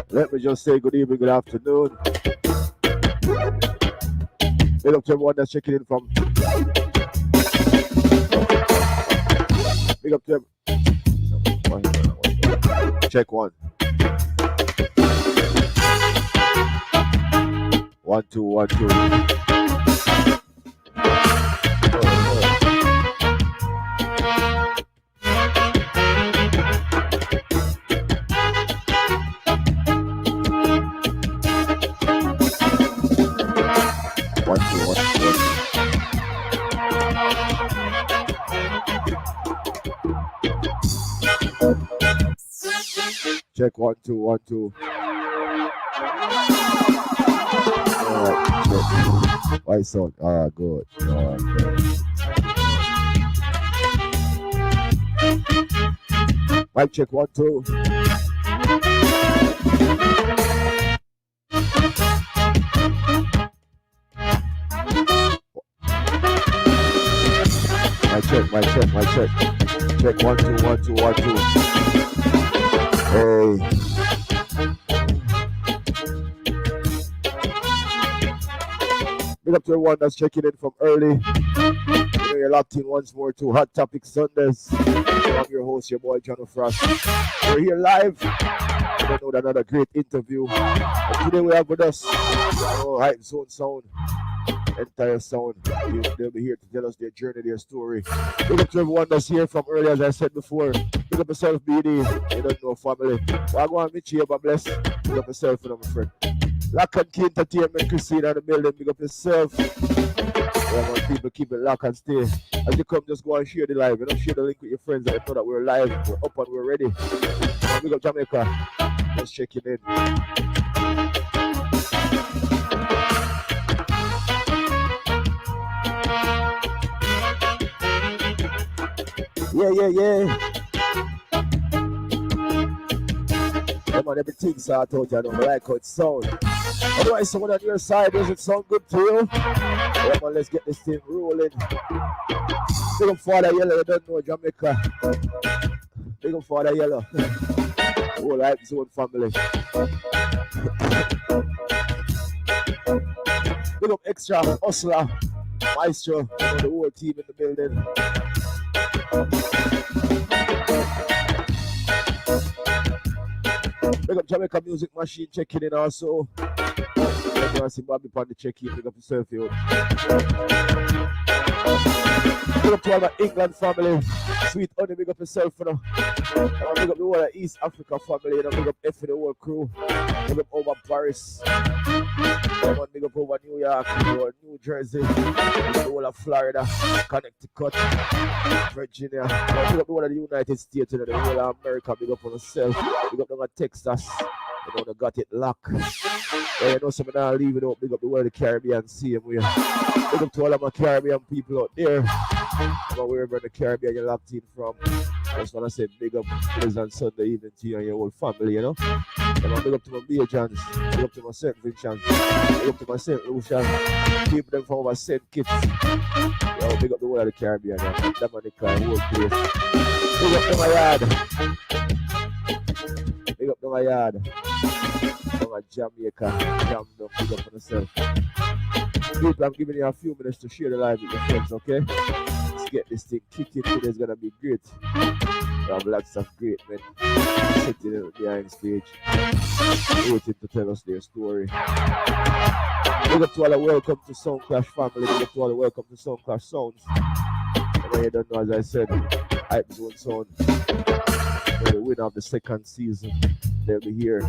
Let me just say good evening, good afternoon. Big up to everyone that's checking in from. Big up to check one. 1 2 1 2. Check 1 2 1 2. Alright, check. Why sound? Ah, good. Mic check 1 2. Mic check. Check 1 2 1 2 1 2. Hey. Big up to everyone that's checking in from early. You're locked in once more to Hot Topic Sundays. I'm your host, your boy, John Frost. We're here live. We're going to do another great interview. And today we have with us Hype Zone Sound. Entire Sound. They'll be here to tell us their journey, their story. Big up to everyone that's here from early, as I said before. Big up yourself, BD. You don't know family. Well, I go and meet you, but bless. Big up yourself, my friend. Lock and Key Entertainment, Christina in the building. Big up yourself. Yeah, man, people keep it lock and stay. As you come, just go and share the live. You know, share the link with your friends. Let them know that we're live, we're up and we're ready. Big up Jamaica. Just checking in. Yeah. Come on, everything sort out, you know, I like how it sound. Otherwise, someone on your side, does it sound good to you? Come on, let's get this thing rolling. Big up Father Yellow, you don't know Jamaica. Big up Father Yellow. Whole Hype Zone family. Big up Extra, Hustler, Maestro, you know, the whole team in the building. Big up Jamaica Music Machine checking in also. Let me see Bobby on the check-in. Big up yourself, yo. Big up to all my England family. Sweet honey, big up yourself, you know. Big up the whole East Africa family, you know. Big up F the whole crew. Big up over Paris. Big up over New York, New Jersey. Big up the whole of Florida, Connecticut, Virginia. Big up the whole of the United States, you know. The whole of America. Big up on yourself. Big up the Texas. You know, they got it locked. You know, some of them leaving out. Big up the world of the Caribbean Sea. Big up to all of my Caribbean people out there. You know, wherever in the Caribbean you're locked in from. Just want to say big up pleasant Sunday evening to you and your whole family, you know. Big up to my Bajans. Big up to my St. Vincent. Big up to my St. Lucian. Keep them from our St. Kitts. Yo, big up the world of the Caribbean. Dominica, whole place. Big up to my yard. Big up to my yard. From Jamaica. Jam them. Big up on yourself. People, I'm giving you a few minutes to share the live with your friends, okay? Let's get this thing kicking. Today's gonna be great. We have lots of great men sitting behind stage, waiting to tell us their story. Big up to all the welcome to Sound Clash family. Big up to all the welcome to Sound Clash Sounds. And you don't know, as I said, Hype Zone Sound, the winner of the second season. They'll be here.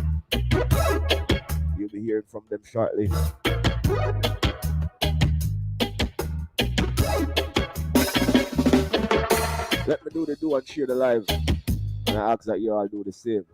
You'll be hearing from them shortly. Let me do the do and share the live. And I ask that you all do the same.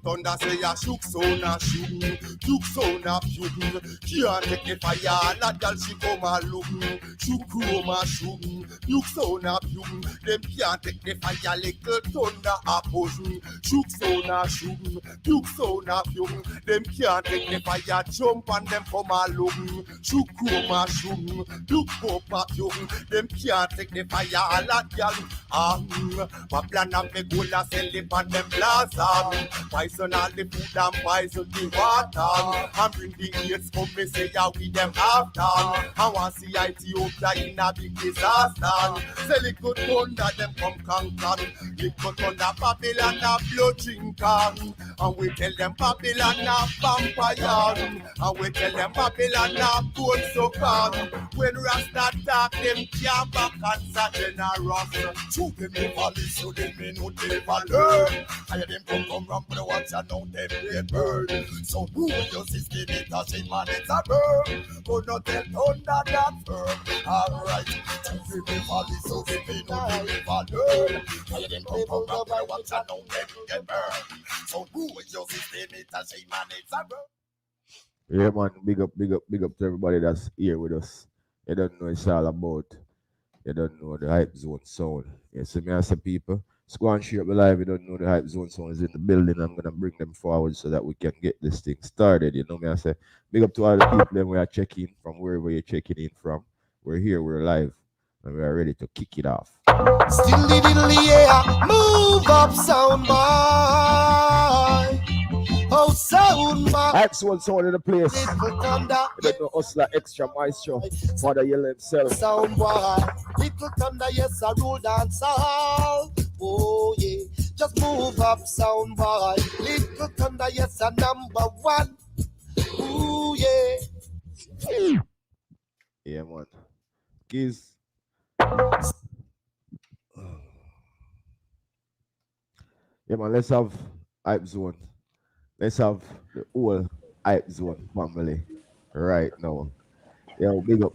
Thunder say ya shook so na shook, shook so na shook. Can't take the fire, that girl she come a look. Shook chroma shook, shook so na shook. Them can't take the fire, little thunder a push. Shook so na shook, shook so na shook. Them can't take the fire, jump and them come a look. Shook chroma shook, shook pop shook. Them can't take the fire, that girl. My plan and me goal a sell it on them plaza. Poison all the food and poison the water. And bring the AIDS come me say ya with them after. I want see Ethiopia in a big disaster. Say little thunder them come conquer. Little thunder Babylon a blood drinker. And we tell them Babylon a vampire. And we tell them Babylon a gold sucker. When Rasta talk them can't back and sa generous. To them never listen, them may not never learn. Hire them come from the watch and know them they burn. So who your system it a shame and it's a burn. But not tell thunder that firm. Alright, to them never listen, them may not never learn. Hire them come from the watch and know them they burn. So who your system it a shame and it's a burn. Yeah, man, big up to everybody that's here with us. You don't know it's all about. You don't know the Hype Zone sound. Yeah, so me I say people, go and share the live. You don't know the Hype Zone sound is in the building. I'm gonna bring them forward so that we can get this thing started. You know me I say, big up to all the people that we are checking from wherever you're checking in from. We're here, we're live, and we are ready to kick it off. Still diddly, yeah, move up, sound boy. Oh, sound boy. Hype Zone sound in the place. Little thunder, You don't know Hustler Extra Maestro, Father Yell himself. sound boy. Little thunder, yes, I rule dance hall. Oh, yeah, just move up, sound boy. Little thunder, yes, I'm number one. Ooh, yeah. Yeah, man. Kids. Yeah, man, let's have Hype Zone. Let's have the whole Hype Zone family right now. Yeah, big up.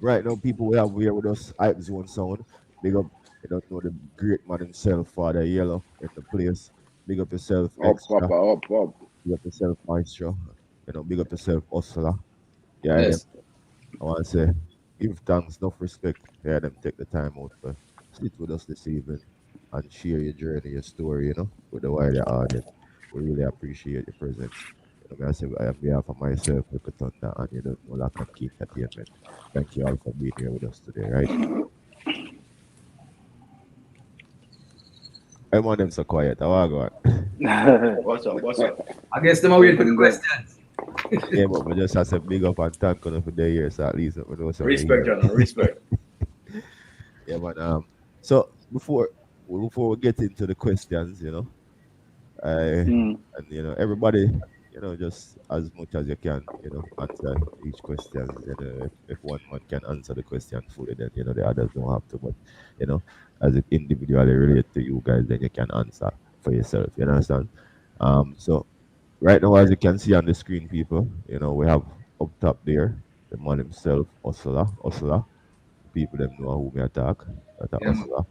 Right now, people we have here with us, Hype Zone sound. Big up, you don't know the great man himself, Father Yellow, in the place. Big up yourself, Extra. Up. Big up yourself, Maestro. You know, big up yourself, Hustler. Yeah, Yes. I want to say, give thanks, enough respect. Yeah, them take the time out to sit with us this evening and share your journey, your story, you know, with the wider audience. We really appreciate your presence. You know, I say, on behalf of myself, Little Thunder, and you know, Lock and Key Entertainment. Thank you all for being here with us today, right? I'm on them so quiet. How are you? What's up? I guess them are waiting for the questions. Yeah, but we just have to big up and thank you for the years, so at least we know some Respect, John. Respect. Yeah, but so before we get into the questions, you know, And everybody, just as much as you can, answer each question. If one man can answer the question fully, then the others don't have to. But as it individually relate to you guys, then you can answer for yourself. You understand? So right now, as you can see on the screen, people, we have up top there the man himself, Hustler. People them know who me attack. That Yeah, man. Hustler.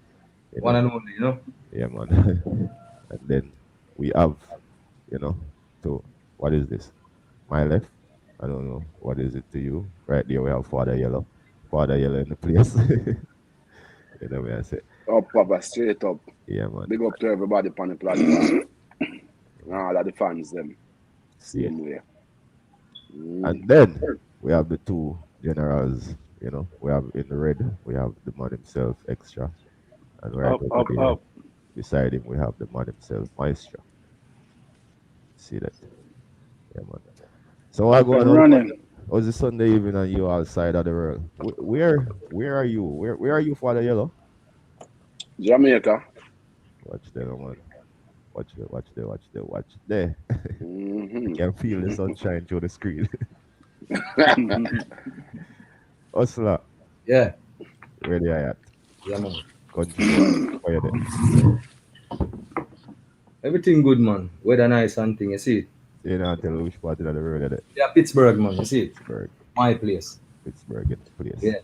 You One know, and only. yeah, man. And then we have, to what is this? My left. I don't know what is it to you. Right there we have Father Yellow. Father Yellow in the place. What I say. Up, Papa, straight up. Yeah, man. Big up to everybody on the platform. All of the fans, them. See. Same way. And then we have the two generals. We have in the red. We have the man himself, Extra, and right over there beside him we have the man himself, Maestro. See that? Yeah, man. So I go on. Running. How's the Sunday evening and you outside of the world? Where are you? Where are you, Father Yellow? Jamaica. Watch there, man. Watch there. You can feel the sunshine through the screen. Hustler, Yeah. where they are at? Yeah, man. Country. Where you there? Everything good, man. Weather nice and thing, you see it? You know, tell which part of the world you're there. Yeah, Pittsburgh, man, you see it? Pittsburgh. My place. Pittsburgh in the place. Yeah.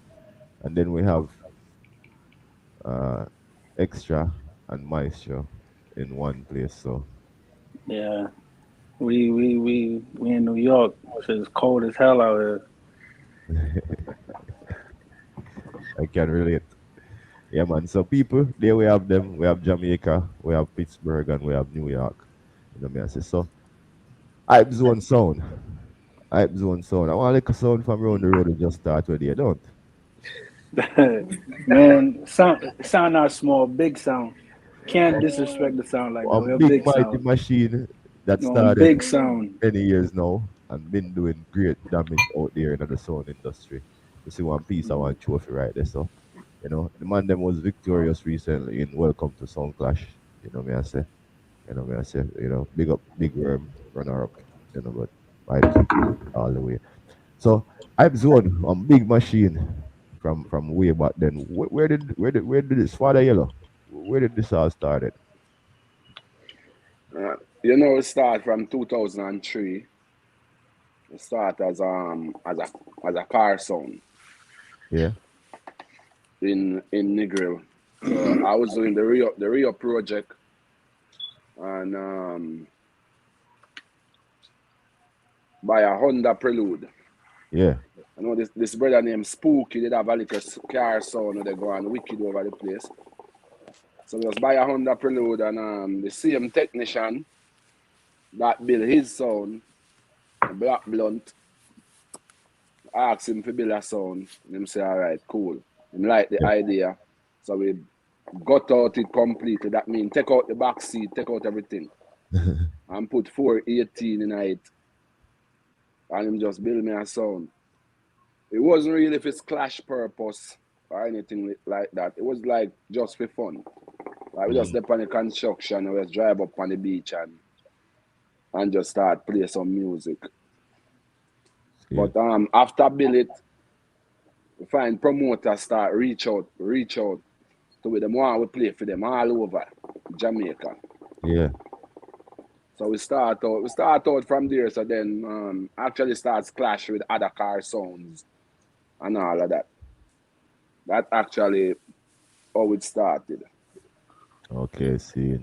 And then we have Extra and Maestro in one place. So Yeah. We in New York. It's cold as hell out here. I can relate. Yeah, man. So people, there we have them. We have Jamaica, we have Pittsburgh, and we have New York. Me I say so. Hype Zone sound. Hype Zone sound. I want like a sound from around the road to just start where they don't. Man, sound not small, big sound. Can't disrespect the sound like that. A We're big big mighty sound. machine that No, started big sound. many years now and been doing great damage out there in the sound industry. You see one piece of one trophy right there. So, the man them was victorious recently in Welcome to Sound Clash. Me I say. Me I say, big up Big Worm, runner up, but I keep it all the way. So Hype Zone big machine from way back then. Where did this Father Yellow? Where did this all started? It started from 2003. It started as a car sound. Yeah. In Negril. So I was doing the Rio project, and by a Honda Prelude. Yeah. I know this brother named Spooky did have a little car sound they go on wicked over the place. So it was by a Honda Prelude, and the same technician that built his sound, Black Blunt, asked him to build a sound. And him say, all right, cool. Him like the idea. So we got out it completely. That means take out the back seat, take out everything. And put 418 in it. And him just build me a sound. It wasn't really for its clash purpose or anything like that. It was like just for fun. Like we just step on the construction and we just drive up on the beach and just start play some music. Yeah. But after build it, we find promoters start reach out to with them want we play for them all over Jamaica. Yeah. So we start out from there. So then actually starts clash with other car sounds and all of that. That actually how it started. Okay, see,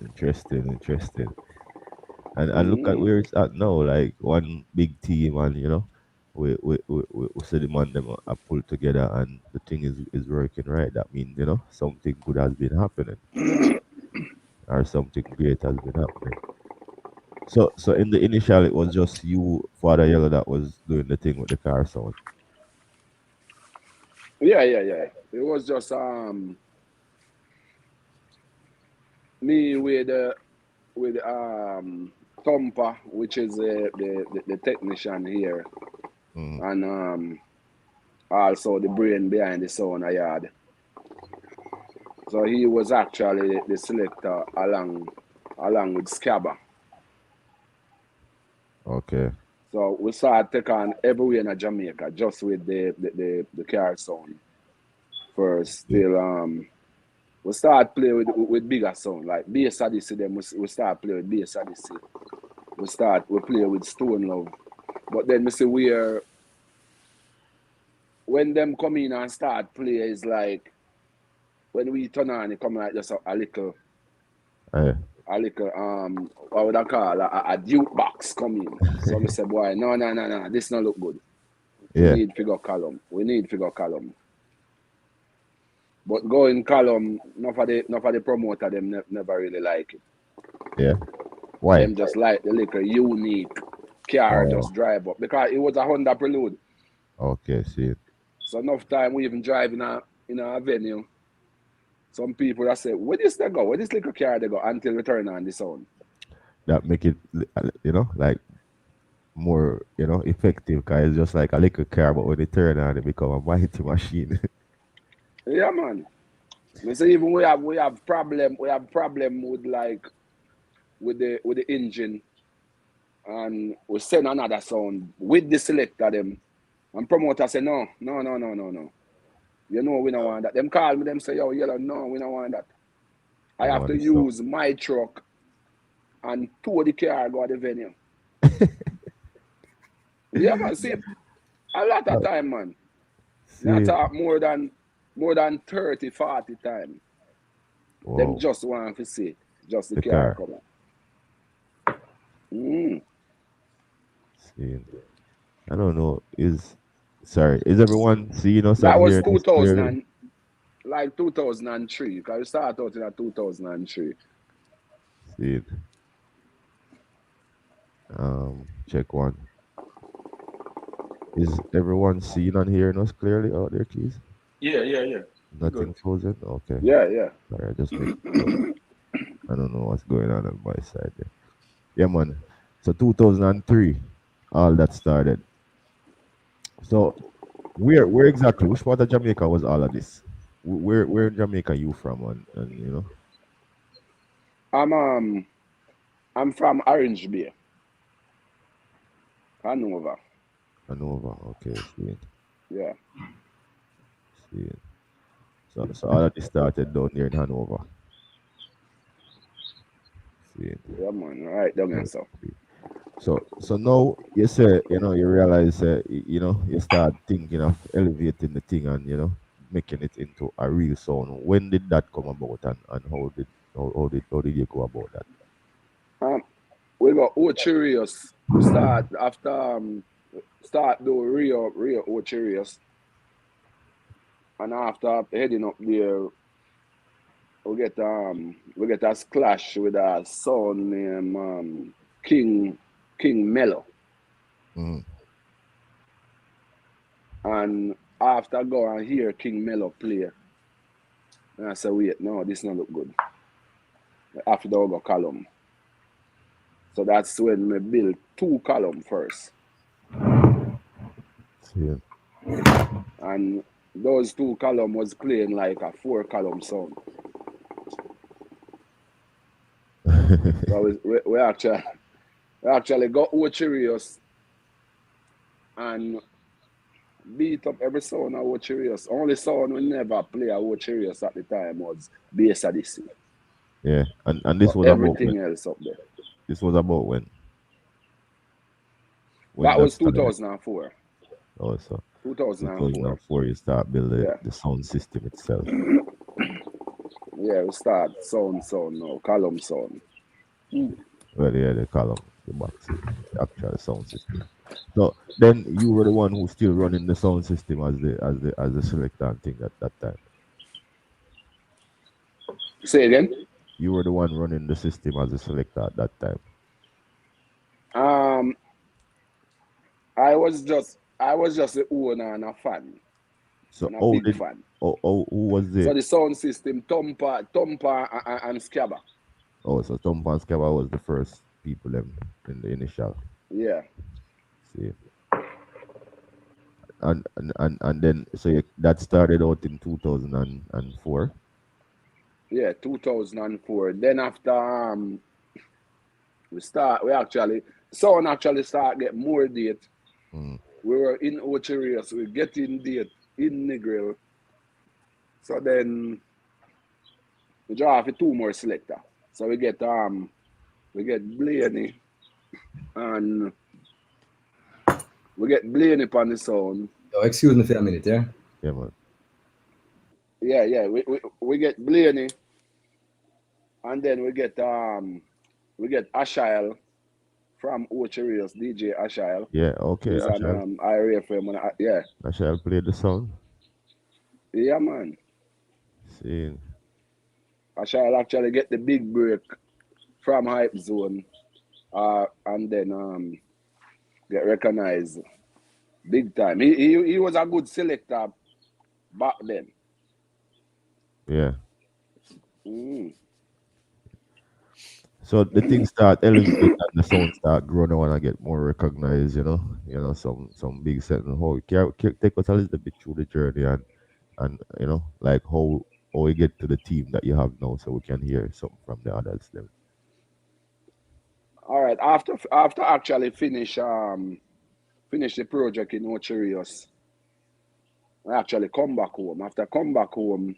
interesting. And look at where it's at now, like one big team, and we see the man them are pulled together, and the thing is working right. That means something good has been happening, or something great has been happening. So in the initial, it was just you, Father Yellow, that was doing the thing with the car sound. Yeah. It was just me with Thumper, which is the technician here, and also the brain behind the sound yard. So he was actually the selector along along with Scabba. Okay. So we start take on everywhere in Jamaica just with the car sound first till we start play with bigger sound like Bass Odyssey them we start play with Bass Odyssey. We play with Stone Love. But then we see where when them come in and start play is like when we turn on it come like just a little what would I call a Duke box come in. So we say boy no this not look good. Yeah. We need figure column. But going column, not for the promoter, them never really like it. Yeah. Why? Them just like the little unique car just drive up because it was a Honda Prelude. Okay, see it. So enough time we even drive in a venue. Some people that say, where this they go? Where this little car they go until we turn on the sound. That make it, like more, effective because it's just like a little car, but when they turn on, it become a mighty machine. Yeah, man. I say even we have problem with the engine, and we send another sound with the selector them, and promoter say no. You know we don't want that. Them call me, them say yo yellow, no, we don't want that. I have to use my truck and tow the car go to the venue. Yeah, man. See, a lot of time, man. Not talk more than 30, 40 times. Them just want to see just the car come up. See, I don't know. Is everyone seeing us? That was 2003. Because we started out in 2003. See it. Check one. Is everyone seeing and hearing us clearly out there, Keys? Yeah. Nothing frozen? Okay. Yeah. Sorry, I just make I don't know what's going on my side there. Yeah, man. So 2003, all that started. So where exactly? Which part of Jamaica was all of this? Where in Jamaica you from? And I'm from Orange Bay, Hanover. Okay, see it. Yeah. See it. So all of this started down there in Hanover. See it. Yeah, man. All right, down here, so. So now you say, you realize, you start thinking of elevating the thing and, making it into a real sound. When did that come about and how did you go about that? We got Ocherius. We start after start do Rio Ocherius. And after heading up there, we get a clash with a son named King Mello. And after I go and hear King Mello play, and I say, wait, no, this not look good. After that, I go column. So that's when we build 2 column first. Yeah. And those 2 column was playing like a 4 column sound. So we actually got Ocherius and beat up every sound of Ocherius. Only sound we never play a Ocherius at the time was Bass Odyssey. Yeah, and this was everything about else up there. This was about when that was 2004. Oh, so 2004 you start building the sound system itself. Yeah, we start sound now, column sound. Well, yeah, the column, the box, the actual sound system. So then you were the one who still running the sound system as the selector and thing at that time. Say again? You were the one running the system as a selector at that time. I was just the owner and a fan. So and a big fan. Who was the? So the sound system, Thumper and Scabba. Oh, so Thumper and Scabba was the first people in the initial. Yeah. See. And then so that started out in 2004. Yeah, 2004. Then after sound actually start get more date. Mm. We were in Ocheria, so we get in date in Negril. So then we draw for 2 more selector. So we get Blaney and we get Blaney upon the sound. Yo, excuse me for a minute, yeah? Yeah, man. Yeah. We get Blaney and then we get Ashael from Ocherios, DJ Ashael. Yeah, okay. He's on IRFM and yeah. I shall play the song. Yeah, man. See. I shall actually get the big break from Hype Zone and then get recognized big time. He was a good selector back then. Yeah. Mm. So the things start elevating and the sound start growing. I want to get more recognized, some big set. How take us a little bit through the journey and like how we get to the team that you have now, so we can hear something from the others. Then. All right. After actually finish the project in Ocherios, I actually come back home. After come back home,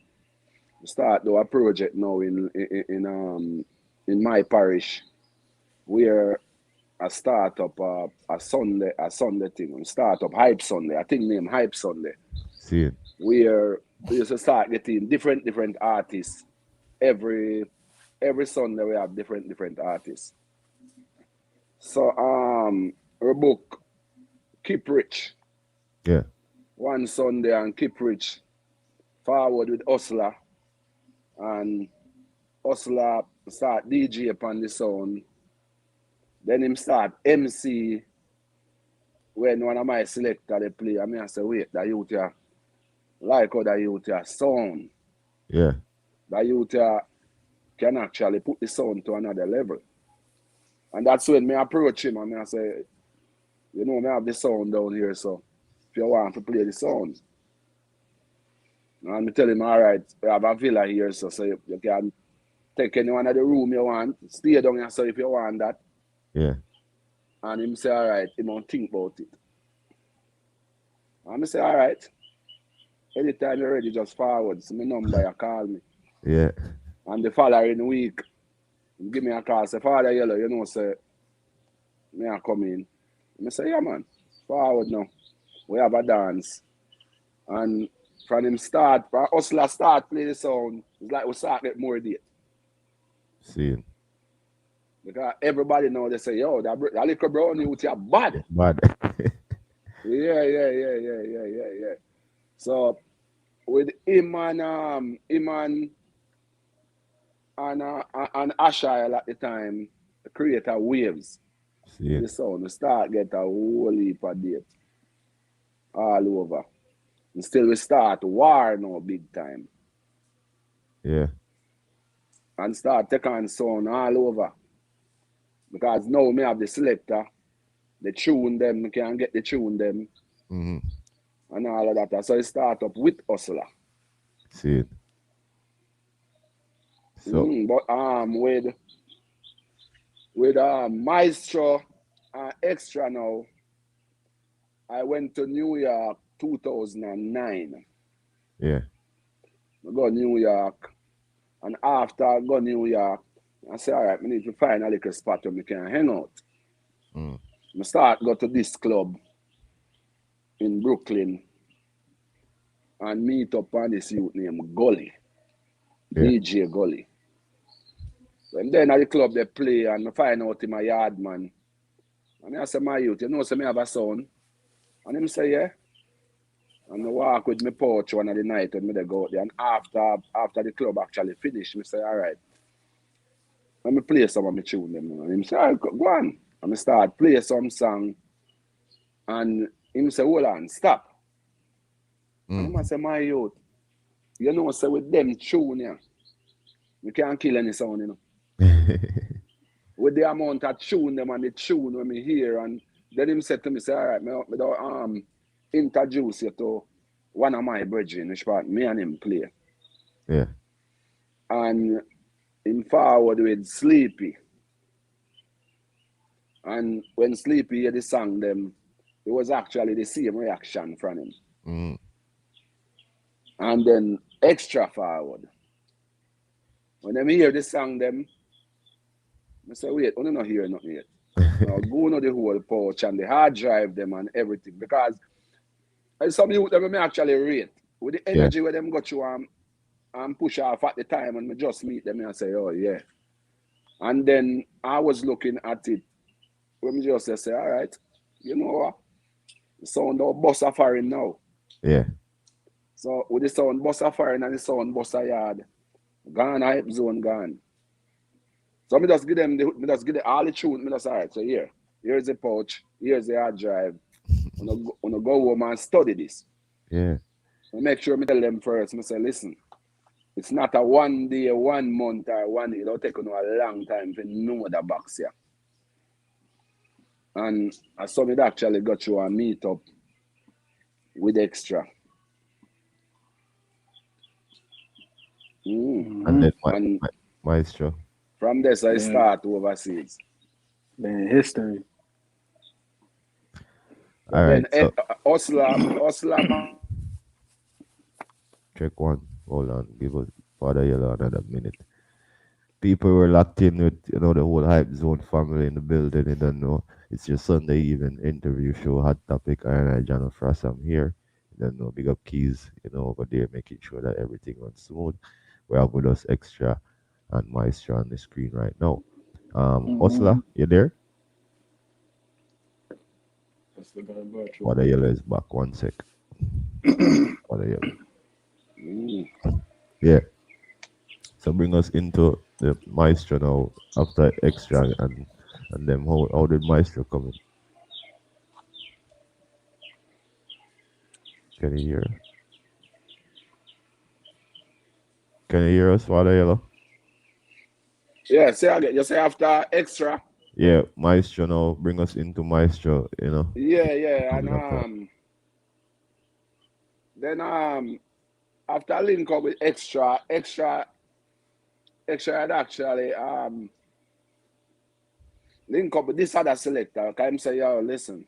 start do a project now in my parish, where I start up a Sunday thing. We start up Hype Sunday. I think named Hype Sunday. See it. Where we used to start getting different artists. Every Sunday we have different artists. So we book Keep Rich. Yeah. One Sunday and Keep Rich forward with Hustler, and Hustler start DJ upon the sound. Then him start MC when one of my selector they play. I say, wait, that youth here, like how that youth here sound. Yeah. That youth here can actually put the sound to another level. And that's when me approach him and I say, me have the sound down here, so if you want to play the sound. And I tell him, all right, we have a villa here, so you can take anyone of the room you want, stay down here, so if you want that. Yeah. And him say, all right, he don't think about it. And I say, all right, anytime you're ready, just forward. So my number, you call me. Yeah. And the following week, he give me a call, say, Father Yellow, say, may I come in? I say, yeah, man, forward now. We have a dance. And from him start, from Hustler start play the sound, it's like we start get more date. See it. Because everybody now they say, yo, that little brown youth are bad. Bad. Yeah. So with him and Ashael at the time, the creator Waves. See it. The sound, we start get a whole heap of date all over. And still we start war now big time. Yeah. And start take on sound all over. Because now me have the selector, the tune them, we can get the tune them, and all of that. So I start up with Hustler. See it. So But with Maestro Extra now, I went to New York 2009. yeah. I go to New York, and after I go to New York, I say, all right, we need to find a little spot where we can hang out. I start go to this club in Brooklyn and meet up on this youth named Gully, DJ Gully. And then at the club they play and I find out him a yard man. And I say, my youth, say me have a son? And him say, yeah. And I walk with my porch one of the night when I go out there. And after the club actually finished, I say, all right, let me play some of my tune them. And him say, all right, go on. And I start play some song. And him say, hold on, stop. And I say, my youth, say with them tune here, we can't kill any sound, With the amount of tune them and the tune when me hear, and then him said to me, say, all right, me don't introduce you to one of my brethren, which part me and him play. Yeah. And him forward with Sleepy. And when Sleepy heard the song them, it was actually the same reaction from him. Mm. And then extra forward. When them hear the song them, I say, wait, I don't know hear nothing yet. Now go to the whole pouch and the hard drive them and everything. Because some youth them may actually rate. With the energy where them got you and push off at the time and me just meet them and say, oh yeah. And then I was looking at it. When me just say, all right, you know what? The sound of bus are firing now. Yeah. So with the sound bus are firing and the sound bus are yard, gone hype zone gone. So me just give them all the tune. Me just all right. So here's the pouch, here's the hard drive. Wanna go home and study this. Yeah. So make sure me tell them first. Me say, listen, it's not a 1 day, 1 month, or 1 year. It'll take you a long time to know the box here. And I saw it actually got you a meet up with extra. And then Maestro. From this I start overseas. Man, history. All right. So Osla. check one. Hold on. Give us Father Yellow another minute. People were locked in with, the whole Hype Zone family in the building. You don't know. It's your Sunday evening interview show, Hot Topic. I, John Frost, I'm here. You don't know, big up Keys, over there, making sure that everything runs smooth. We have with us Extra and Maestro on the screen right now. Osla, you there? Father Yellow is back. 1 sec. Father Yellow. Yeah. So bring us into the Maestro now after Extra and then how did Maestro come in? Can you hear? Can you hear us, Father Yellow? Yeah, say again. You say after Extra. Yeah, Maestro now bring us into Maestro, Yeah, and then after link up with Extra had actually link up with this other selector. Cause him say, yo, listen.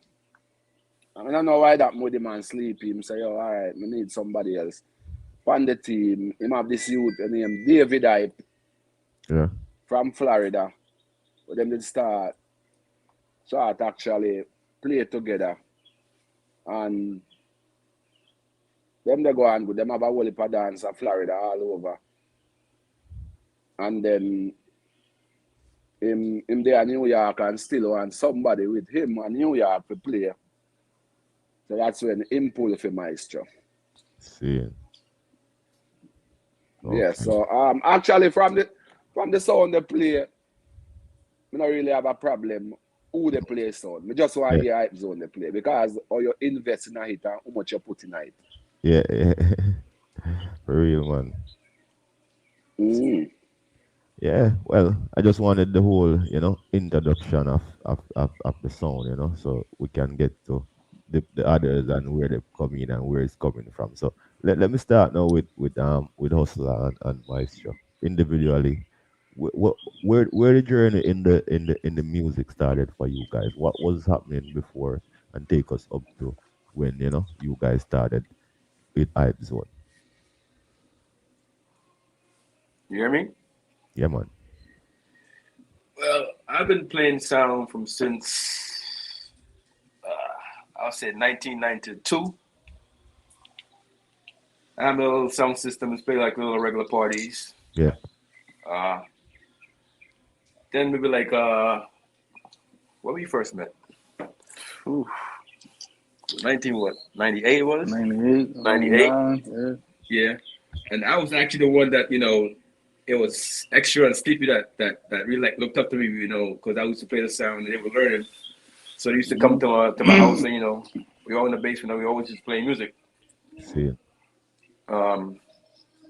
I don't know why that Moody man sleepy. Him say, yo, all right, we need somebody else. On the team, him have this youth named David Hype. Yeah. From Florida. But them did start actually play together. And them they go on good. Them have a whole heap of dance in Florida all over. And then him there in New York and still want somebody with him in New York to play. So that's when him pull for Maestro. See. Okay. Yeah, so actually from the sound they play, I don't really have a problem who they play sound. I just want to hear Hype Zone they play because how you invest in it and how much you put in it. Yeah. For real, man. Yeah, well, I just wanted the whole, introduction of the sound, so we can get to the others and where they come in and where it's coming from. So let me start now with Hustler and Maestro individually. Where the journey in the music started for you guys? What was happening before, and take us up to when you guys started with Hype Zone. You hear me? Yeah, man. Well, I've been playing sound since I'll say 1992. I have a little sound system and play like little regular parties. Yeah. Then maybe like when we first met. Ooh. 98 was? 98. 98. Yeah. And I was actually the one that, it was Extra and Sleepy that really like looked up to me, because I used to play the sound and they were learning. So they used to come to my house and, we all in the basement and we always just play music. See. Then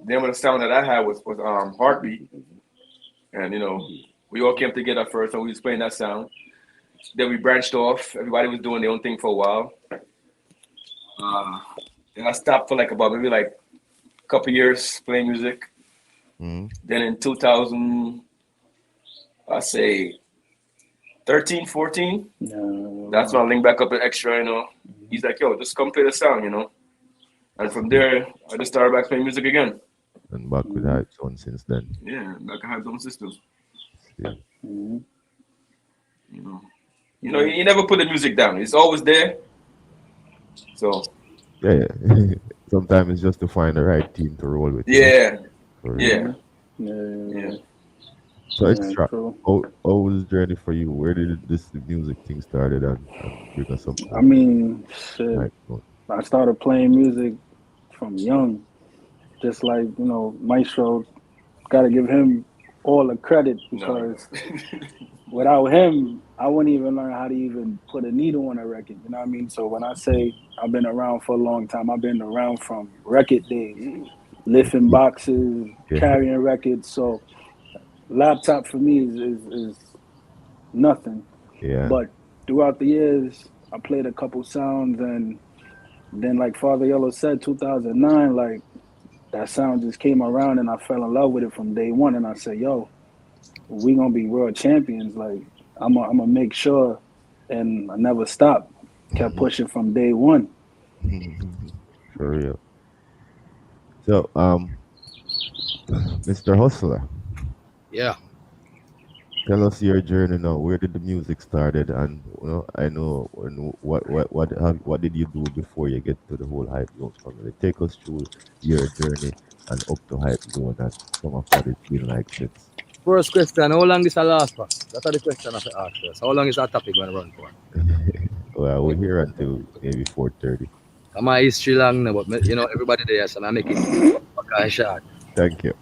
when the sound that I had was Heartbeat. And, we all came together first and we was playing that sound. Then we branched off. Everybody was doing their own thing for a while. Then I stopped for maybe a couple years playing music. Mm-hmm. Then in 2000, I say 13, 14. Yeah. That's when I linked back up with Extra, you know. He's like, yo, just come play the sound, you know. And from there, I just started back playing music again. And back with Hype Zone since then. Yeah, back at Hype Zone System. Yeah. Mhm. You know, you never put the music down. It's always there. So Yeah. Sometimes it's just to find the right team to roll with. yeah, For real. yeah. Yeah. So Extra, True. how was the journey for you? Where did the music thing started and bring us up? I mean, shit. Hype Zone? I started playing music from young, just like, you know, Maestro. Got to give him all the credit because without him, I wouldn't even learn how to even put a needle on a record. You know what I mean? So when I say I've been around for a long time, I've been around from record days, lifting boxes, carrying records. So laptop for me is nothing. Yeah. But throughout the years, I played a couple sounds, and then like Father Yellow said, 2009, like that sound just came around and I fell in love with it from day one. And I said, yo, we gonna be world champions. Like I'm gonna make sure, and I never stopped. Kept pushing from day one. For real. So, Mr. Hustler, Yeah. tell us your journey now. Where did the music started, and I know what did you do before you get to the whole Hype Zone family? Take us through your journey and up to Hype Zone and some of what it's been like since. First question, how long is the last for? That's the question I have to ask first. How long is that topic going to run for? Well, we're here until maybe 4:30. My history long now, but you know, everybody there, so I make it kind of short. Thank you.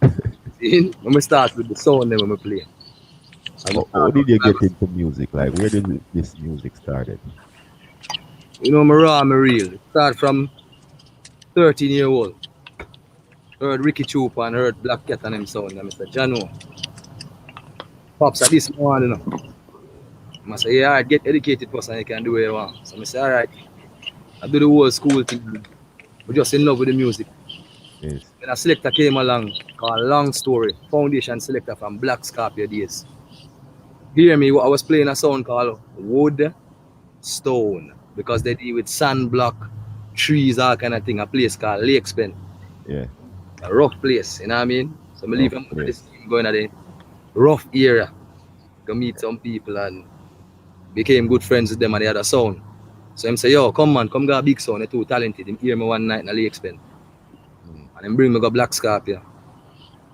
See, when we start with the sound, then when we play. How did you get into music? Like, where did this music started? You know, I'm raw, I'm real. It started from 13-year-old. Heard Ricky Chupa and heard Black Cat and him sound. And I said, Jano, Pops, at this morning, you know. I say, yeah, alright, get educated first and you can do what you want. So I say, alright, I do the whole school thing. We're just in love with the music. Yes. Then a selector came along called Long Story, foundation selector from Black Scorpio days. Hear me, I was playing a sound called Wood Stone because they deal with sand block, trees, all kind of thing. A place called Lakes Pen. Yeah. A rough place, you know what I mean? So I leave him this going at the rough area. Go meet some people and became good friends with them and the other sound. So him say, yo, come man, come go a big sound, you're too talented. Him hear me one night in a Lakes Pen. And then bring me go Black Scorpio.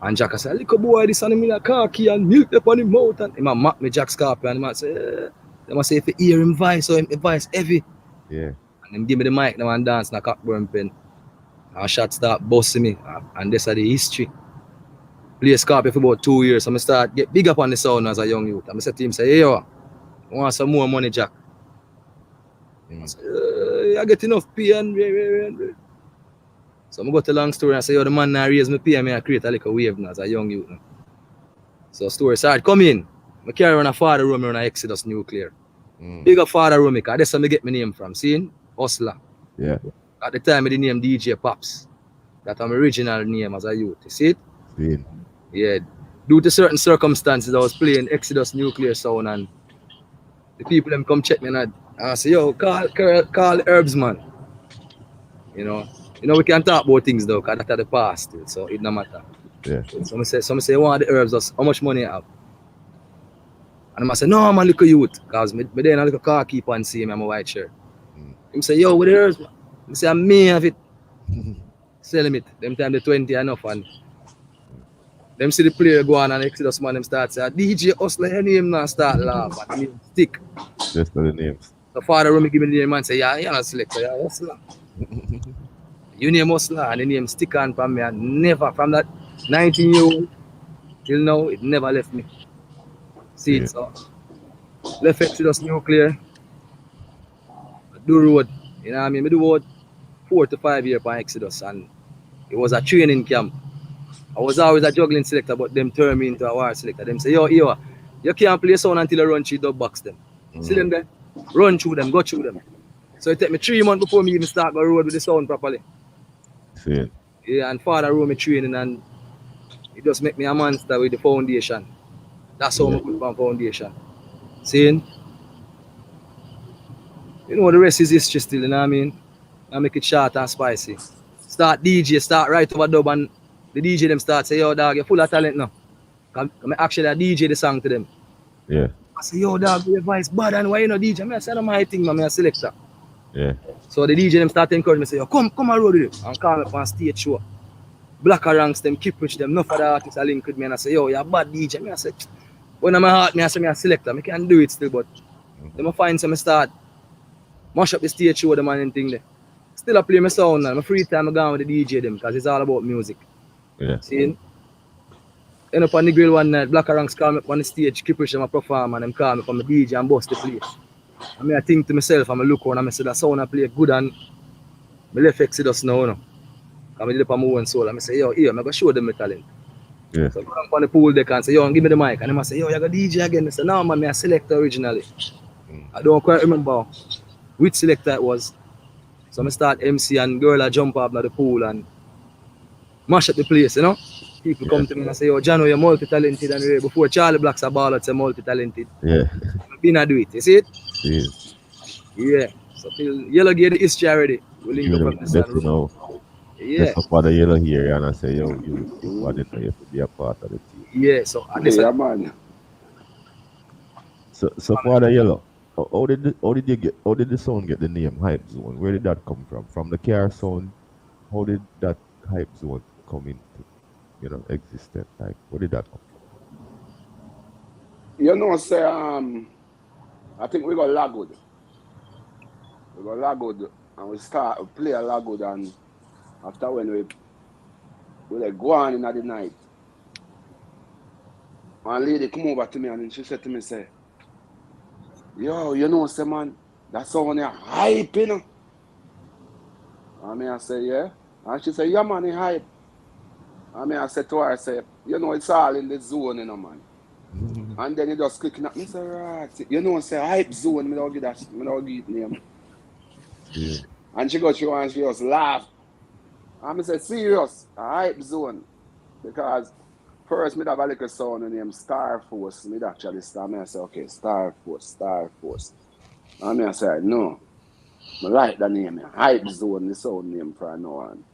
And Jack I say, little boy, this and him in a khaki and milk up on him mouth. And him a mock me Jack Scorpio and him say, they must say if you hear him voice, so him voice heavy. Yeah. And him give me the mic now and dance in a Cockburn Pen. And shot start busting me. And this is the history. Play Scorpio for about 2 years. So I start get big up on the sound as a young youth. And I say to him, say, hey yo, I want some more money, Jack. I say, I get enough pay and so I go to Long Story and say, yo, the man now raise me pay and I create a little wave now as a young youth now. So story started, come in. I carry on a Father Room on Exodus Nuclear. Big up Father Room, because that's where I get my name from. See? Hustler. Yeah. At the time I did name DJ Pops. That's my original name as a youth. You see it? Yeah. Yeah. Due to certain circumstances, I was playing Exodus Nuclear sound and the people them come check me and I say, yo, call Herbs, man. You know, we can talk about things though, because that's the past, so it no matter. Yeah. Some say, one of the Herbs, just how much money you have? And I say, no, I'm a little youth, because me then a little car keep on seeing me, I'm a white shirt. Him say, yo, with the Herbs, man. I say, I may have it. Sell him it. Them time the 20 enough and them see the player go on and Exodus man, them start say, DJ Hustler, your name now start laugh and name stick. Just for the names. So Father Romy give me the name and say, yeah, you're not selector, you're Hustler. You name Hustler and the name stick on from me and never, from that 19-year-old till now, it never left me. See it, so. Left Exodus Nuclear. Do road, you know what I mean? I do about 4 to 5 years for Exodus and it was a training camp. I was always a juggling selector, but them turned me into a war selector. Them say, yo, you can't play sound until you run 3 dub box them. See them there? Run through them, go through them. So it took me 3 months before me even start the road with the sound properly. See it. Yeah, and Father wrote me training and it just make me a monster with the foundation. That's how I put on foundation. See? You know, the rest is history still, you know what I mean? I make it short and spicy. Start DJ, start right over dub, and the DJ them start say, yo dog, you're full of talent now. Come actually I DJ the song to them. Yeah. I say, yo dog, your voice bad and why you know DJ? I say, no my thing, man, I'm a selector. Yeah. So the DJ them start encouraging me, say, yo, come and roll with it. And call me up on stage show. Black ranks them, keep rich them, enough of the artists I link with me and I say, yo, you're a bad DJ. I say, when I'm a heart, I say, I'm a selector. I can do it still, but then I find some start mash up the stage show them and thing there. Still I play my sound and my free time I go on with the DJ them because it's all about music. Yeah. See? End up on the grill one night, Black Ranks call me up on the stage, keep rich them a perform and them call me from the DJ and bust the place. I think to myself, I'm a look on and I say that sound I play good and I left Exodus now, you know. I did it on my own soul. I say, yo, here, I'm going to show them my talent. Yeah. So I come on the pool deck and say, yo, give me the mic. And I say, yo, you got DJ again. I say, no, man, I select originally. I don't quite remember which selector it was. So I start MC and girl I jump up at the pool and mash up the place, you know. People come to me and say, yo, Jano, you're multi-talented. And before Charlie Black's a baller, say multi-talented. Yeah. I've been to do it, you see it? Yes. Yeah. So till Yellow get the history already. We'll link up on You know. Yeah. That's up the Yellow here and I say, yo, you want it to be a part of the team. Yeah, so Yeah, man. So for the Yellow, how did the sound get the name Hype Zone? Where did that come from? From the car sound? How did that Hype Zone come into existence? Like, where did that come from? You know, say I think we got Lagwood. We got Lagwood and we play a Lagwood and after when we like go on in the night. One lady come over to me and she said to me, say, yo, you know, say man, that's how when you're hype, you know. And I say, yeah. And she said, yeah man, you hype. And I said to her, I say, you know, it's all in the zone, you know, man. And then he just clicking up. I say, right. You know, say Hype Zone, I don't give it name. Yeah. And she got you and she just laughed. And I said, serious, a Hype Zone. Because first, I have a little sound named Star Force. I actually start. I say, okay, Star Force. And I said, no. I like the name. Hype Zone, the sound name for now on.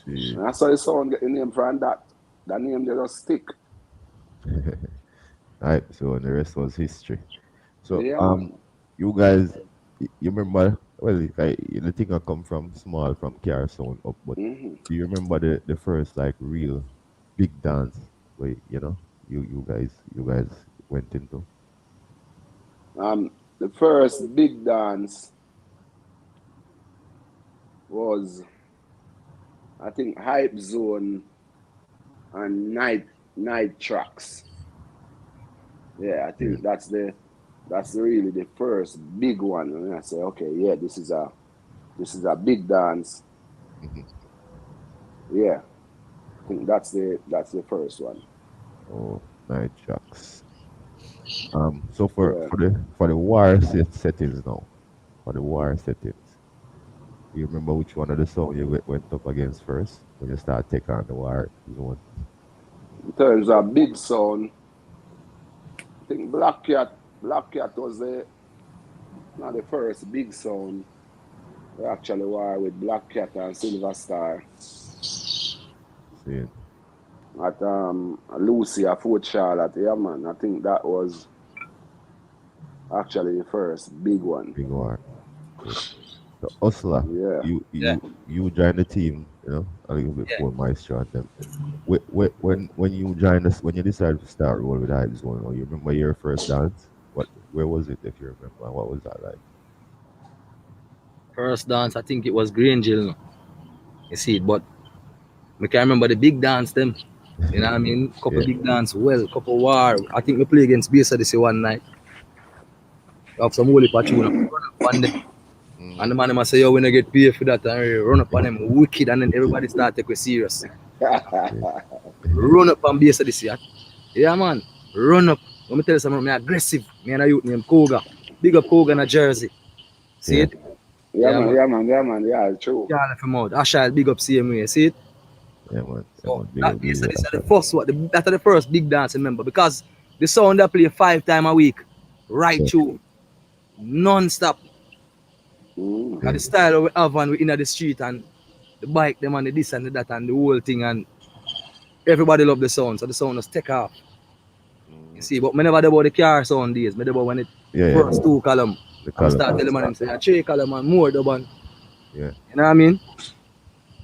And I saw the sound get the name from that. The name they just stick. Right, so the rest was history. So Yeah. you guys, you remember? Well, the thing I come from small, from car sound up, but do you remember the first like real big dance where you guys went into? The first big dance was, I think, Hype Zone and Night Tracks. Yeah, I think that's really the first big one. And I say, okay, yeah, this is a big dance. Yeah, I think that's the first one. Oh, Night Tracks. So for the war settings now, you remember which one of the songs you went up against first when you start taking on the war zone? In terms of big sound, I think Black Cat was not the first big sound. We actually were with Black Cat and Silver Star. See. At Lucy at Fort Charlotte, yeah man. I think that was actually the first big one. Big one. So Hustler, you joined the team, a little bit before Maestro and them. When you joined us, when you decided to start rolling with Hype Zone, you remember your first dance? Where was it, if you remember? What was that like? First dance, I think it was Green Jill. You see, but I can't remember the big dance them. You know what I mean? Couple big dance, couple war. I think we play against Besa this one night. Have some holy patron on them. And the man must say, yo, when I get paid for that, and run up on them wicked, and then everybody start to take it serious. Run up on Besa this year. Yeah, man. Run up. Let me tell you something, I'm aggressive. Me and a youth named Koga. Big up Koga in Jersey. See it? Yeah, man. Yeah, true. Yeah, left him out. Ashile, big up CMA. See it? Yeah, man. So that is the first one. That's the first big dance, remember, because the sound that play 5 times a week, right through, non-stop. And the style we have and we in the street and the bike them and the this and the that and the whole thing and everybody love the sound, so the sound just take off. You see, but me never about the car sound days. Me about when it first 2 column. I start telling them say 3 column and more double. Yeah. You know what I mean?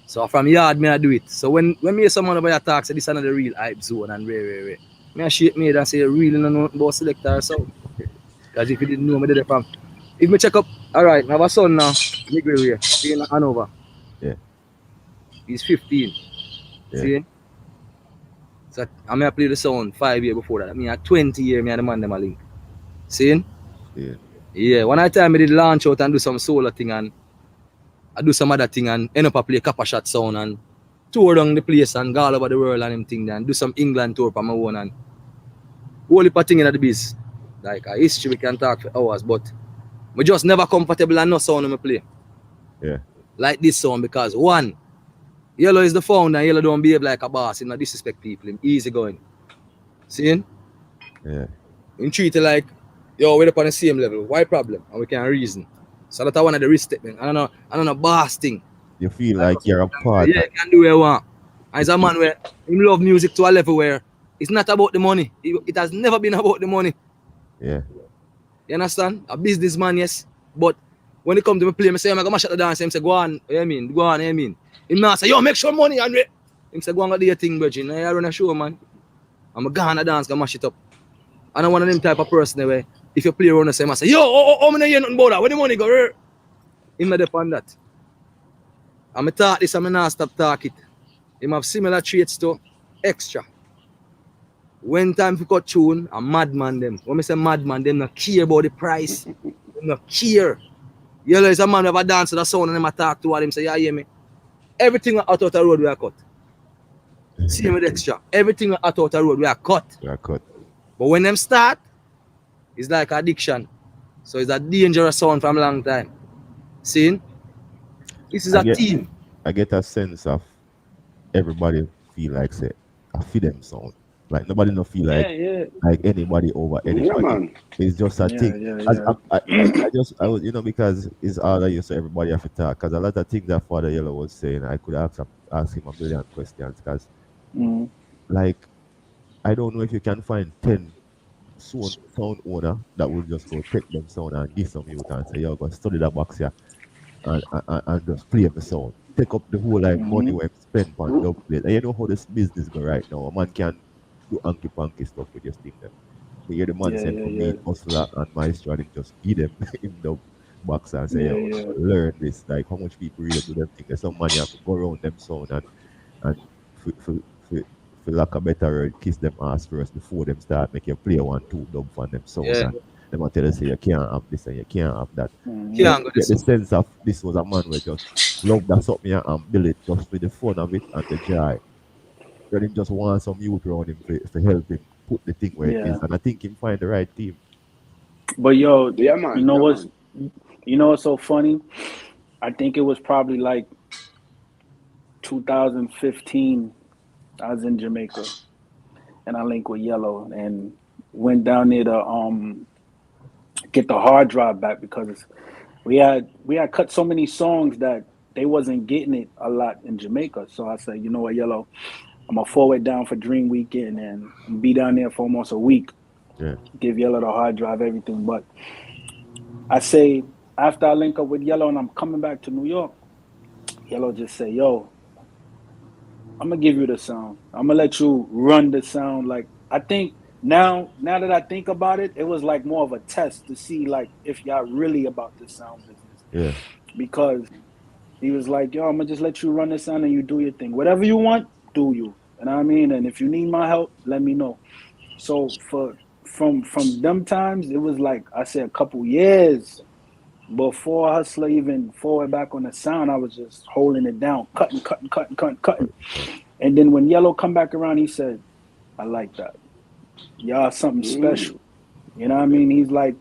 So from yard me I do it. So when me hear someone about your talk say this is another real hype zone and where. Me I shake me and say really no know about selector sound. Because if you didn't know me did it from. If me check up, alright, I have a son now, Miguel here, in Hanover. Yeah. He's 15. Yeah. See? So I may play the sound 5 years before that. I mean at 20 years me and the man them a link. See? Yeah. Yeah. One time I did launch out and do some solo thing and I do some other thing and end up I play Kappa Shot sound and tour down the place and go all over the world and them thing and do some England tour for my own and whole heap of thing in the biz. Like a history we can talk for hours, but we just never comfortable and no sound I play. Yeah. Like this sound because one, Yellow is the founder and Yellow don't behave like a boss, he not disrespect people, him easy going. See? Yeah. Him treat it like, yo, we're up on the same level, why problem? And we can reason. So that's one of the risk statement. I don't know boss thing. You feel like you're a part. Yeah, you can do what you want. And he's a man where he love music to a level where it's not about the money. It has never been about the money. Yeah. You understand? A businessman, yes. But when it comes to me play, I say, I'm going to mash up the dance. He say, go on, you know I mean? Go on, you know I mean? He not say, yo, make sure money. And he say, go on, do your thing, Virgin. I run a show, man. I'm going to dance, going to mash it up. And I'm one of them type of person where if you play around the same, I say, yo, I'm going to hear nothing about that. Where the money go? He not depend that. I'm talk this, I'm not stop talk it. He have similar traits to Extra. When time for cut tune, a madman them. When I say madman, them not care about the price. Them not care. Yellow is a man who have a dance to the sound and them talk to him say, yeah, hear me. Everything out of the road we are cut. See with Extra. Everything out of the road we are cut. We are cut. But when them start, it's like addiction. So it's a dangerous sound from a long time. See? This is a team. I get a sense of everybody feel like say I feel them sound. Like nobody no feel like like anybody over anybody. Yeah, man. It's just a thing. I was because it's all I used to everybody have to talk. Because a lot of things that Father Yellow was saying, I could ask him a million questions. Because like I don't know if you can find 10 sound owner that will just go take them sound and give some youth and say, yo, go study that box here and just play the sound. Take up the whole like money we spend on dub plate. And you know how this business go right now. A man can do anky panky stuff with just think them. You hear the man saying for me, Hustler and Maestro, and just give them in the box and say, learn this. Like how much people really do them thing. There's some money have to go around them sound and for lack of better word, kiss them ass first before them start make you play 1-2 dub for them sounds. Yeah. And them will tell you say you can't have this and you can't have that. Can't go Get the sense of this was a man who just love that something and build it just with the fun of it and the joy. But him just want some youth around him to help him put the thing where it is. And I think him find the right team. But yo, Yeah, man. you know what's so funny? I think it was probably like 2015. I was in Jamaica and I linked with Yellow and went down there to get the hard drive back because we had cut so many songs that they wasn't getting it a lot in Jamaica. So I said, you know what, Yellow, I'm gonna forward down for Dream Weekend and be down there for almost a week. Yeah. Give Yellow the hard drive, everything. But I say after I link up with Yellow and I'm coming back to New York, Yellow just say, yo, I'm gonna give you the sound. I'm gonna let you run the sound. Like I think now that I think about it, it was like more of a test to see like if y'all really about this sound business. Yeah. Because he was like, yo, I'm gonna just let you run the sound and you do your thing. Whatever you want, do you. You know what I mean? And if you need my help, let me know. So from them times, it was like I said a couple years before Hustler even forward back on the sound. I was just holding it down, cutting. And then when Yellow come back around, he said, I like that. Y'all something special. You know what I mean? He's like,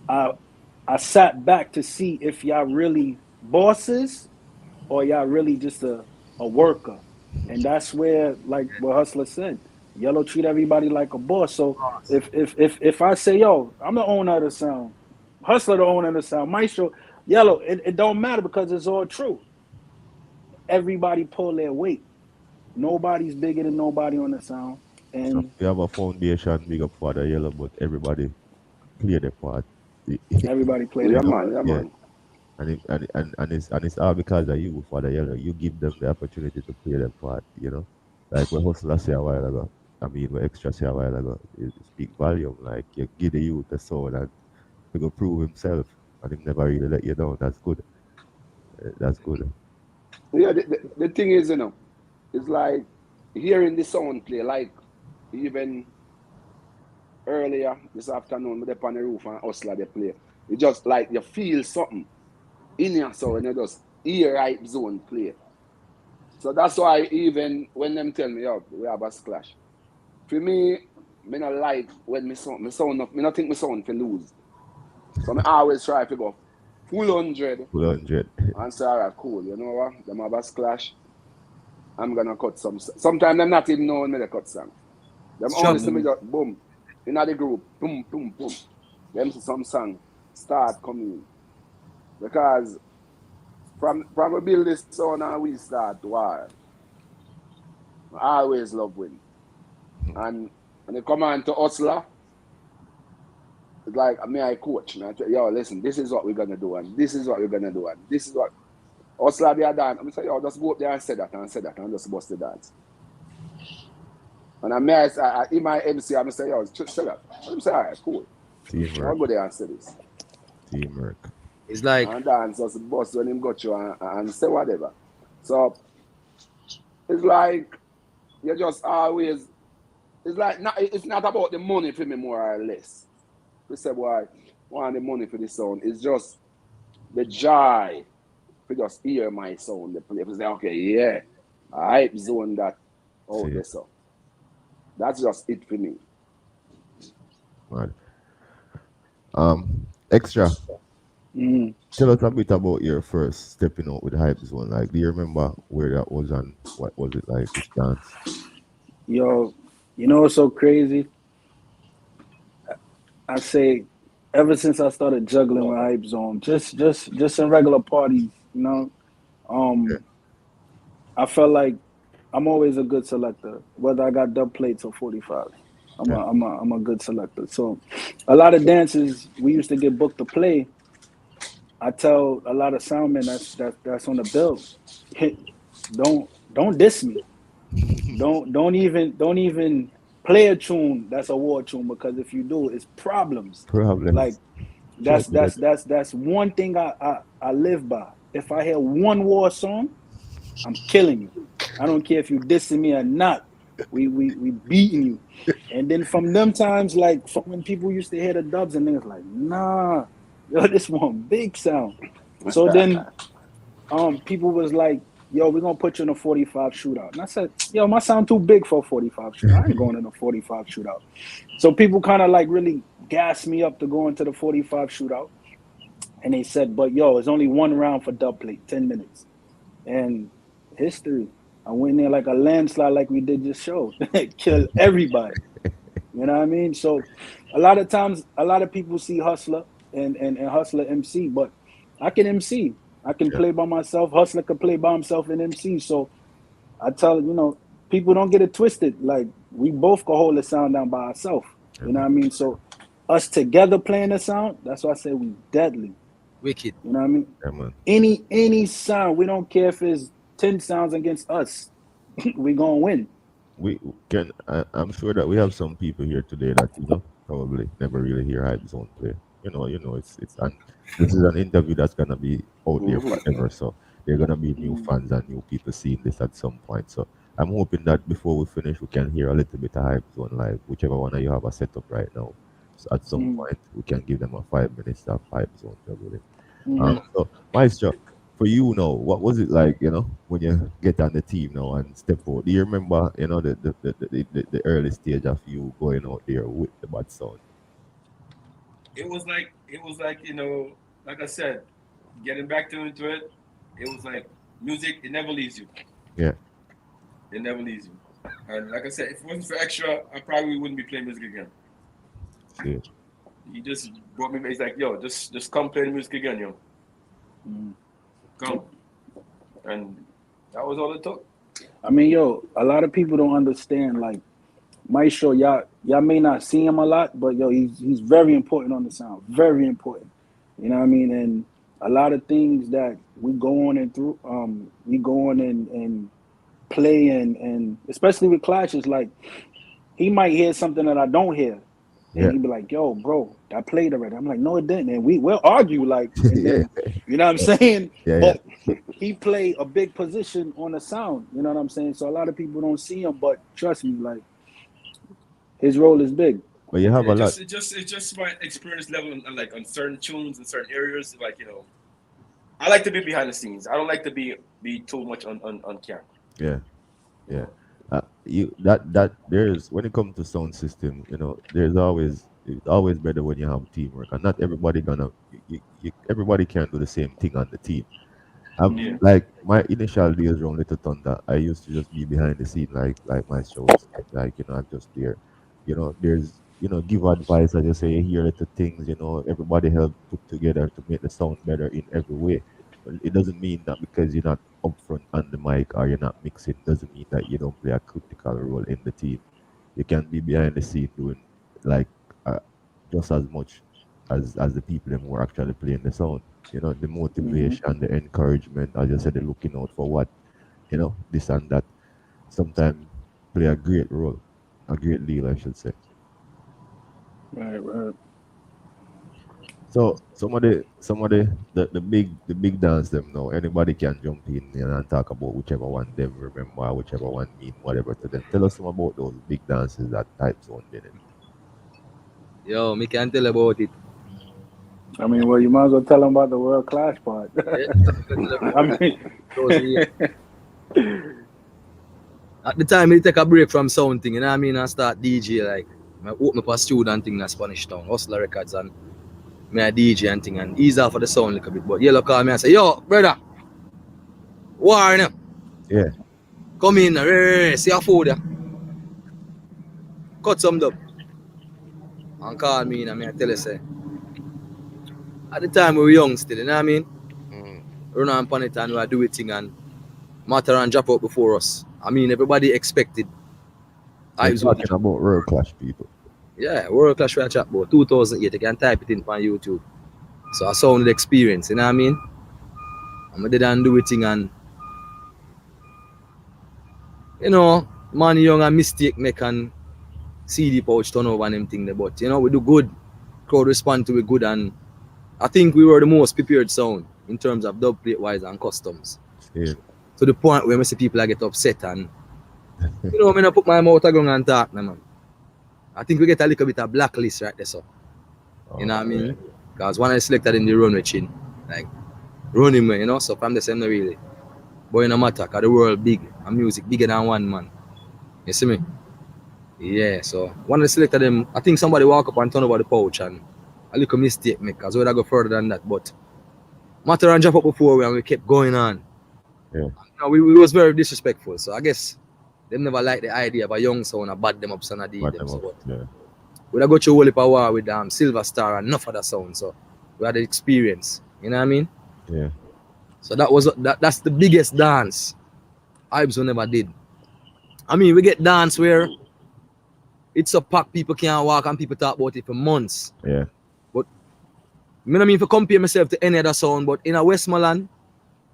I sat back to see if y'all really bosses or y'all really just a worker. And that's where, like what Hustler said, Yellow treat everybody like a boss. So if I say, yo, I'm the owner of the sound, Hustler the owner of the sound, Maestro, Yellow, it don't matter because it's all true. Everybody pull their weight. Nobody's bigger than nobody on the sound. And We have a foundation, big up Father Yellow, but everybody play their part. everybody play Yeah, their man. part. Yeah, Yeah. man. And it's all because of you, Father Yellow. You give them the opportunity to play their part, you know. Like what Hustler say a while ago. I mean, what Extra say a while ago. It speak volume. Like you give the youth a soul and he go prove himself, and he never really let you down. That's good. That's good. Yeah, the thing is, you know, it's like hearing the sound play. Like even earlier this afternoon, we up on the roof and Hustler they play. It's just like you feel something in your soul and you just hear Hype Zone play. So that's why even when them tell me, oh, we have a splash. For me, me not like when me sound me not think me sound for lose. So I always try to go full 100 Full 100. and say, all right, cool. You know what? Them have a splash. I'm gonna cut some. Sometimes them not even knowing me they cut some. Them only see me just boom in the group, boom, boom, boom. Them see some song start coming because from we build this sound and we start war. I always love win. And when they come on to Hustler, it's like me I coach. And I tell yo, listen, this is what we're gonna do, and this is what we're gonna do, and this is what Hustler they are done. I'm say, yo, just go up there and say that and just bust the dance. And I in my MC, I'm say, yo, just say that. I'm say, all right, cool. Teamwork. I'll go there and say this. Teamwork. It's like and dance just bust when him got you and say whatever. So it's like you just always. It's like it's not about the money for me more or less. We say, boy, want the money for the sound. It's just the joy to just hear my sound. The play. Say, okay, yeah, Hype Zone that out there. So that's just it for me. Right. Extra. Tell us a bit about your first stepping out with Hype Zone. Like, do you remember where that was and what was it like? This dance? Yo, you know what's so crazy? I say, ever since I started juggling with Hype Zone, just in regular parties, you know, I felt like I'm always a good selector, whether I got dub plates or 45. I'm a good selector. So, a lot of dances we used to get booked to play. I tell a lot of soundmen that's on the bill, hey, don't diss me. Don't even play a tune that's a war tune, because if you do, it's problems. Like that's one thing I live by. If I hear one war song, I'm killing you. I don't care if you dissing me or not. We beating you. And then from them times, like from when people used to hear the dubs and they was like, nah, yo, this one big sound. So then people was like, yo, we're gonna put you in a 45 shootout. And I said, yo, my sound too big for a 45 shootout. I ain't going in a 45 shootout. So people kind of like really gassed me up to go into the 45 shootout. And they said, but yo, it's only one round for dub plate, 10 minutes. And history. I went there like a landslide, like we did this show. Kill everybody. You know what I mean? So a lot of times, a lot of people see Hustler and Hustler MC, but I can MC. I can play by myself. Hustler can play by himself in MC. So I tell people don't get it twisted. Like we both can hold the sound down by ourselves. You know what I mean? So us together playing the sound, that's why I say we deadly. Wicked. You know what I mean? Yeah, man. Any sound, we don't care if it's 10 sounds against us. We gonna win. We can. I'm sure that we have some people here today that probably never really hear Hype Zone play. It's and this is an interview that's gonna be out there forever. So there are gonna be new fans and new people seeing this at some point. So I'm hoping that before we finish, we can hear a little bit of Hype Zone live. Whichever one of you have a setup right now. So at some point, we can give them a 5 minutes of Hype Zone. So Maestro, for you now, what was it like, when you get on the team now and step out? Do you remember, the early stage of you going out there with the bad sound? It was like, like I said, getting back into it, it was like music, it never leaves you. Yeah. It never leaves you. And like I said, if it wasn't for Extra, I probably wouldn't be playing music again. Yeah. He just brought me, he's like, yo, just come play the music again, yo. Come. And that was all it took. I mean, yo, a lot of people don't understand. Like Maestro, y'all may not see him a lot, but yo, he's very important on the sound. Very important. You know what I mean? And a lot of things that we go on and through, we go on and play and especially with clashes, like he might hear something that I don't hear. And he'd be like, yo, bro, that played already. I'm like, no, it didn't. And we'll argue, like, then, you know what I'm saying? But he played a big position on the sound, you know what I'm saying? So a lot of people don't see him, but trust me, like, his role is big. But you have a lot. It's just my experience level, and like on certain tunes in certain areas, like, you know, I like to be behind the scenes. I don't like to be too much on camera. Yeah. That there's, when it comes to sound system, you know, it's always better when you have teamwork, and not everybody everybody can't do the same thing on the team. Like my initial days around Little Thunder, I used to just be behind the scene, like my shows, like, you know, I'm just there, you know, there's, you know, give advice, I just say, hear little things, you know, everybody help put together to make the sound better in every way. But it doesn't mean that because you're not up front on the mic or you're not mixing, doesn't mean that you don't play a critical role in the team. You can be behind the scene doing like just as much as the people who are actually playing the sound. You know, the motivation, the encouragement, as you said, the looking out for what, you know, this and that. Sometimes play a great role, a great deal, I should say. Right. So some of the big dance them now, anybody can jump in, you know, and talk about whichever one them remember, whichever one mean whatever to them. Tell us some about those big dances that Hype Zone did it. Yo, me can tell about it. I mean, well, you might as well tell them about the World Clash part. I mean, at the time, I take a break from sound thing, you know what I mean, and start DJ, like, I open up a studio and thing in Spanish Town, Hustler Records, and me a DJ and thing, and ease off for the sound a little bit. But Yellow call me and say, yo, brother, war, you know? Yeah. Come in, see your food, yeah? Cut some dub. And call me in, and I tell you, say, at the time we were young still, you know what I mean? Run on upon it and we do it thing and matter and drop out before us. I mean, everybody expected. I was talking about World Clash people. Yeah, World Clash we are chat about 2008. You can type it in on YouTube. So I sounded experience, you know what I mean? And I did and do it thing and you know, man young and mistake make and CD pouch turn over and them thing there. But you know, we do good. Crowd respond to it good, and I think we were the most prepared sound in terms of dub plate wise and customs. Yeah. To the point where I see people get upset and you know, I mean, I put my mouth around and talk, man. I think we get a little bit of blacklist right there, so. You know what I mean? Because one I selected in the runway chin, like running me, you know, so from the same really. But it no matter, because the world big and music bigger than one man. You see me? Yeah, so one I selected them, I think somebody walk up and turn over the pouch and a little mistake make, because we would go further than that, but matter and jump up before we and we kept going on. Yeah. You know, we was very disrespectful, so I guess they never liked the idea of a young sound and bad them up, so we would go through a whole heap of war with Silver Star and enough of that sound, so we had the experience, you know what I mean? Yeah. So that's the biggest dance Hype Zone never did. I mean, we get dance where it's a pack, people can't walk and people talk about it for months. Yeah. But I don't mean to compare myself to any other sound, but in a Westmoreland,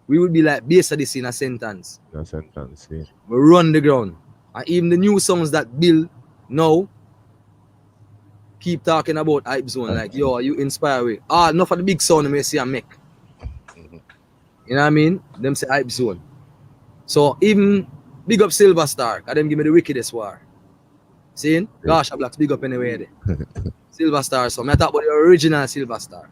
we would be like base of this in a sentence. A sentence, yeah. We run the ground. And even the new songs that build now keep talking about Hype Zone. Like, yo, you inspire me. Enough of the big sound I see and make. You know what I mean? Them say Hype Zone. So even big up Silver Star, because them give me the wickedest war. See? Gosh, Blacks big up anyway there. Silver Star, so I talk about the original Silver Star.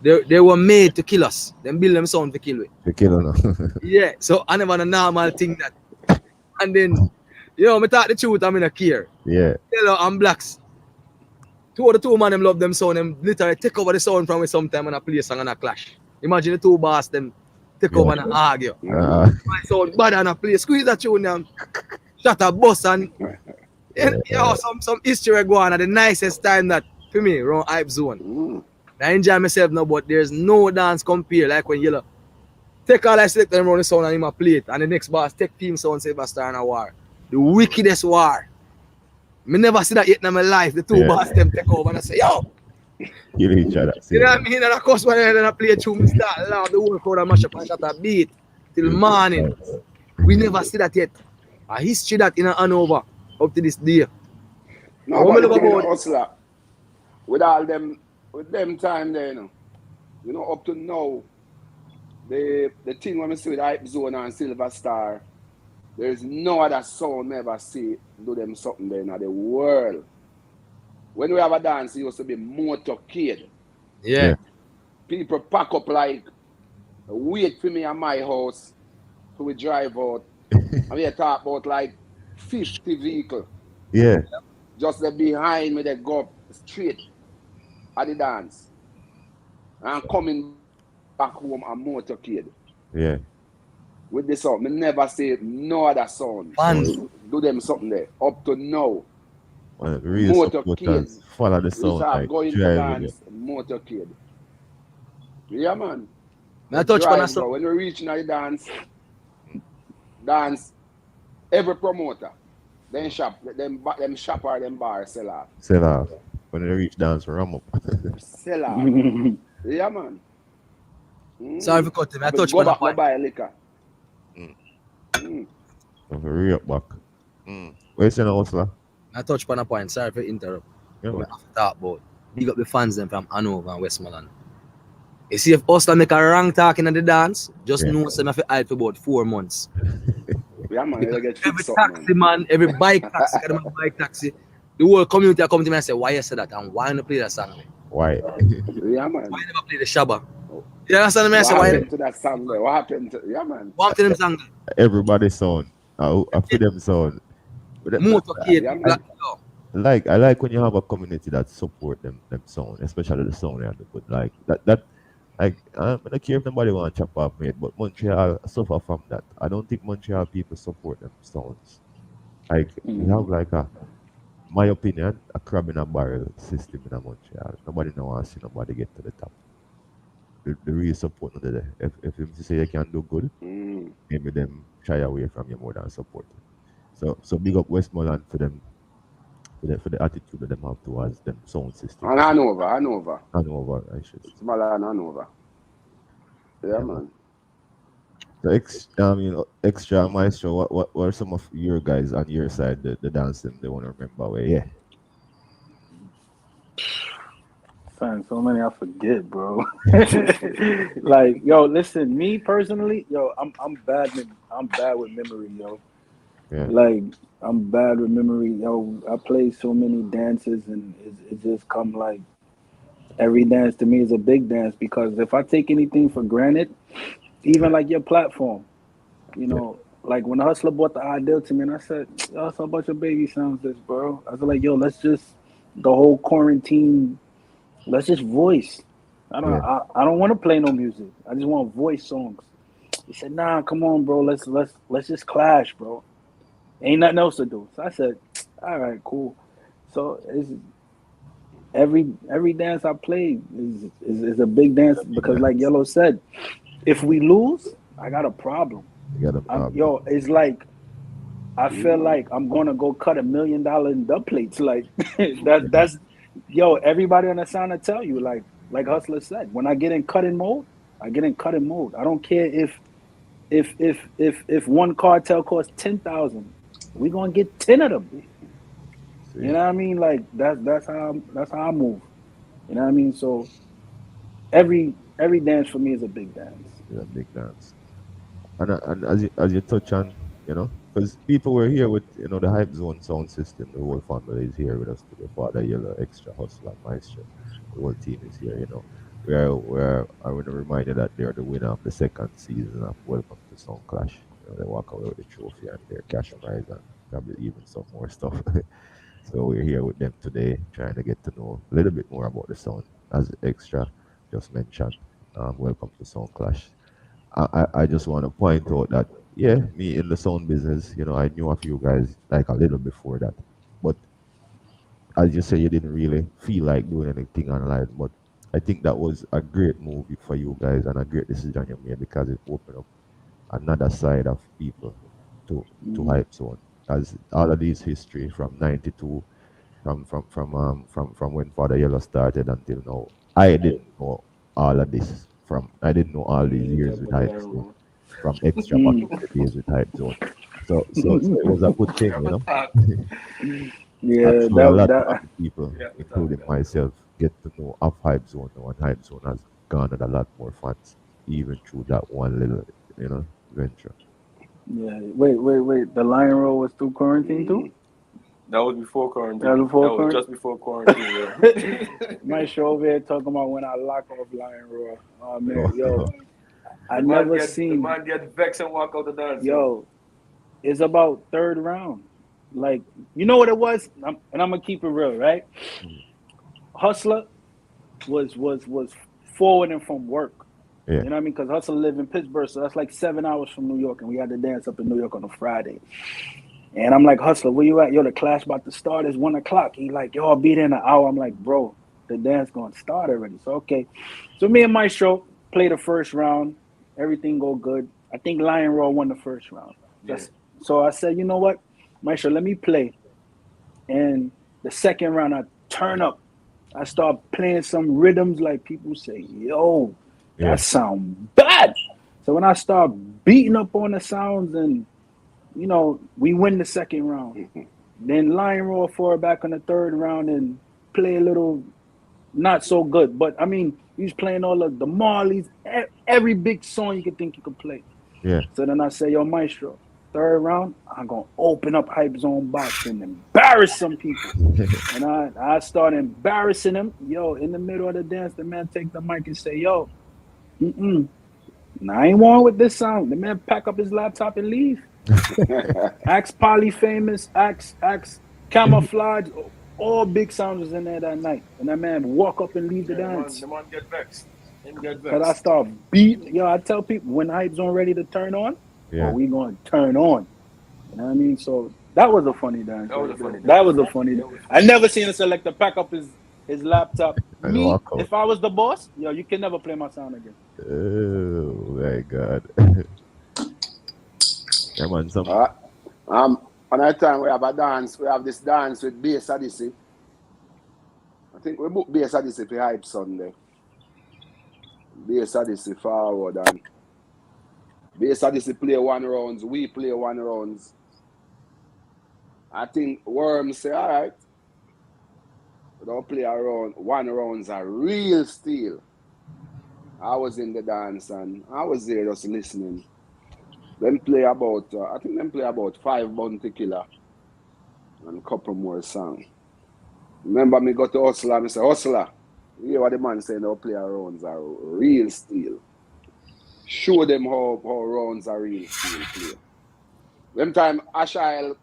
They were made to kill us. Them build them sound to kill we. To kill us. Yeah, so I never a normal thing that. And then, you know, I talk the truth, I'm in a care. Yeah. Yellow and Blacks. Two of the two man them love them sound, them literally take over the sound from me sometime and I play a song and a clash. Imagine the two boss them take over and argue. My sound bad and I play, squeeze that tune and shut a bus and you know, some history go on at the nicest time that for me around Hype Zone. I enjoy myself now, but there's no dance compare like when you take all I select them around the sound and him a play it, and the next boss take team sound Silver Star in a war. The wickedest war. Me never see that yet in my life. The two boss them take over and I say, yo, You know each other. you know what I mean? And of course when I play a tune, me start loud, the whole crowd and mash up and shut a beat till morning. We never see that yet. A history that in Hanover up to this day. No, but the thing, Hustler, with all them, with them time there, you know, up to now, the thing when we see with Hype Zone and Silver Star, there's no other sound ever see do them something there in the world. When we have a dance, it used to be motorcade. Yeah. People pack up like, wait for me at my house, so we drive out. And we talk about like 50 vehicles. Yeah. Just the behind me, they go up straight at the dance. And coming back home a motorcade. Yeah. With this sound, me never say no other sound. Do them something there. Up to now. Well, real supporters follow the sound. Like, going to dance, motorcade. Yeah, man. I touch drive, bro. When we reach now the dance, every promoter, them shop or them bar sell off. Sell off. When they reach dance, ram up. Sell off. Yeah, man. Sorry for cutting. I touch on a point. Buy liquor. Hurry up back. Where you saying, Hustler? I touch on a point. Sorry for interrupt. Yeah, we have to talk about. Big up the fans them from Hanover and Westmoreland. You see, if Hustler make a wrong talking at the dance, just know some have to hide for about 4 months. Yeah, man. Get every taxi man, every bike taxi, bike taxi, the whole community come to me and say, why you say that and why you not play that song? Why? Yeah, man. Why you never play the Shabba? You understand me? I say, what happened to that song? What happened to What happened to them song? Everybody's sound. I feel them sound. Motorcade. I like when you have a community that support them sound, especially the sound and the good. Like that I don't care if nobody want to chop off me, but Montreal suffer from that. I don't think Montreal people support them sounds. Like we have like my opinion, a crab in a barrel system in Montreal. Nobody no want to see nobody get to the top. The real support not there. If him say you can do good, maybe them shy away from you more than support. So big up Westmoreland for them. For the attitude that them have towards them sound system. And Hanover, I should say. Smaller and Hanover. Yeah, man. The extra maestro, what were some of your guys on your side, the dancing they want to remember where, yeah? Fam, so many I forget, bro. Like, yo, listen, me personally, yo, I'm bad with memory, yo. Yeah. Like, I'm bad with memory, yo. I play so many dances and it just come like every dance to me is a big dance, because if I take anything for granted, even like your platform, you know, like when Hustler brought the idea to me and I said, yo, it's a bunch of baby sounds this, bro. I was like, yo, let's just the whole quarantine, let's just voice. I don't want to play no music. I just want voice songs. He said, nah, come on, bro. Let's just clash, bro. Ain't nothing else to do. So I said, all right, cool. So it's every dance I play is a big dance, because like Yellow said, if we lose, I got a problem. You got a problem. Yo, it's like I feel like I'm gonna go cut $1 million in dub plates. Like that's yo, everybody on the sound will tell you, like Hustler said, when I get in cutting mode, I get in cutting mode. I don't care if one cartel costs 10,000, we gonna get 10 of them. You know what I mean? Like that's how I move. You know what I mean? So every dance for me is a big dance. Yeah, big dance. And as you touch on, you know, because people were here with, you know, the Hype Zone sound system. The whole family is here with us today. Father Yellow, Extra, Hustler, Maestro. The whole team is here, you know. I want to remind you that they're the winner of the second season of Welcome to Sound Clash. You know, they walk away with the trophy and their cash prize and probably even some more stuff. So we're here with them today, trying to get to know a little bit more about the sound. As Extra just mentioned, Welcome to Sound Clash. I just want to point out that, yeah, me in the sound business, you know, I knew a few guys like a little before that. But as you say, you didn't really feel like doing anything online. But I think that was a great movie for you guys and a great decision you made because it opened up another side of people to Hype Zone. As all of these history from '92, from when Father Yellow started until now, I didn't know all of this. I didn't know all these years with Hype Zone, from extra back in the days with Hype Zone. So it was a good thing, you know. Yeah, Actually, a lot of that people, including myself, get to know of Hype Zone now, and Hype Zone has garnered a lot more fans, even through that one little, venture. yeah. Wait. The Lion Roll was through quarantine too? That was before quarantine. That was before That was just before quarantine. Yeah. My show over here talking about when I lock off Lion Roll. Oh man, yo, I The never the seen. man get vexed and walk out the dance. Yo, it's about third round. Like, you know what it was? And I'm gonna keep it real, right? Hustler was forwarding from work. Yeah. You know what I mean? Because Hustler lived in Pittsburgh, so that's like 7 hours from New York, and we had to dance up in New York on a Friday. And I'm like, Hustler, where you at? Yo, the class about to start. It's 1 o'clock. He like, yo, I'll be there in an hour. I'm like, bro, the dance gonna start already. So okay. So me and Maestro play the first round. Everything go good. I think Lion Roll won the first round. So I said, you know what, Maestro, let me play. And the second round, I turn up. I start playing some rhythms like people say, yo, that sound bad. So when I start beating up on the sounds and, we win the second round. Then Lion Roll forward back on the third round and play a little not so good. But, I mean, he was playing all of the Marleys, every big song you could think you could play. Yeah. So then I say, yo, Maestro, third round, I'm going to open up Hype Zone box and embarrass some people. And I start embarrassing them. Yo, in the middle of the dance, the man take the mic and say, yo, I ain't one with this sound. The man pack up his laptop and leave. Axe Polyphamous, Axe Camouflage, all big sounds was in there that night. And that man walk up and leave the dance. The man get vexed. Because I start beating. Yo, I tell people, when Hype Zone ready to turn on, we going to turn on. You know what I mean? So that was a funny dance. That was a funny dance. I never seen a selector pack up his laptop. Me, if I was the boss, yo, you can never play my sound again. Oh my God. Yeah, man, Another time we have a dance, we have this dance with Bass Odyssey. I think we booked Bass Odyssey for Hype Sunday. Bass Odyssey forward and Bass Odyssey play 1 rounds, we play 1 rounds. I think Worms say, all right, we don't play around. 1 rounds are real steal. I was in the dance and I was there just listening. Them play about, I think them play about 5 Bounty Killer and a couple more songs. Remember me go to Hustler, I say, Hustler, you hear what the man saying, they'll play rounds are real steal. Show them how rounds are real steal play. Them time, Ashael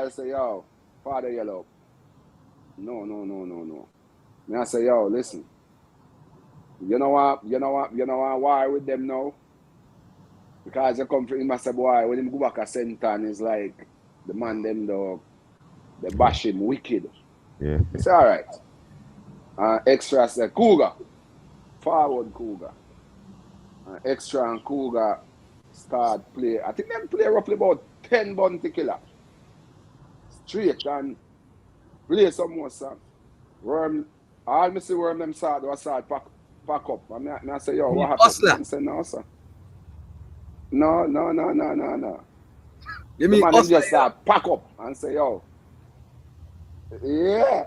say, yo, Father Yellow. No. Me I say, yo, listen. You know what war with them now? Because you come from him, I say, boy, when him go back a center, it's like the man them they bash him wicked. Yeah. It's all right. Extra say Cougar, forward Cougar. Extra and Cougar start play. I think them play roughly about 10 Bounty Killer. Straight and play some more songs. Worm, all me see Worm them start pack up. I say, yo, what happened? I say, no, sir. No. You mean man just start pack up and say, yo. Yeah.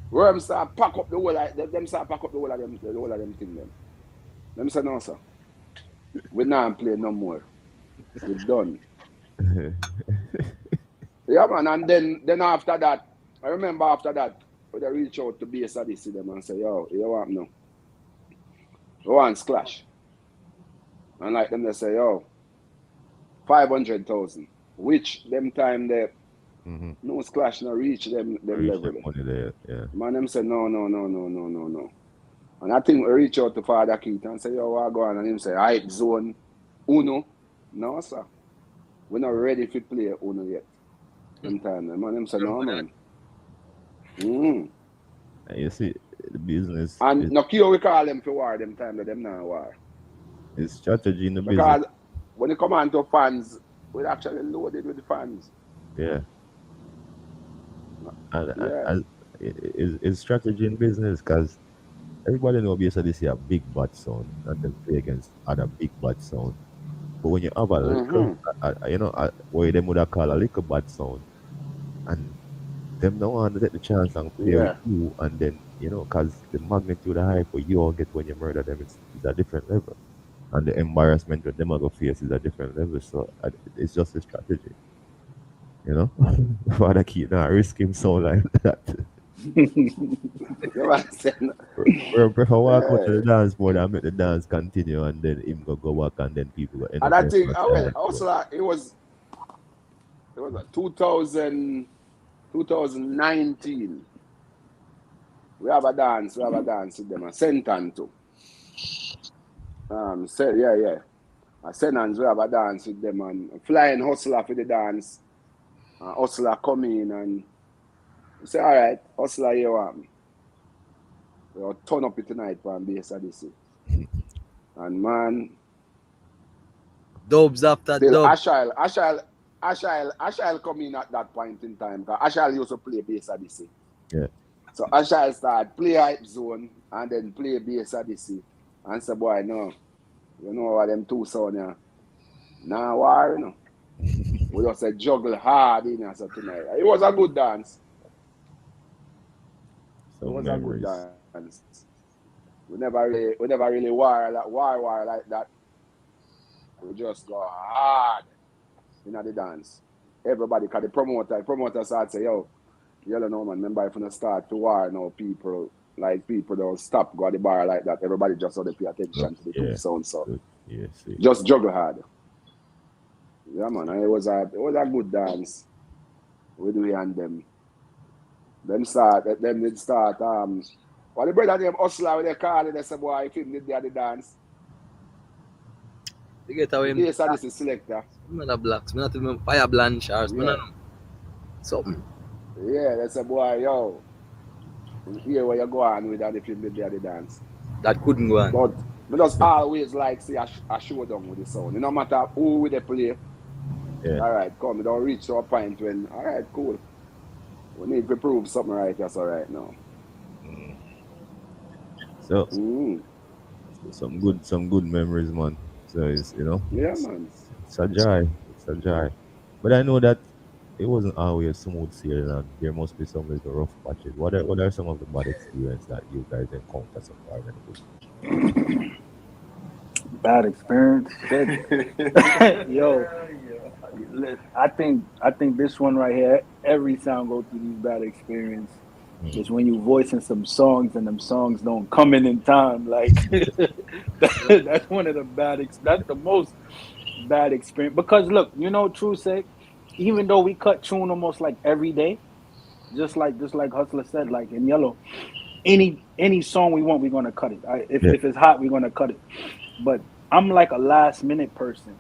Worm start pack up the whole of them start pack up the whole of them thing them. Them say, no, sir. We not play no more. We're done. Yeah, man, and then after that, I remember after that, when they reach out to Bass Odyssey them and say, yo, you want no? You want Splash? And like them, they say, yo, 500,000. Which them time they no Splash no reach them level. Yeah. Man, them say, no. And I think we reach out to Father Keith and say, yo, what go on? And him say, Hype Zone, Uno. No, sir. We're not ready to play Uno yet. Them time, man, them say, no, man. You see, the business And no care we call them for war, them time that them not war. is strategy in the Because business. when it come on to fans, we're actually loaded with the fans. Yeah. And, Yeah. it's strategy in business because everybody know BSA this year big bad sound and then play against other big bad sound. But when you have a little, where them would have called a little bad sound, and them don't want to take the chance and play with you, and then because the magnitude of hype what you all get when you murder them is a different level, and the embarrassment that them are gonna face is a different level. So it's just a strategy, Father keep not risk him so like that. We're prefer walk out to the dance board and make the dance continue, and then him go back, and then people go end And up I think also it was 2019. We have a dance with them. A Sentan too. A Senans, we have a dance with them, and Flying Hustler for the dance. Hustler come in and say, all right, Hustler, you want me? We'll turn up it tonight for BSADC. And man, dubs after still dub. Ashile come in at that point in time, because Ashile used to play BSADC. Yeah. So Ashile started play Hype Zone and then play BSADC. And say, boy, no, you know what them two sound here. Nah, war, We just say juggle hard in here so tonight. It was a good dance. So it was memories. a good dance. We never really war like that. We just go hard in the dance. Everybody, because the promoter started say, yo, you don't know, man, remember if you start to war now, people don't stop go at the bar like that. Everybody just so they pay attention to the two sound. So just juggle hard. Yeah, man, it was a good dance. We do and them. Them did start well, the brother named Hustler with their car and they say, boy, if him did the dance. They get away. Yes, this is selector. I'm not a blacks, I'm not even fire blanchers, something. Yeah, they say, boy, yo, here where you go on with that if you did the dance. That couldn't go on. But we just always like see a showdown with the sound. No matter who we play. Yeah. All right, come. We don't reach to a point when, all right, cool. We need to prove something right. That's all right now. So some good memories, man. So it's yeah, man. It's a joy. But I know that it wasn't always smooth sailing, and there must be some little rough patches. What are some of the bad experiences that you guys encounter so far? Bad experience. Yo, I think this one right here, every time go through these bad experience is when you voicing some songs and them songs don't come in time. Like that's one of the that's the most bad experience. Because look, true say, even though we cut tune almost like every day, just like Hustler said, like in Yellow, any song we want, we're gonna cut it. If it's hot, we're gonna cut it. But I'm like a last minute person.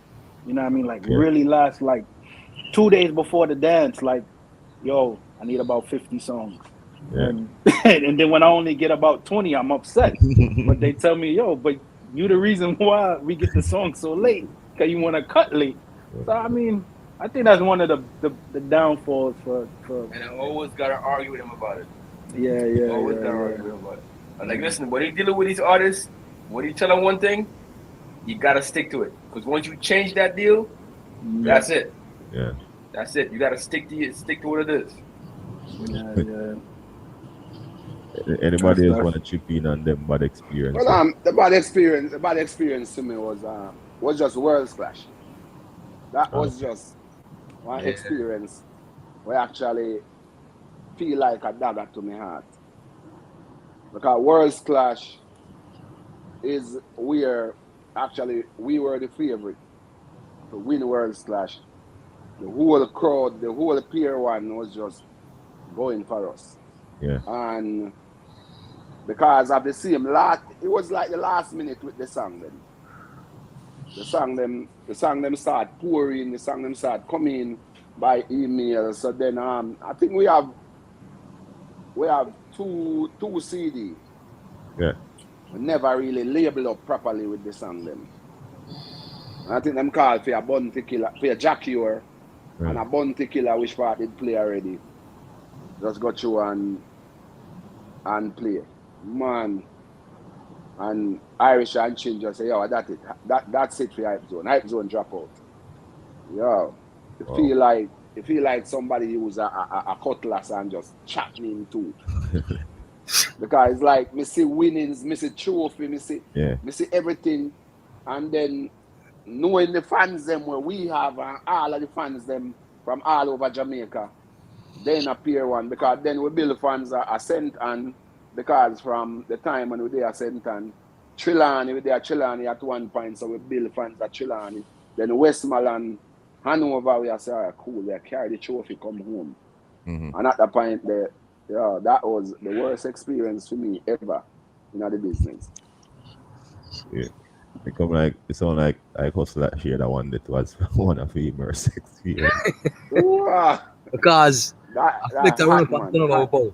You know what I mean? Like really last, like 2 days before the dance, like, yo, I need about 50 songs. Yeah. And then when I only get about 20, I'm upset. But they tell me, yo, but you the reason why we get the song so late, because you want to cut late. So, I mean, I think that's one of the downfalls for... And I always got to argue with him about it. Yeah. Always got to argue with him about it. I'm like, listen, when you dealing with these artists, when you tell them one thing, you got to stick to it. Because once you change that deal, that's it. Yeah. That's it. You got to stick to what it is. Yeah. Anybody else want to chip in on them bad experience? Well, the bad experience to me was just World's Clash. That was just one experience where I actually feel like a dagger to my heart. Because World's Clash is where actually we were the favorite to win World's Clash. The whole crowd, the whole Pier 1 was just going for us. Yeah. And because of the same lot, it was like the last minute with the song then. The song them start pouring, the song them start coming by email. So then I think we have two CD Yeah. We never really label up properly with the song them. And I think them call for a bounty killer, for a Jackier and a bounty killer which part did play already. Just go through and play. Man. And Irish and Chin just say, yo, that's it. That's it for Hype Zone. Hype Zone drop out. Yo. You feel like somebody use a cutlass and just chop me in two. Because it's like me see winnings, me see trophy, me see everything. And then knowing the fans them where we have and all of the fans them from all over Jamaica, then appear one. Because then we build fans are sent and because from the time when we are sent and Trelawney, we there Trelawney at one point, so we build fans at Trelawney. Then Westmoreland, Hanover, we are say, all right, cool, they carry the trophy, come home. Mm-hmm. And at that point, that was the worst experience for me ever in the business. Yeah. It sound like I hustle that share that one that was one of the worst experience. Because I flicked around of our pouch.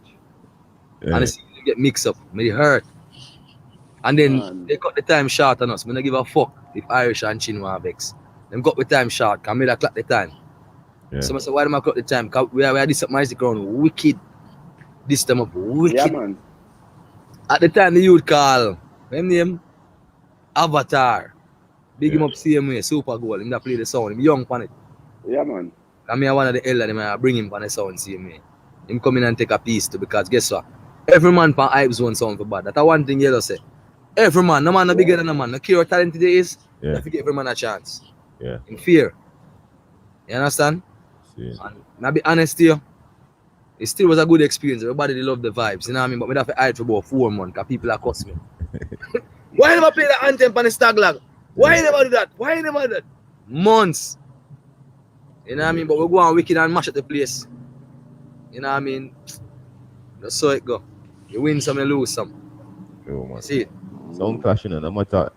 And I see you get mixed up, me hurt. And then they cut the time short on us. Me not give a fuck if Irish and Chin want vex. Them cut the time short, because me that clock the time. Yeah. So I said, why do I cut the time? Because we are this up my ground wicked. This time up wicked. Yeah, man. At the time the youth call, them name Avatar. Big him up CMA, Super Goal. Him that play the sound. Him young pan it. Yeah, man. And me one of the elder them, I bring him pan the sound CMA. Him come in and take a piece too, because guess what? Every man pan Hype Zone sound for bad. That's one thing you say. Every man, no man no bigger than a man. No care what talent today is, you have to give every man a chance. Yeah. In fear. You understand? See. And I'll be honest to you, it still was a good experience. Everybody they love the vibes, you know what I mean? But we have to hide for about 4 months because people are cuss me. Why you never play the anthem on the Staglag? Why you never do that? Why you never do that? Months. You know what I mean? But we go on wicked and mash at the place. You know what I mean? That's so it go. You win some, you lose some. Yo, man. See it? Sound clashing, no matter,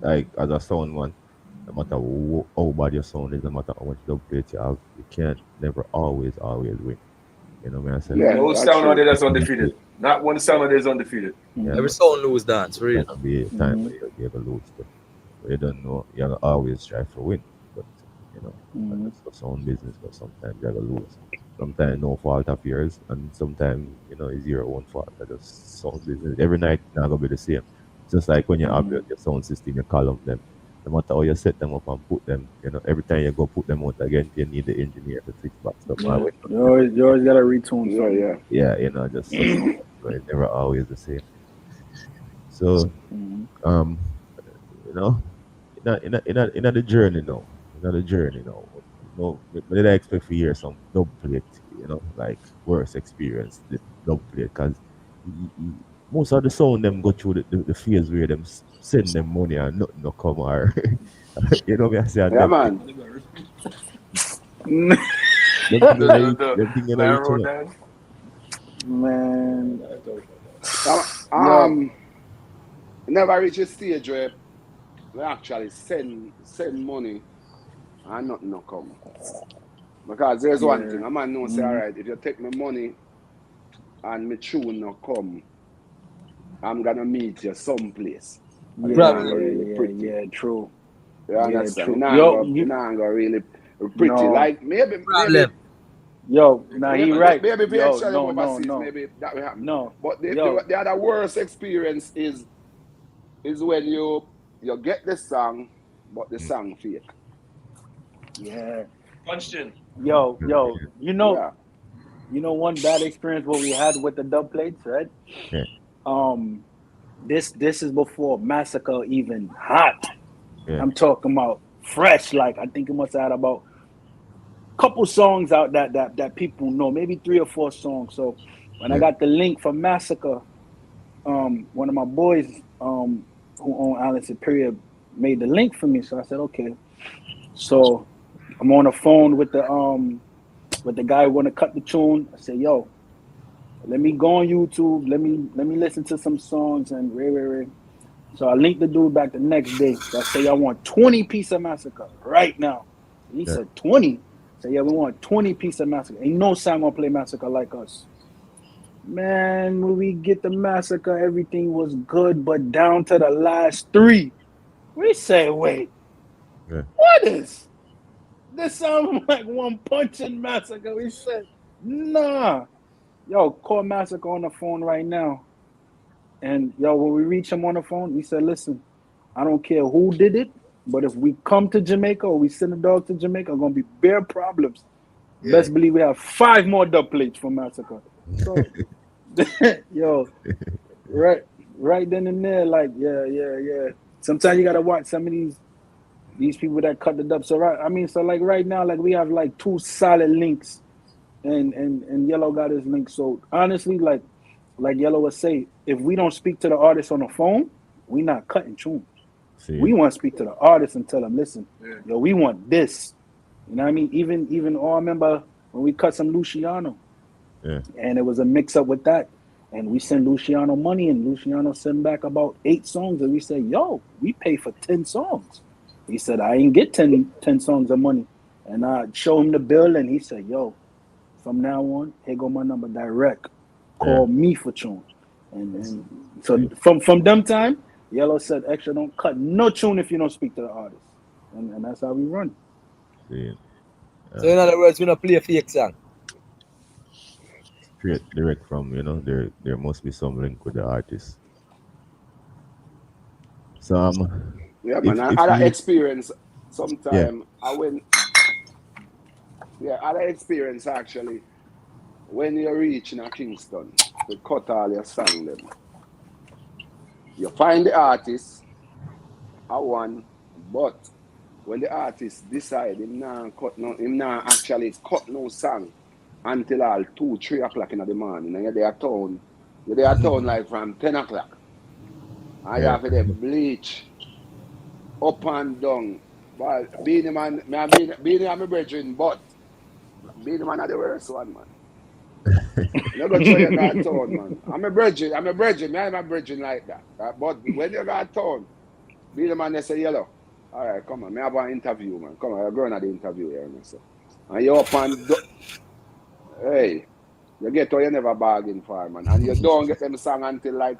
like, as a sound man, no matter how bad your sound is, no matter how much dub plate you have, you can't never always win. You know what I'm saying? Yeah, no sound out there that's undefeated. Not one sound out there is undefeated. Yeah. Every sound lose dance, for real. There'll be a time where you ever lose, but you don't know, you're gonna always try to win. But, you know, it's the sound business, but sometimes you're gonna lose. Sometimes no fault of yours, and sometimes, you know, it's your own fault. That's just sound business. Every night, not gonna be the same. Just like when you upgrade your sound system, you call up them. No matter how you set them up and put them, you know, every time you go put them out again, you need the engineer to fix back stuff. Yeah. You always gotta retune. Yeah. Yeah, you know, just it's never always the same. So, you know, in the journey now, no, but did I expect to hear some dub plate, you know, like worst experience the dub plate, because most of the sound them go through the phase where them send them money and nothing no come or you know what I say? Yeah, man. Man. Never reach a stage where we actually send money and nothing no come. Because there's one thing, a man knows say, all right, if you take my money and my tune no come, I'm gonna meet you someplace. Yeah, true. You understand? True. You're not gonna really pretty. No. Like maybe Yo, nah, he right. Maybe Yo, overseas, no. maybe that will happen. No. But the other worst experience is when you get the song, but the song fake. Yeah. Punched in. Yo, you know one bad experience what we had with the dub plates, right? Yeah. This is before Massacre even hot. Yeah. I'm talking about fresh. Like I think it must have had about a couple songs out that people know, maybe 3 or 4 songs. So when I got the link from Massacre, one of my boys who own Island Superior made the link for me. So I said, okay. So I'm on the phone with the guy who want to cut the tune. I said, yo, let me go on YouTube. Let me listen to some songs and Ray. So I linked the dude back the next day. So I say, I want 20 piece of Massacre right now. He said 20. I said, yeah, we want 20 piece of Massacre. Ain't no song gonna play Massacre like us. Man, when we get the massacre, everything was good, but down to the last 3, we say, wait, Yeah. what is? This sounds like One Punching Massacre. We said, nah. Yo, call Massacre on the phone right now. And yo, when we reach him on the phone, we said, listen, I don't care who did it, but if we come to Jamaica or we send a dog to Jamaica, gonna be bare problems. Yeah. Best believe we have 5 more dub plates for Massacre. So, yo, right then and there, like, yeah. Sometimes you gotta watch some of these people that cut the dub. So right now, like we have like 2 solid links, and Yellow got his link. So honestly, like Yellow would say, if we don't speak to the artist on the phone, we not cutting tunes. See. We want to speak to the artist and tell them, listen, yo, we want this. You know what I mean? Even I remember when we cut some Luciano, and it was a mix up with that, and we sent Luciano money, and Luciano sent back about 8 songs, and we said, yo, we pay for 10 songs. He said, I ain't get 10 songs of money, and I show him the bill, and he said, yo, from now on, here go my number direct. Call me for tunes. And so from them time, Yellow said, Extra don't cut no tune if you don't speak to the artist. And that's how we run. See. So in other words, we don't play a fake song. Straight direct from, there must be some link with the artist. So yeah, man, I had an experience sometime. I had an experience actually when you reach in Kingston, they cut all your song them. You find the artist, but when the artist decide him not actually cut no song until all 2-3 o'clock in the morning, and you're there at town like from 10 o'clock. And you have to bleach up and down. But Beenie Man, Beenie and my brethren, but Beenie Man are the worst one, man. You go try your guy town, man. I'm a brethren, me and my brethren like that. But when you got town, Beenie Man, they say, Yellow, all right, come on, me have an interview, man. Come on, you're going to the interview here, man. So. And you up and hey, you get what you never bargain for, man. And you don't get them song until like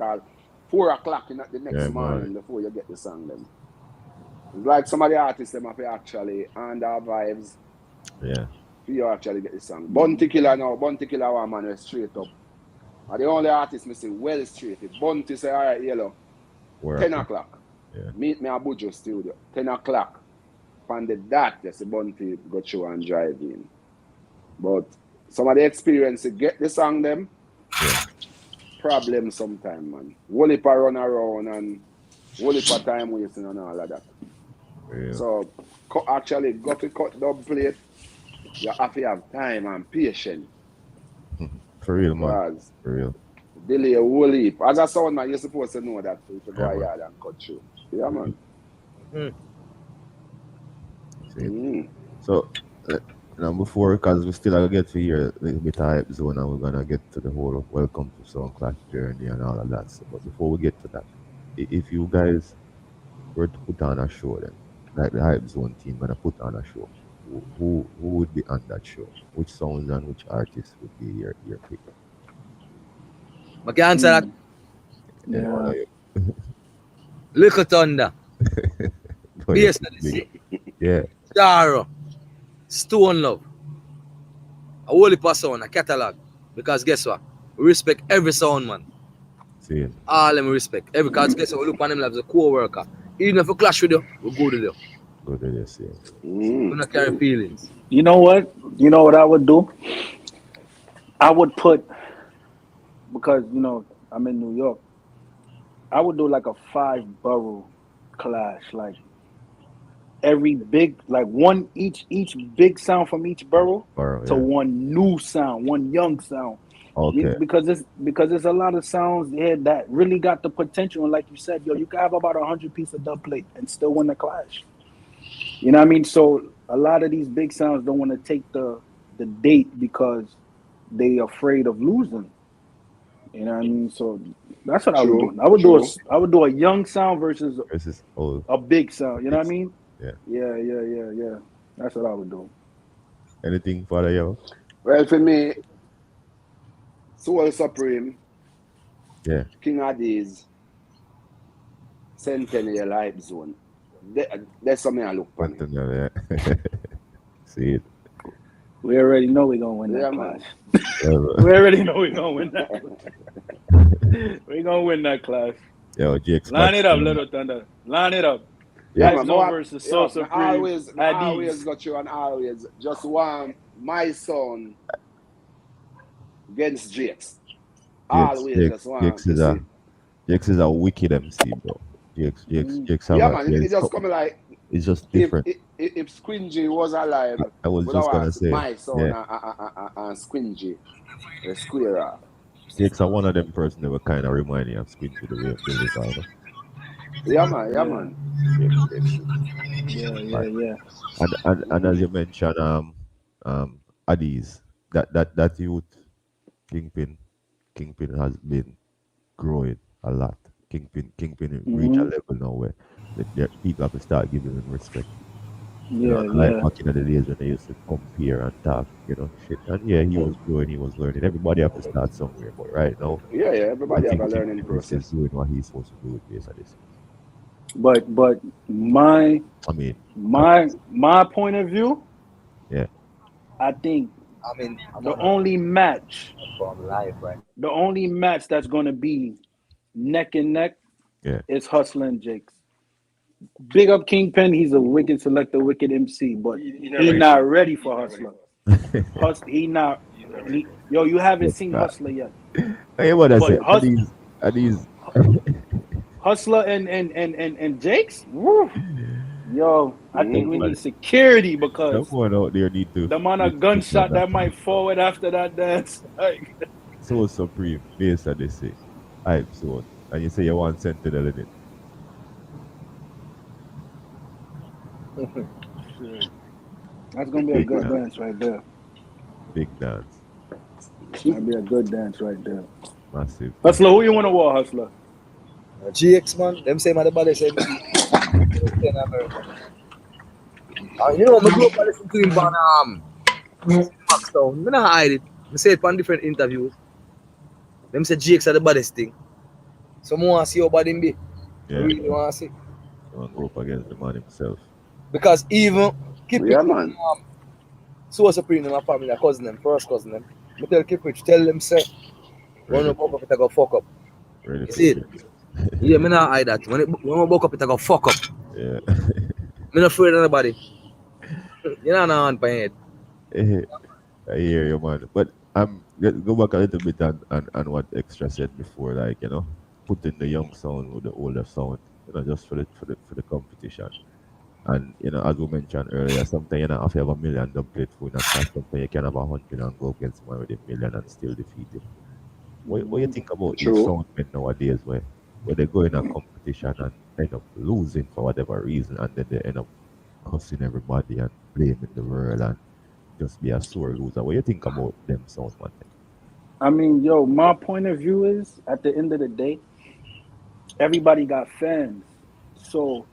4 o'clock in the next morning before you get the song them. It's like some of the artists them have to actually under vibes. Yeah. You actually get the song. Bounty Killer now, Bounty Killer one man is straight up. And the only artist me say well straight. Bounty say, all right, Yellow, 10 o'clock. Yeah. Meet me at Bujo studio, 10 o'clock. From the dot, there's a Bounty go through and drive in. But some of the experience to get the song them, problem sometime, man. Whole heap of run around and whole heap of time wasting and all of that. Yeah. So actually got to cut dub plate. You have to have time and patience. For real, man. For real. Delay a whole heap. As a sound man, you're supposed to know that to go ahead and cut through. Yeah, man. So, now before, because we still have to get to hear a little bit of Hype Zone, and we're going to get to the whole Welcome to Sound Clash journey and all of that. So, but before we get to that, if you guys were to put on a show then, like the Hype Zone team going to put on a show, who would be on that show? Which sounds and which artists would be your pick? I can answer that. Yeah. Little Thunder. Bass of the Sea. Yeah. Jaro. Stone Love. A whole heap of sound, a catalog. Because guess what? We respect every sound, man. See. All them we respect. Every cause guess what? We look on them like a co-worker. Even if we clash with you, we go to them. Go to this, yeah. We don't carry feelings. You know what? You know what I would do? I would put, because, I'm in New York, I would do like a 5-borough clash. Like every big, like one, each big sound from each borough to one new sound, one young sound. Okay. Because there's a lot of sounds here that really got the potential. And like you said, you can have about 100 pieces of dub plate and still win the clash. You know what I mean? So a lot of these big sounds don't want to take the date because they're afraid of losing. You know what I mean? So that's what I would do. I would do a young sound versus a big sound. You know what I mean? Yeah. That's what I would do. Anything for you? Well, for me, Soul Supreme, Yeah. King Addies, Centennial Hype Zone. That's something I look for. Centennial, yeah. See it. We already know we're gonna win Yeah, that man. class. Yeah, We already know we're gonna win that. We're gonna win that class. Yo, Jake's Line it up, back. Little Thunder. Line it up. Yeah, Hype man, Zone but versus Soul Supreme. always Addies. got you and always just want my son against Jakes. Always just want Jakes is to a see. Jakes is a wicked MC, bro. Jakes have Yeah, a- man, it just come like it's just if different. if Squingy was alive, I was would just I gonna want say, my son yeah. and Squingy, the square off. Jakes are one of them person that were kind of remind you of Squinty the way of building it, you Yeah, man, yeah, man. Yeah. And as you mentioned, Addies, that youth Kingpin has been growing a lot. Kingpin reach a level now where the people have to start giving him respect. You know, like back in the days when they used to come here and talk, shit. And yeah, he was growing, he was learning. Everybody have to start somewhere, but right now, Yeah, everybody I have think a learning Kingpin is process. doing what he's supposed to do with this. But my point of view, Yeah. I think I mean, the only match from live, right? the only match that's going to be neck and neck Yeah. is Hustler and Jakes. Big up Kingpin, he's a wicked selector, wicked MC, but he's not ready for Hustler. You haven't seen Hustler yet. Hey, what I But say? Addies. Hustler and Jakes? Woo. Yo, I think we need security because Someone out there need to. the amount of gunshot that might forward after that dance. Like, So Supreme, based on this say. Hype Zone. And you say you want Sentinel in it. that's gonna be a good dance right there. Big dance. That'll be a good dance right there. Massive. Hustler, who you want to war, Hustler? GX man, them same at the body say you know, I grew up listening to him on Maxtown. I don't hide it. I say it on different interviews. Them say GX are the baddest thing. So I want to see how bad him be. Yeah. I really want to see. You want to go up against the man himself. Because even keep Yeah, man. Soul Supreme in my family, a cousin them, first cousin them. I tell Kiprich, tell them say, when you buck up, it go fuck up. Ready You see it? Yeah, me not hide that. When I buck up, it go fuck up. Yeah. Me not afraid of anybody. You know, no hand by head. I hear you, man. But go back a little bit on what Extra said before, like, putting the young sound with the older sound, just for the competition. And as we mentioned earlier, sometimes you don't have to have 1 million dub plate for that. Sometimes you can have 100 and go against someone with 1 million and still defeat him. What you think about these soundmen nowadays where they go in a competition and end up losing for whatever reason, and then they end up cussing everybody and blaming the world and just be a sore loser? What do you think about them soundmen? I mean, yo, my point of view is, at the end of the day, everybody got fans. So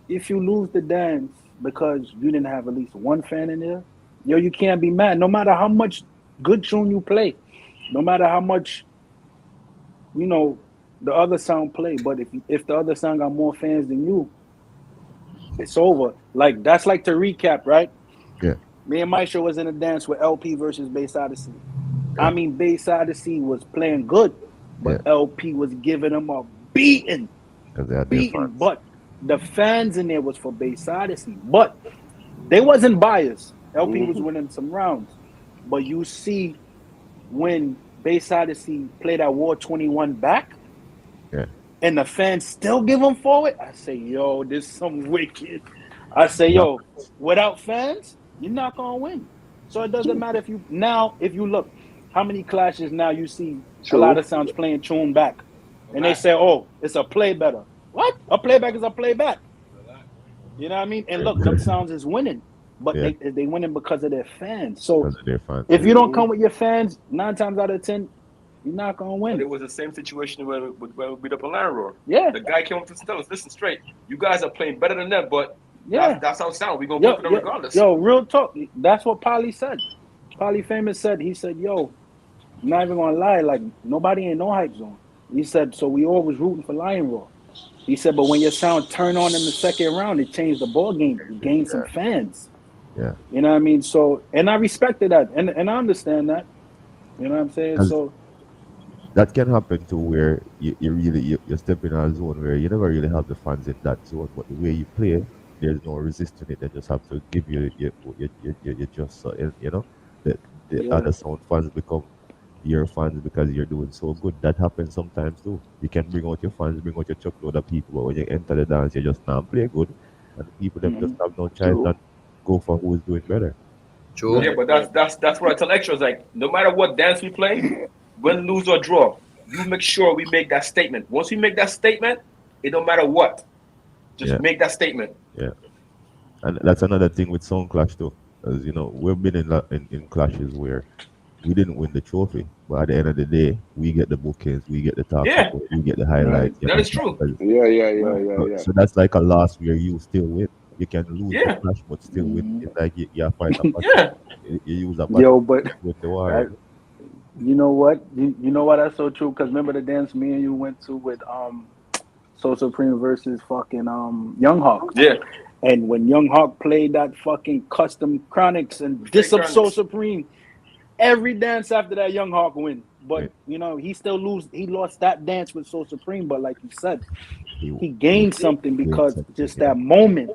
if you lose the dance because you didn't have at least one fan in there, you can't be mad. No matter how much good tune you play, no matter how much, the other sound play. But if the other sound got more fans than you, it's over. Like, that's like, to recap, right? Yeah. Me and Maestro was in a dance with LP versus Bass Odyssey. Yeah. I mean, Bass Odyssey was playing good, but LP was giving them a beating. But the fans in there was for Bass Odyssey. But they wasn't biased. LP was winning some rounds. But you see, when Bass Odyssey played that War 21 back, and the fans still give them forward, I say, yo, this is some wicked. I say, yo, without fans, you're not gonna win. So it doesn't matter if you look, how many clashes now you see a lot of sounds playing tune back, and they say, oh, it's a play better. What? A playback is a playback. You know what I mean? And look, them sounds is winning, but they winning because of their fans. So if you don't come with your fans, 9 times out of 10, you're not gonna win. But it was the same situation when we beat up a Lion Roar. Yeah. The guy came up to tell us, listen straight, you guys are playing better than them, but that's how it sounds. We're gonna work with them regardless. Yo, real talk. That's what Polly said. Polly Famous said. He said, yo, I'm not even gonna lie, like nobody ain't no hype zone. He said, so we always rooting for Lion Roar. He said, but when your sound turned on in the second round, it changed the ball game. You gained some fans. Yeah. You know what I mean? So, and I respected that, and I understand that. You know what I'm saying? So that can happen too, where you step in a zone where you never really have the fans in that zone, but the way you play, there's no resisting it. They just have to give you your just you know, the other sound fans become your fans because you're doing so good. That happens sometimes too. You can bring out your fans, bring out your truckload of people, but when you enter the dance, you just not play good, and the people them just have no choice than go for who is doing better. True. Yeah, but that's what I tell extras. Like, no matter what dance we play, win, lose or draw, you make sure we make that statement. Once we make that statement, it don't matter what. Just make that statement. Yeah, and that's another thing with Sound Clash too, as you know, we've been in clashes where we didn't win the trophy, but at the end of the day, we get the bookings, we get the top, we get the highlights. Right. That is true. Yeah. So that's like a loss where you still win. You can lose the clash, but still win. It's like you fight a battle. You use a battle. Yo, but with the wire. you know what? You know why that's so true? Because remember the dance me and you went to with Soul Supreme versus fucking Young Hawk. Yeah. And when Young Hawk played that fucking custom Chronics and diss up Soul Supreme, every dance after that Young Hawk win. But you know, he lost that dance with Soul Supreme, but like you said, he gained something because just that moment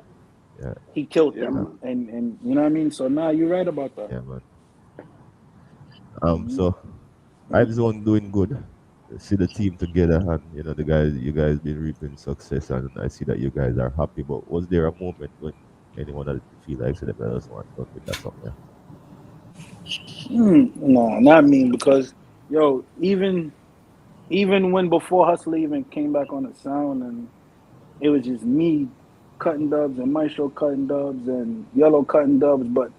he killed them. And you know what I mean? So now you're right about that. Yeah, man. So Hype Zone doing good. See the team together, and you know you guys been reaping success, and I see that you guys are happy. But was there a moment when anyone that feel like they just want to with that something? No, not me, because yo, even when before Hustler even came back on the sound, and it was just me cutting dubs and Maestro cutting dubs and Yellow cutting dubs, but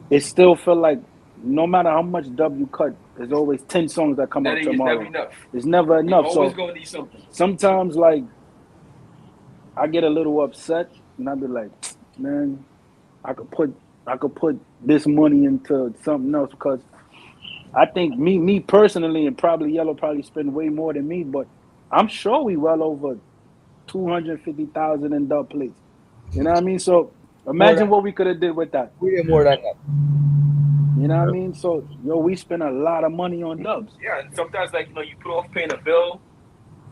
it still felt like no matter how much dub you cut, there's always 10 songs that come out tomorrow. It's never enough. You're always gonna need something. Sometimes, like, I get a little upset, and I be like, man, I could put this money into something else, because I think me personally, and probably Yellow probably spend way more than me, but I'm sure we well over 250,000 in dub plates. You know what I mean? So imagine what we could have did with that. We get more than that. You know what I mean? So we spend a lot of money on dubs. Yeah, and sometimes like you put off paying a bill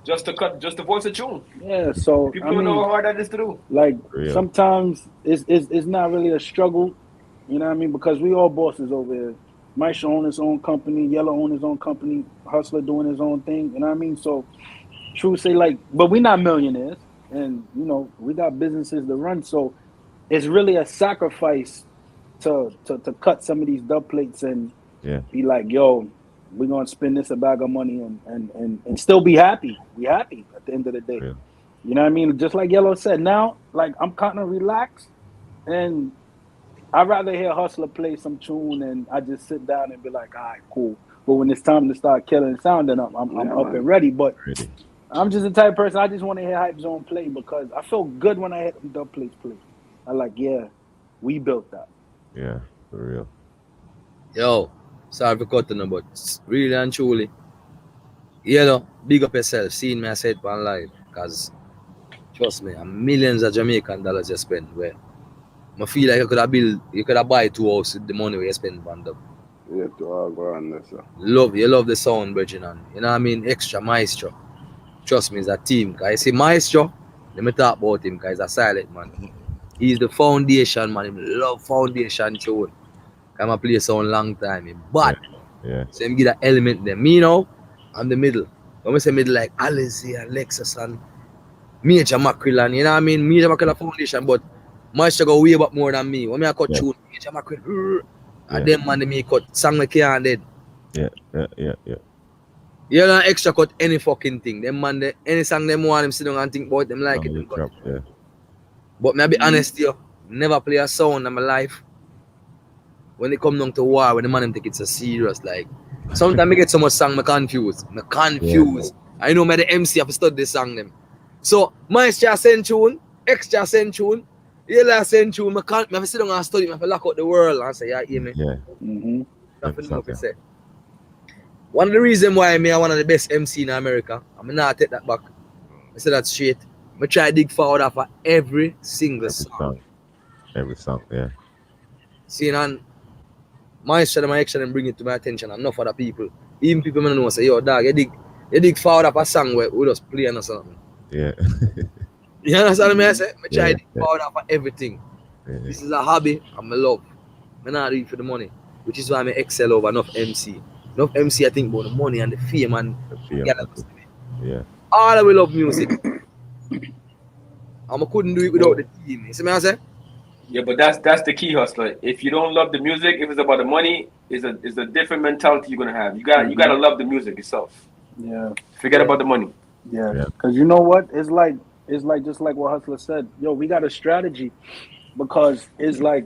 just to voice a tune. Yeah, so people don't know how hard that is to do. Like sometimes it's not really a struggle. You know what I mean? Because we all bosses over here. Maestro own his own company, Yellow own his own company, Hustler doing his own thing. You know what I mean? So true say but we're not millionaires, and we got businesses to run. So it's really a sacrifice to cut some of these dub plates and be like, yo, we're gonna spend this a bag of money and still be happy. Be happy at the end of the day. Yeah. You know what I mean? Just like Yellow said, now like I'm kind of relaxed, and I'd rather hear Hustler play some tune and I just sit down and be like, all right, cool. But when it's time to start killing sound, then I'm up and ready. But I'm just the type of person, I just want to hear Hype Zone play, because I feel good when I hear them dub plates play. I'm like, yeah, we built that. Yeah, for real. Yo, sorry for cutting them, but really and truly, big up yourself. Seeing me, I said on live, because trust me, millions of Jamaican dollars you spend. Where I feel like you could have buy 2 houses with the money you spend on them. Yeah, to all go on there, sir. You love the sound, Virgin, and you know what I mean? Extra Maestro. Trust me, it's a team. Because I see Maestro, let me talk about him, because he's a silent man. He's the foundation, man. He love foundation tune. I'm a play sound long time. But so him give that element there. Me now, I'm the middle. When we say middle, like Alizé and Lexus and Major Mackerel, and you know what I mean? Major Mackerel foundation, but Maestro go way back more than me. When I cut tune, Major Mackerel, and them man me cut song like can't dead. Yeah. You don't extra cut any fucking thing. Them man, any song them want them sit down and think about them like it. But me be honest, never play a sound in my life. When it come down to war, when the man them take it so serious, like sometimes I get so much song, I confused. I know me the MC have to study this song them. So Maestro send tune, extra send tune, Yellow send tune. I have to sit down and study. I have to lock out the world and say, yeah, hear me. Yeah. That's what I say. One of the reasons why I'm one of the best MC in America, I'm not take that back. I say that straight. I try to dig forward for every single song. Every song, yeah. See, and my action and bring it to my attention. Enough other people, even people I know say, yo, dog, you dig forward for a song where we just play or something. Yeah. You understand me? I say, I try to dig Yeah. forward for everything. Yeah. This is a hobby and my love. I not do it for the money, which is why I excel over enough MC. Enough MC, I think about the money and the fame and Yeah. all I will love music. And I couldn't do it without the team. You see me I say? Yeah, but that's the key, hustler. If you don't love the music, if it's about the money, is a different mentality you're gonna have. You gotta love the music itself. Yeah. Forget about the money. Yeah. Because you know what? It's like just like what Hustler said. Yo, we got a strategy because it's like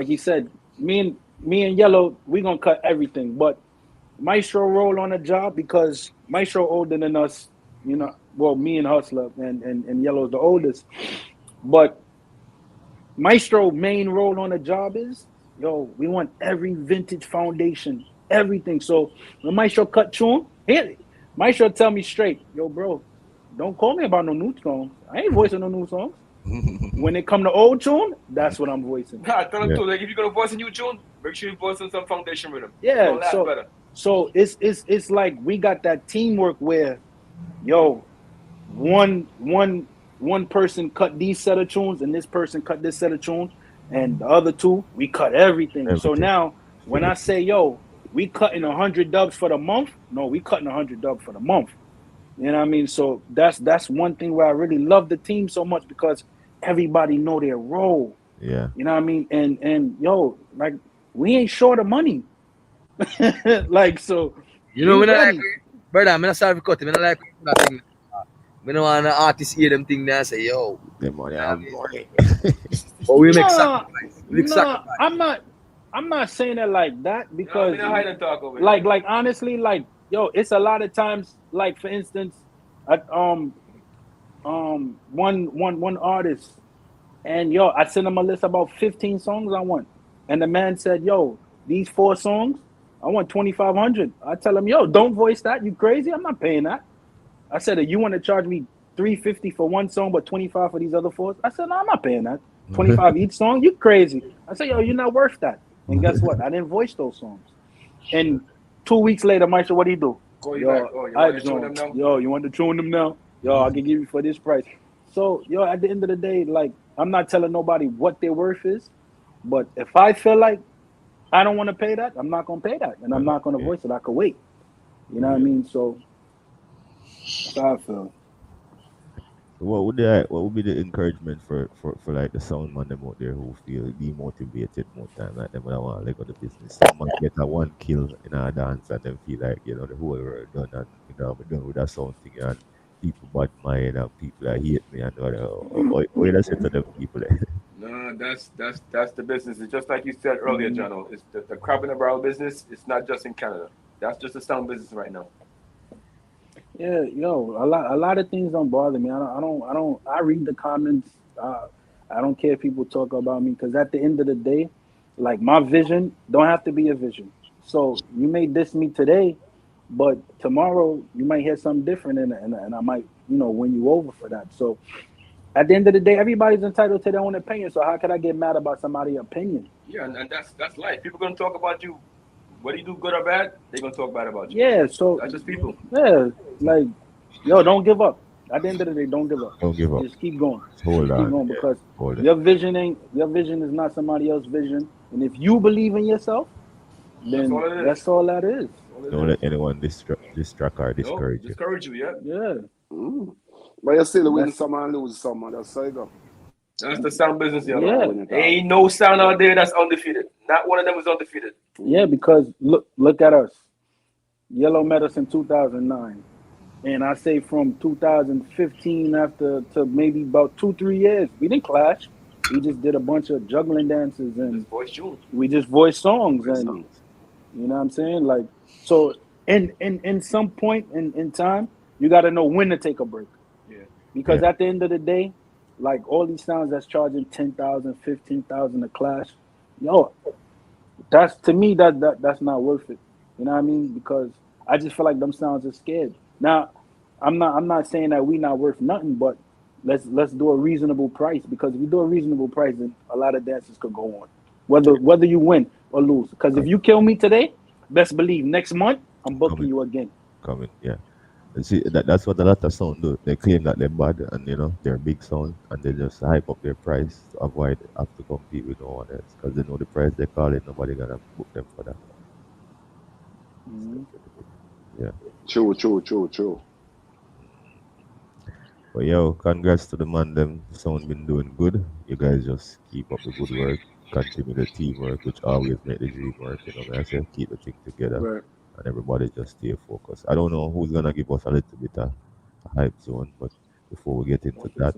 he said, me and Yellow, we gonna cut everything. But Maestro roll on a job because Maestro older than us, you know. Well, me and Hustler and Yellow's the oldest. But Maestro main role on a job is, yo, we want every vintage foundation, everything. So when Maestro cut tune, Maestro tell me straight, yo, bro, don't call me about no new song. I ain't voicing no new songs. When it come to old tune, that's what I'm voicing. Nah, tell them too. Like if you're gonna voice a new tune, make sure you voice on some foundation rhythm. Yeah, so it's like we got that teamwork where, yo, one person cut these set of tunes and this person cut this set of tunes, and the other two, we cut everything. So now when I say, yo, we cutting 100 dubs for the month, no, we cutting 100 dubs for the month. You know what I mean? So that's one thing where I really love the team so much because everybody know their role. Yeah. You know what I mean? And yo, like we ain't short of money. Like so. You know when I like, brother, I'm not sorry for cutting. I don't like that thing. I don't want an artist hear them thing there and say, yo, the money, but we make sacrifice. I'm not saying it like that because like honestly, like yo, it's a lot of times, like for instance, one artist, and yo, I sent him a list about 15 songs I want, and the man said, yo, these 4 songs, I want 2,500. I tell him, yo, don't voice that. You crazy? I'm not paying that. I said, you want to charge me $350 for one song, but 25 for these other 4? I said, no, I'm not paying that. 25 each song? You crazy? I said, yo, you're not worth that. And guess what? I didn't voice those songs. And 2 weeks later, Maestro, what do you do? Yo, you want to tune them now? Yo, I can give you for this price. So, yo, at the end of the day, like, I'm not telling nobody what their worth is, but if I feel like I don't want to pay that, I'm not going to pay that. And I'm not going to voice it. I could wait. You know what I mean? So, that's how I feel. What would be the encouragement for like the sound man them out there who feel demotivated more time, like them that want to let go the business? Someone get a one kill in a dance and then feel like, you know, the whole world done and, you know, I'm done with that sound thing and people bad mind and people that hate me and what does it to them people there? No, that's the business. It's just like you said earlier, Jono. It's the crab in the barrel business. It's not just in Canada. That's just the sound business right now. Yeah, yo, a lot of things don't bother me. I read the comments. I don't care if people talk about me because at the end of the day, like my vision don't have to be a vision. So you may diss me today, but tomorrow you might hear something different and I might, you know, win you over for that. So at the end of the day, everybody's entitled to their own opinion. So how could I get mad about somebody's opinion? Yeah, and that's life. People gonna talk about you. Whether you do good or bad, they're gonna talk bad about you. Yeah, so that's just people. Yeah, like, yo, don't give up. At the end of the day, don't give up. Don't give up. Just keep going. Hold on. Keep going because Hold your vision is not somebody else's vision. And if you believe in yourself, then that's all that is. Don't let anyone distract or discourage you. Discourage you, yeah. Yeah. But you still win some and lose some. That's how you go. That's the sound business, you know. Ain't no sound out there that's undefeated. Not one of them is undefeated. Yeah, because look at us. Yellow met us in 2009. And I say from 2015 after to maybe about 2-3 years, we didn't clash. We just did a bunch of juggling dances and we just voiced songs and you know what I'm saying? Like, so in some point in time, you got to know when to take a break. Yeah. Because at the end of the day, like all these sounds that's charging 10,000, 15,000 a clash, yo, that's to me that's not worth it. You know what I mean? Because I just feel like them sounds are scared. Now, I'm not saying that we not worth nothing, but let's do a reasonable price, because if you do a reasonable price, then a lot of dances could go on, whether you win or lose. Because if you kill me today, best believe next month I'm booking Coming. you again. Coming, yeah. And see, that's what a lot of sound do. They claim that they're bad and they're big sound, and they just hype up their price to avoid have to compete with no one else because they know the price they call it. Nobody gonna book them for that. Mhm. Yeah. True. But yo, congrats to the man. Them sound been doing good. You guys just keep up the good work. Continue the teamwork, which always make the dream work. Man, I say keep the thing together, Right. and everybody just stay focused. I don't know who's gonna give us a little bit of a hype zone, but before we get into that,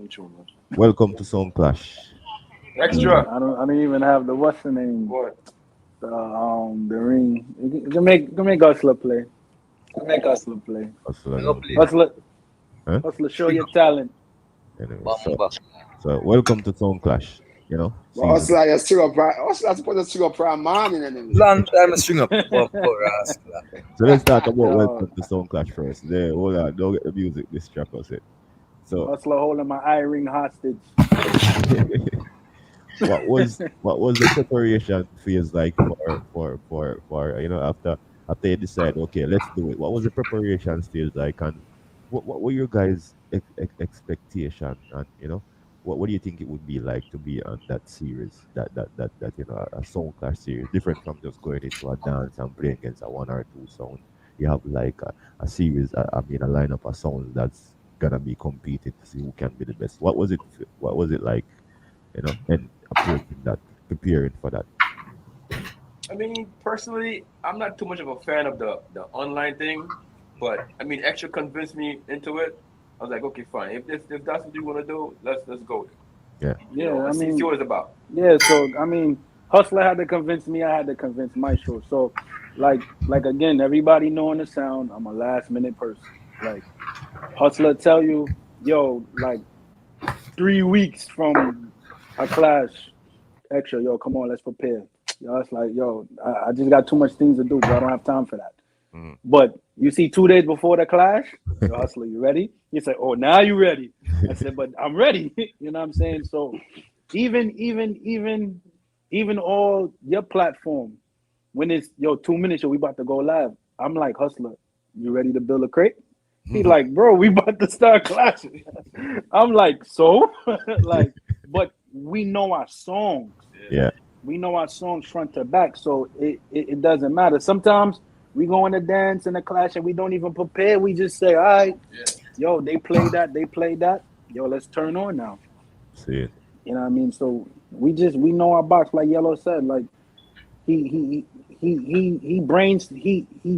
welcome to Sound Clash. Extra. I don't even have the what's the name, What? the ring. You can make Hustler play. Make Hustler play. Hustler, Huh? Hustler, show your talent. Anyway, so welcome to Sound Clash. But season. Hustler, you string up, Hustler supposed to string up for a man in enemy. Long time I string up. So let's talk about welcome to Sound Clash first. There, hold on, don't get the music distract us. So Hustler holding my eye ring hostage. what was the preparation phase like for after you decide, okay, let's do it? What was the preparation stage like, and what were your guys' expectation, and what do you think it would be like to be on that series, that a Sound Clash series, different from just going into a dance and playing against a one or two sound? You have like a series, a lineup of sounds that's gonna be competing to see who can be the best. What was it like, and approaching that, preparing for that? I mean, personally, I'm not too much of a fan of the online thing, but I mean, Extra convinced me into it. I was like, okay, fine. If that's what you want to do, let's go. Yeah. Yeah, see what it's about. Yeah, so I mean, Hustler had to convince me. I had to convince Maestro. So, like again, everybody knowing the sound, I'm a last minute person. Like Hustler tell you, yo, like 3 weeks from a clash, Extra, yo, come on, let's prepare. Yo, it's like, yo, I just got too much things to do, bro. I don't have time for that. But you see, 2 days before the clash, yo, Hustler, you ready? He said, oh, now you ready? I said, but I'm ready. You know what I'm saying? So even all your platform, when it's 2 minutes, yo, we about to go live. I'm like, Hustler, you ready to build a crate? He's like, bro, we about to start clashing. I'm like, so? Like, but we know our songs. Yeah. We know our songs front to back, so it doesn't matter. Sometimes we go in a dance in a clash and we don't even prepare. We just say, all right, yo, they play that. Yo, let's turn on now. See it. You know what I mean? So we know our box, like Yellow said. Like he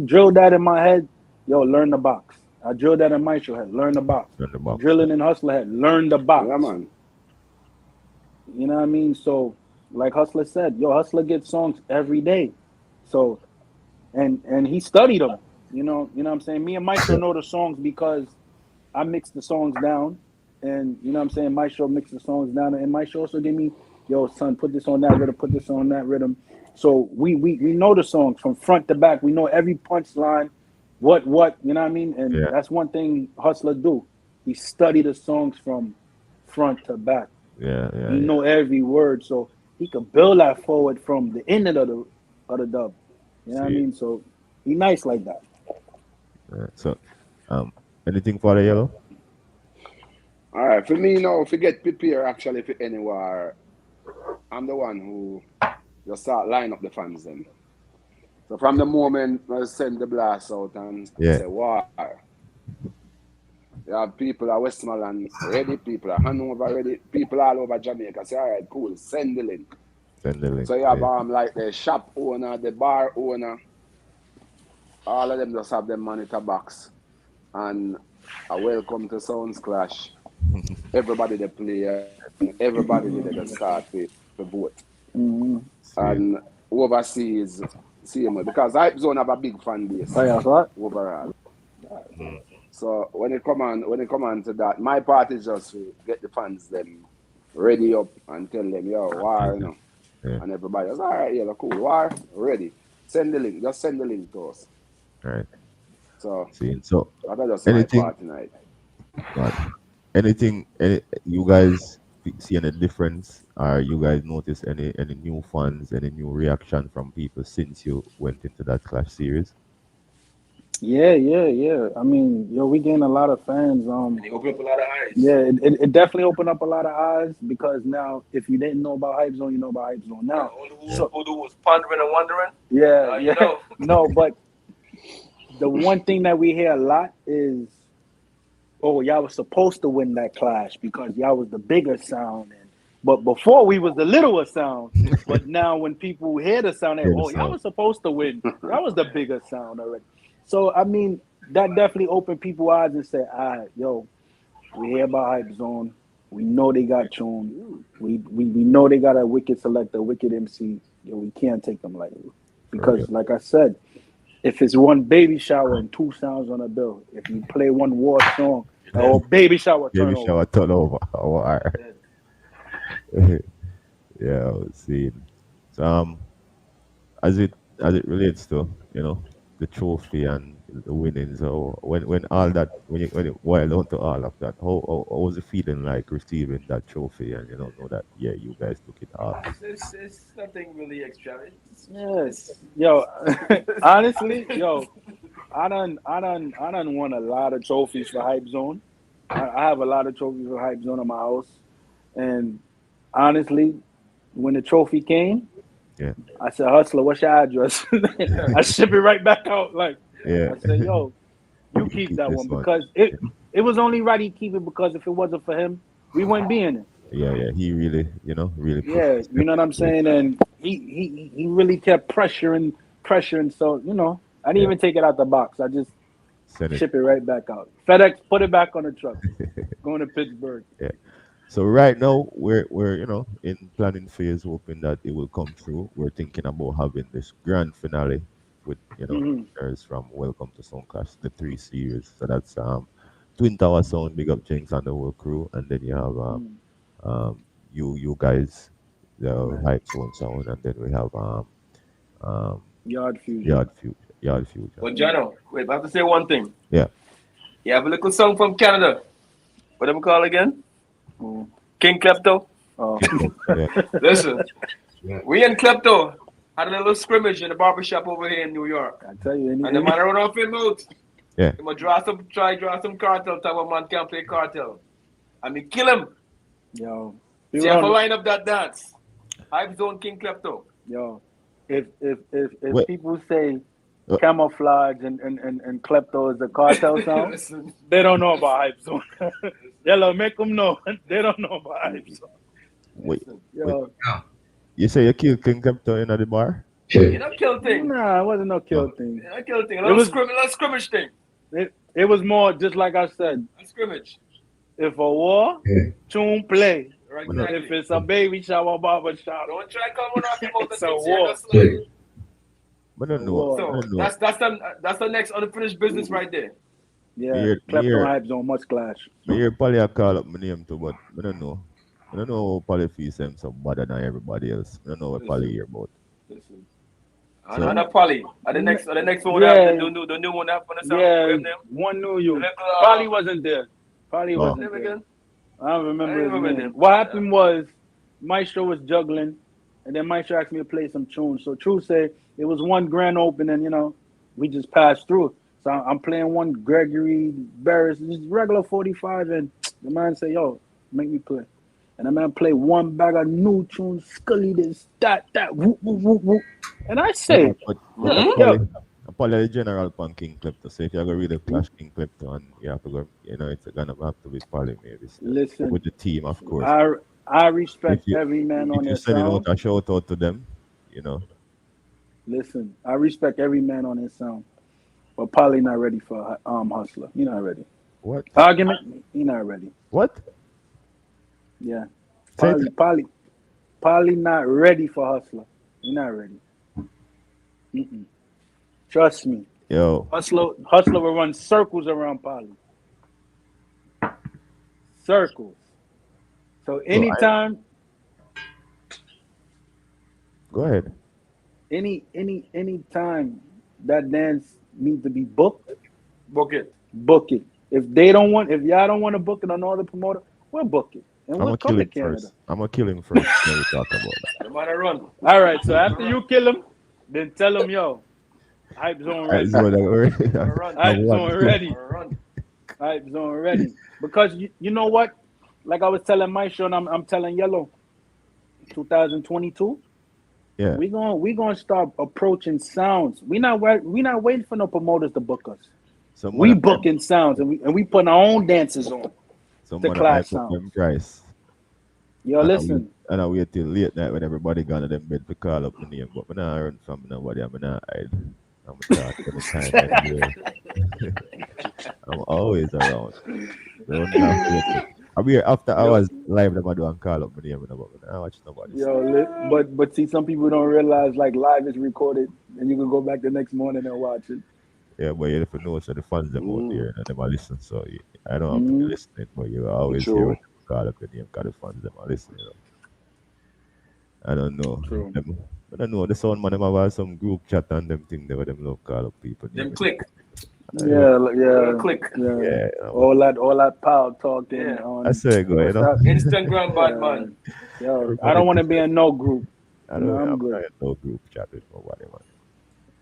drilled that in my head. Yo, learn the box. I drilled that in Maestro head. Learn the box. Drilling in Hustler head. Learn the box. Yeah, man. You know what I mean? So, like Hustler said, yo, Hustler gets songs every day. So, and he studied them. You know what I'm saying? Me and Maestro know the songs because I mix the songs down, and you know what I'm saying? Maestro mix the songs down, and Maestro also give me, yo, son, put this on that rhythm, put this on that rhythm. So we know the songs from front to back. We know every punchline. What, you know what I mean? And that's one thing Hustler do. He study the songs from front to back. Yeah. He know every word, so he could build that forward from the end of the dub. You know what I mean? So he nice like that. So, anything for the Yellow? All right, for me, if you get prepared actually for anywhere, I'm the one who just start line up the fans then. So from the moment I send the blast out and say, war. You have people at Westmoreland ready, people at Hanover ready, people all over Jamaica say, all right, cool, send the link. So you have like the shop owner, the bar owner, all of them just have them monitor box. And a welcome to Sounds Clash. Everybody they play, everybody they just start with the vote. And overseas, same because Hype Zone have a big fan base overall. So when it come on to that, my part is just to get the fans them ready up and tell them, yo, war, and everybody was all right, cool, war, ready. Send the link. Just send the link to us. All right. So See, so that's just anything, my part tonight. anything, you guys see any difference, or you guys notice any new fans, any new reaction from people since you went into that Clash series? Yeah. I mean, yo, we gained a lot of fans. And they open up a lot of eyes. Yeah, it definitely opened up a lot of eyes because now, if you didn't know about Hype Zone, you know about Hype Zone now. Who was pondering and wondering. Yeah. You know. No, but the one thing that we hear a lot is, "Oh, y'all was supposed to win that clash because y'all was the bigger sound." But before we was the littler sound. But now when people hear the sound, they Hear the oh, y'all sound. was supposed to win. That was the bigger sound already. So I mean, that definitely opened people's eyes and said, "All right, yo, we hear about Hype Zone. We know they got tuned. We know they got a wicked selector, wicked MC. Yo, we can't take them lightly because, like I said, if it's one baby shower and two sounds on a bill, if you play one war song or baby shower Baby turnover, shower turnover. Oh, all right. Yeah, I was seeing. So as it relates to the trophy and the winnings, so when all that when it boiled down to all of that, how was it feeling like receiving that trophy and know that you guys took it off? It's nothing really extravagant. yes, yo, honestly, yo, I done won a lot of trophies for Hype Zone. I have a lot of trophies for Hype Zone in my house, and honestly, when the trophy came, Yeah. I said, "Hustler, what's your address?" I ship it right back out. Like, Yeah. I said, "Yo, you keep that this one one. because it was only right he keep it because if it wasn't for him, we wouldn't be in it." Yeah. He really, really pushed Yeah, this you know what I'm saying? And he really kept pressuring. So, I didn't even take it out the box. I just Send it. ship it right back out. FedEx, put it back on the truck. Going to Pittsburgh. Yeah. So right now we're in planning phase, hoping that it will come through. We're thinking about having this grand finale with Mhm. winners from Welcome to Sound Clash, the 3 series. So that's Twin Tower Sound, big up Jinx and the whole crew, and then you have you guys, the Man. Hype Zone Sound, and then we have Yard Fusion. Yard Fusion. But Jono, wait, I have to say one thing. Yeah. You have a little song from Canada. What do we call again? Mm. King Klepto. Oh. Yeah. Listen, we and Klepto had a little scrimmage in the barbershop over here in New York. I tell you, And the man run off him out. Yeah. He draw some cartel, type of man can't play cartel. I mean, kill him. Yo, See, you have to line up that dance. Hype Zone King Klepto. Yo, if Wait. people say camouflage and klepto is the cartel sound, Listen, they don't know about Hype Zone. Yellow, make them know. They don't know about Hype Zone. Wait. Yo, You say you killed King Klepto in the bar? you don't kill thing. nah, it wasn't no kill thing. You don't kill thing. A It little was- scrimmage thing. It was more just like I said. A scrimmage. If a war, tune play. Right, Well, exactly. If it's a baby shower, barber shop, Don't try coming off your mouth It's a and war. just like. I don't know. War. I So don't know. that's the next unfinished business right there. yeah, Here- klepto here. and Hype Zone much clash. I hear Polly a call up my name too, but I don't know. I don't know how Polly feels him so better than everybody else. I don't know what Polly hear about. Listen. So- And a Polly. And the next one Yeah. the new one up on the sound. Yeah, Name? one knew you. Little, Probably wasn't there. Probably Oh. wasn't name there. again? I don't remember I his remember name. him. What happened was Maestro was juggling, and then Maestro asked me to play some tunes. So True said it was one grand opening, we just passed through. So I'm playing one Gregory Barris, just regular 45, and the man said, "Yo, make me play." And the man played one bag of new tunes, Scully this, that, whoop, whoop, whoop, whoop. And I say, But Yo. Polly the general pan King Klepto. So if you're gonna really clash King Klepto and you have to go, it's gonna have to be Polly maybe. Still. listen, With the team, of course. I respect If you- every man on If their you send it sound. out a shout out to them, Listen, I respect every man on his sound, but Polly not ready for Hustler. He not ready. What? Argument, he not ready. What? Yeah, Say Polly not ready for Hustler. He not ready. Mm-mm. Trust me, Yo, Hustler will run circles around Polly. Circles. So anytime, go ahead. any time that dance needs to be booked, Book it. book it. If y'all don't want to book it on all the promoter, we'll book it. And I'm we'll gonna kill come to him Canada. first. I'm gonna kill him first. Then we talk about that. The man a run. All right, so after you kill him, then tell him, yo, Hype Zone I ready. just want to Run. Hype I Zone want- ready. Run. Hype Zone ready. Because you know what? Like I was telling my show, and I'm telling Yellow, 2022. Yeah. We gonna start approaching sounds. We not waiting for no promoters to book us. Someone We booking sounds and we putting our own dances on. Someone class hype up sound. them price. Yo, listen. And I wait till late night when everybody gone to them bed to call up my name, but I'm not run from nobody. I'm not hide. I'm talk anytime, anywhere. I'm always around. Don't have to wait. I'll be here after hours live. Them I do and call up my name, but I watch nobody. But see, some people don't realize like live is recorded, and you can go back the next morning and watch it. Yeah, but you have to know so the fans them out there and them a listen. So I don't have to be listening, but you always True. hear when them call up your name because the fans them are listening. You know? I don't know. True. I don't know. The sound man them have some group chat and them thing there where them love call up people. Them click. Yeah. Click. Yeah. All that power talking. Yeah. On, I say go, you know. Instagram bad man. Yo, I don't want to be in no group. I don't I'm I'm good. not in no group chat with nobody, man.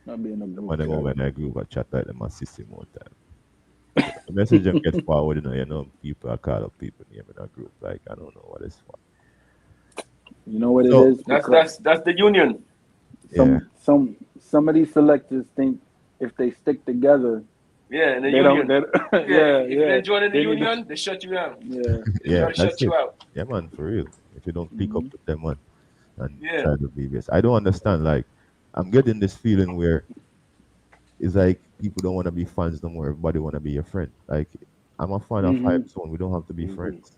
Not being in a When group. them over in a group I chat like them a system all the time. The message them get forward, you know, people are call up people name in a group. Like I don't know what it's for. You know what it So- is? Because That's the union. Yeah. some of these selectors think if they stick together, Yeah, in the they union. don't. If they join in the They need to- union, they shut you down. Yeah. They Yeah, try to shut that's you it. out. Yeah, man, for real. If you don't pick up with them, man, and Yeah. try to be best. I don't understand. Like, I'm getting this feeling where it's like people don't want to be fans no more. Everybody want to be your friend. Like, I'm a fan of Hype Zone. We don't have to be friends.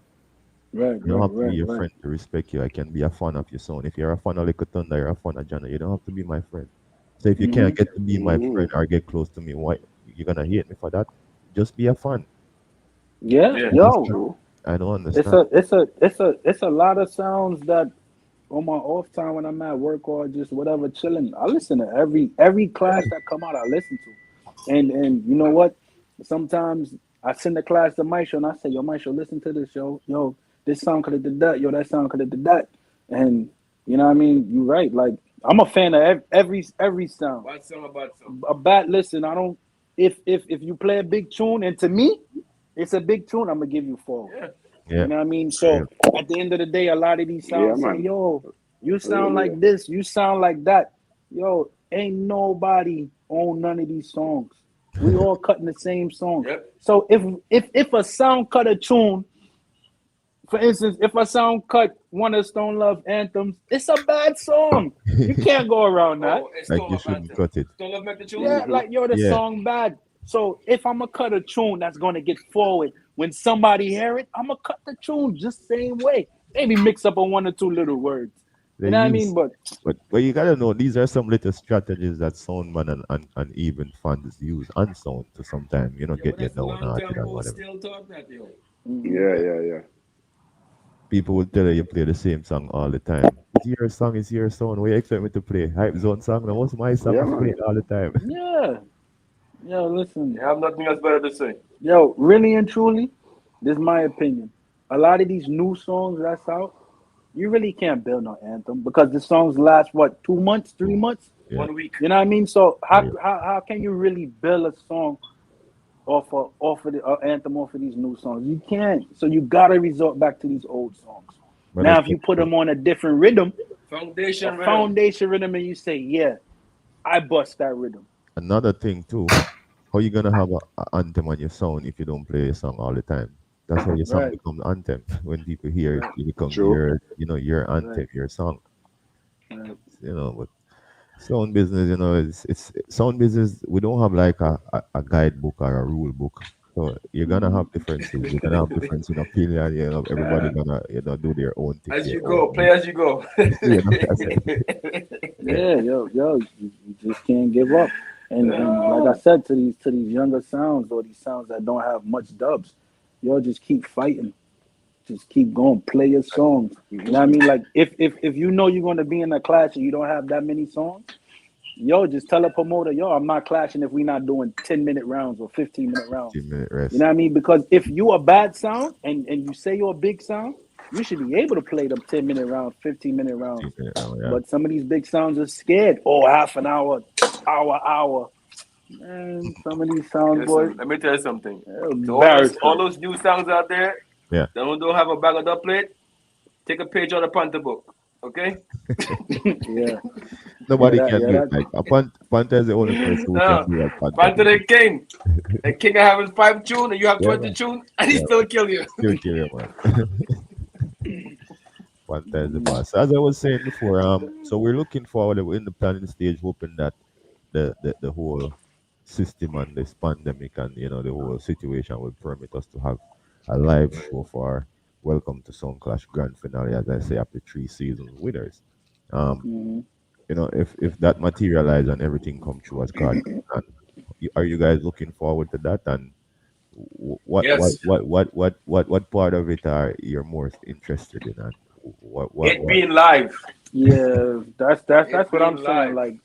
Right. You don't have to be your friend to respect you. I can be a fan of your son. If you're a fan of Little Thunder, you're a fan of Jana. You don't have to be my friend. So if you can't get to be my friend or get close to me, why you're gonna hate me for that? Just be a fan. Yeah. Yeah. Yo, I don't understand. it's a lot of sounds that on my off time when I'm at work or just whatever chilling, I listen to every class that come out. I listen to, and you know what? Sometimes I send the class to Maisho and I say, yo, Maisho, listen to this, yo, this sound could have did that, yo, that sound could have did that, and you know what I mean? You're right. Like I'm a fan of every sound. Bad song about some. A bad listen. I don't. If you play a big tune, and to me, it's a big tune, I'm gonna give you 4. Yeah. Yeah. You know what I mean? So at the end of the day, a lot of these sounds Yeah, say, man. yo, you sound like this, you sound like that. Yo, ain't nobody on none of these songs. We all cutting the same song. Yep. So if a sound cut a tune, for instance, if a sound cut one of Stone Love anthems, it's a bad song. You can't go around that. Oh, it's Like Stone you Love shouldn't Anthem. cut it. Stone Love make the tune. Yeah, like yo, the Yeah. song bad. So if I'm gonna cut a tune that's gonna get forward, when somebody hear it, I'm gonna cut the tune just same way. Maybe mix up on 1 or 2 little words. They You know what I use- mean? But you gotta know these are some little strategies that Soundman and even fans use and sound to sometimes, you know, get you down hearted and whatever. Still talk that, yo. Yeah. People will tell you play the same song all the time. It's your song, it's your song. What you expect me to play? Hype Zone song? Now what's my song? Yeah, I man. play it all the time. Yeah. Yo, listen. I have nothing else better to say. Yo, really and truly, this is my opinion. A lot of these new songs that's out, you really can't build no anthem because the songs last what 2 months, 3 months. Yeah. 1 week. You know what I mean? So how Yeah. how can you really build a song off of the anthem off of these new songs? You can't. So you gotta resort back to these old songs. But Now, that's if you put them on a different rhythm, Foundation. a rhythm. foundation rhythm, and you say, yeah, I bust that rhythm. another thing too. How you gonna have a anthem on your sound if you don't play your song all the time? That's how your song Right. becomes anthem. When people hear it, it becomes True. your anthem, your song. Right. You know, but sound business, you know, it's sound business. We don't have like a guidebook or a rule book. So you're gonna have differences. You're gonna have difference in opinion. You know, everybody gonna do their own thing. As their you own go, thing. play as you go. You know, that's it. Yeah, yo, you just can't give up. And like I said to these younger sounds or these sounds that don't have much dubs, yo, just keep fighting. Just keep going, play your songs. You know what I mean? Like if you know you're gonna be in a class and you don't have that many songs, yo, just tell a promoter, yo, I'm not clashing if we not doing 10-minute rounds or 15-minute rounds. 15-minute rest. You know what I mean? Because if you a bad sound and you say you're a big sound, you should be able to play them 10-minute rounds, 15-minute rounds. 15-minute round, yeah. But some of these big sounds are scared. Oh, half an hour, hour. Man, some of these sounds, boys. Listen, let me tell you something. To all Embarrassing. those new songs out there, Yeah. that don't have a bag of dub plate, take a page out of the Panther book. Okay? Yeah. Nobody Yeah, can that- do yeah, it. Like Panther is the only person who No. can do that. Panther the king. The king of having 5 tune and you have Yeah, 20 man. tune and he Yeah. still kill you. Still kill you, man. Panther is the boss. As I was saying before, so we're looking forward. We're in the planning stage, hoping that the whole system and this pandemic and the whole situation will permit us to have a live show for our Welcome to Sound Clash grand finale, as I say, after 3 seasons winners. Mhm. If that materialize and everything come true as God, and are you guys looking forward to that? And what Yes. what part of it are you're most interested in? And It being live. Yeah, that's what I'm being saying. live. Like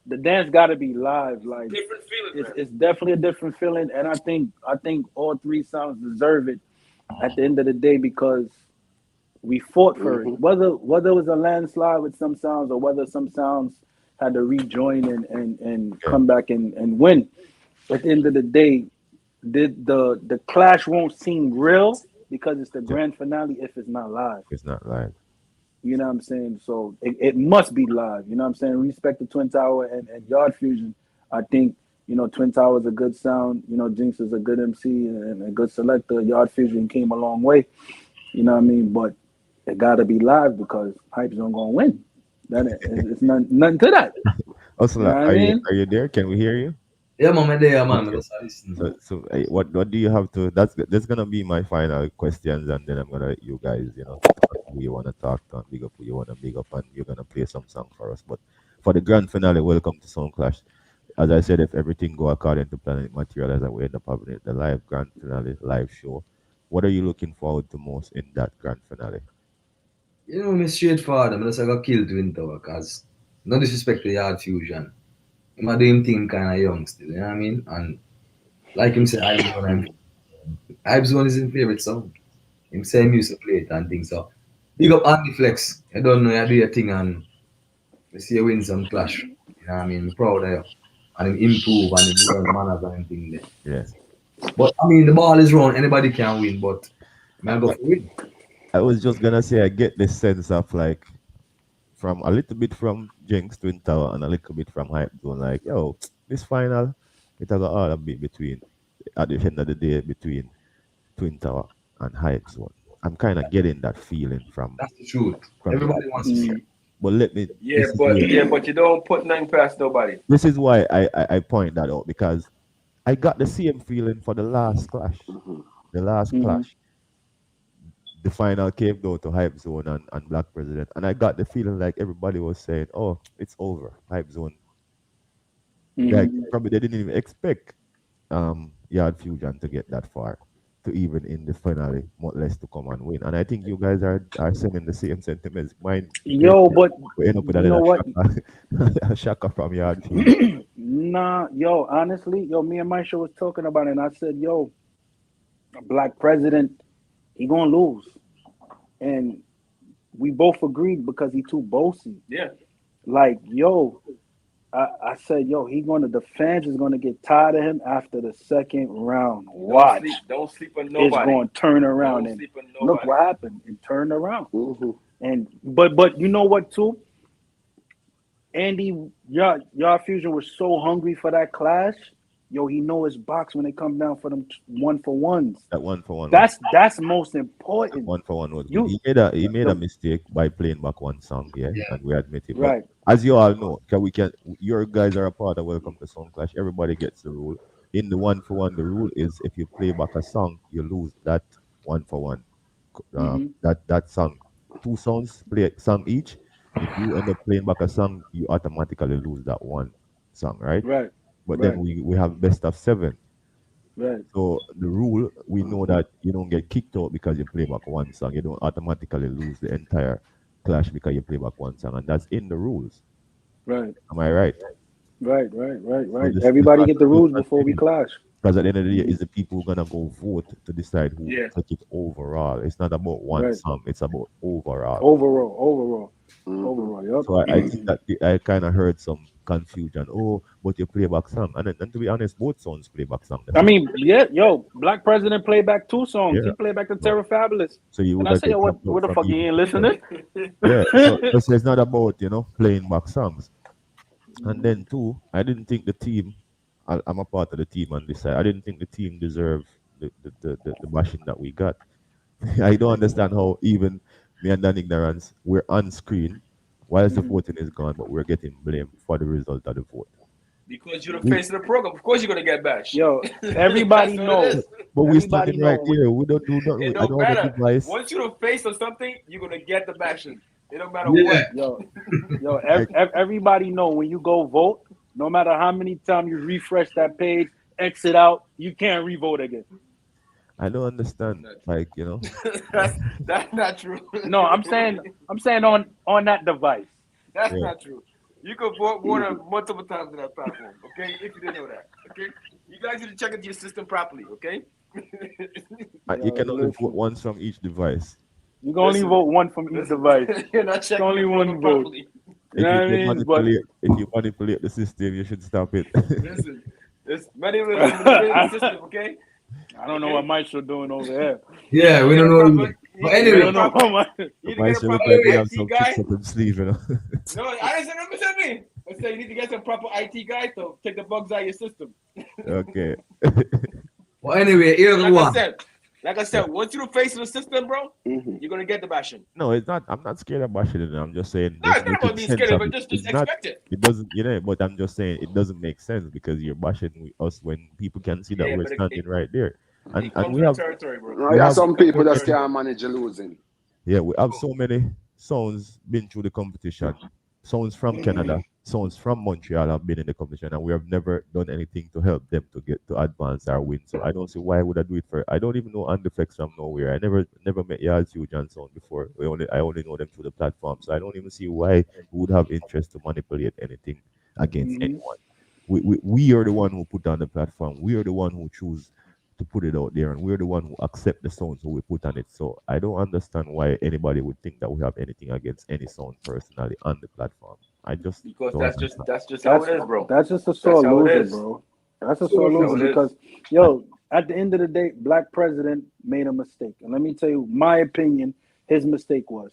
the dance got to be live. Like Different feeling, man. it's definitely a different feeling, and I think all 3 sounds deserve it at the end of the day because we fought for it. Whether it was a landslide with some sounds or whether some sounds had to rejoin and come back and win. At the end of the day, the clash won't seem real because it's the grand finale if it's not live. It's not live. You know what I'm saying? So it must be live. You know what I'm saying? Respect to Twin Tower and Yard Fusion. I think, Twin Tower is a good sound. Jinx is a good MC and a good selector. Yard Fusion came a long way. You know what I mean? But it got to be live because Hype Zone going to win. It's nothing to that. Also, You know what I mean? are you there? Can we hear you? Yeah, man, I'm there, man. I just listen. So what do you have to? That's gonna be my final questions, and then I'm gonna let you guys, who you wanna talk to and big up who you wanna big up, and you're gonna play some song for us. But for the grand finale, welcome to Sound Clash. As I said, if everything go according to plan, it materializes, and we end up having the live grand finale live show. What are you looking forward to most in that grand finale? Me straightforward. I'm just gonna kill Twin Tower because no disrespect to Yard Fusion. I'm a doing thing kind of young still, you know what I mean? And like him say, Hype Zone is his favorite song. Him say him used to play it and things. So big up Andy Flex. I don't know, you do your thing and you see you win some clash. You know what I mean? I'm proud of you. And him improve and him learn manners and things there. Yes. But I mean, the ball is round. Anybody can win, but man go for win. I was just gonna say I get this sense of like from a little bit from Jinx Twin Tower and a little bit from Hype Zone, like, yo, this final, it has all a bit between at the end of the day between Twin Tower and Hype Zone. I'm kind of getting that feeling from. That's the truth. From Everybody wants to see. But let me. Yeah, but you don't put nothing past nobody. This is why I point that out because I got the same feeling for the last clash. The last clash. The final came down to Hype Zone and Black President. And I got the feeling like everybody was saying, oh, it's over. Hype Zone. Like probably they didn't even expect Yard Fusion to get that far. To even in the finale, much less to come and win. And I think you guys are sending the same sentiments. Mine, But we end up with you know what? a shocker from Yard Fusion. Nah, honestly, me and my show was talking about it, and I said, a Black President, he gonna lose. And we both agreed because he too bossy. Yeah. Like, I said, the fans is gonna get tired of him after the second round. Watch. Don't sleep on nobody. It's gonna turn around Don't and sleep on look nobody. what happened. It turned around. And but you know what too? Andy, y'all Fusion was so hungry for that clash. He know his box when they come down for them 1-for-1s. That 1-for-1. That's most important. 1-for-1 was good. He made a mistake by playing back one song, and we admit it. Right. But as you all know, your guys are a part of Welcome to Sound Clash. Everybody gets the rule. In the 1-for-1, the rule is if you play back a song, you lose that 1-for-1. That song. 2 songs, play a song each. If you end up playing back a song, you automatically lose that one song, right? Right. But then we have best of 7. Right. So the rule, we know that you don't get kicked out because you play back one song. You don't automatically lose the entire clash because you play back one song, and that's in the rules. Right. Am I right? Right. this Everybody is get the not rules good before we thing. clash. Because at the end of the day, it's the people who gonna go vote to decide who Yeah. take it overall. It's not about one Right. song; it's about overall. Overall. Yep. So I think that I kind of heard some confusion. Oh, but you play back song, and to be honest, both songs play back song. I mean, yeah, yo, Black President played back 2 songs. Yeah. He played back the So, Terror Fabulous. so you And would I have say, get yo, dropped out what the from fuck, you even ain't first. listening? Yeah. So it's not about playing back songs. And then too, I didn't think the team. I'm a part of the team on this side. I didn't think the team deserved the bashing that we got. I don't understand how even me and Dan Ignorance we're on screen whilst the voting is gone, but we're getting blamed for the result of the vote. Because you're the face of the program. Of course you're gonna get bashed. Yo, everybody That's what it knows. is. But we're Everybody standing right know. here. We don't do nothing. It I don't don't have a matter. device. Once you're the face of something, you're gonna get the bashing. It don't matter Yeah. what. Everybody know when you go vote, no matter how many times you refresh that page, exit out, you can't re-vote again. I don't understand. That's not true. No, I'm saying on that device. That's Yeah. not true. You could vote more than multiple times on that platform, okay? If you didn't know that, okay? You guys need to check into your system properly, okay? You can only vote once from each device. You can only vote one from each device. You're not checking only your one program vote. properly. You know what I mean? If you manipulate the system, you should stop it. Listen, it's manipulating the system, okay? I don't know what Maestro doing over there. Yeah, we don't know. But anyway, I don't know what Maestro. You Why need to should get a look proper like we have IT some guy. tricks up his sleeve, No, I didn't say me. I said you need to get some proper IT guys to take the bugs out of your system. Okay. well, anyway, here's the one. Like I said, once you're the face of the system, bro, you're gonna get the bashing. No, it's not. I'm not scared of bashing it. I'm just saying. No, it's not about being scared of it, just It's not- expect it. It doesn't, but I'm just saying it doesn't make sense because you're bashing us when people can see that Yeah, we're but standing right there. And It comes we with have, territory, bro. No, We yeah, have- some people just can't manage losing. yeah, we have so many sounds been through the competition. Sounds from Canada, sounds from Montreal have been in the competition, and we have never done anything to help them to get to advance our win. So I don't see why would I do it for. I don't even know Underflex from nowhere. I never met Yards Huge and Sound before. I only know them through the platform. So I don't even see why we would have interest to manipulate anything against anyone. We are the one who put on the platform. We are the one who choose to put it out there, and we're the one who accept the sounds who we put on it. So I don't understand why anybody would think that we have anything against any sound personally on the platform. I just Because don't that's just That's, how it is, bro. that's just a sore how it loser, is. bro. That's a That's sore how loser it is. because, yo, at the end of the day, Black President made a mistake. And let me tell you, my opinion, his mistake was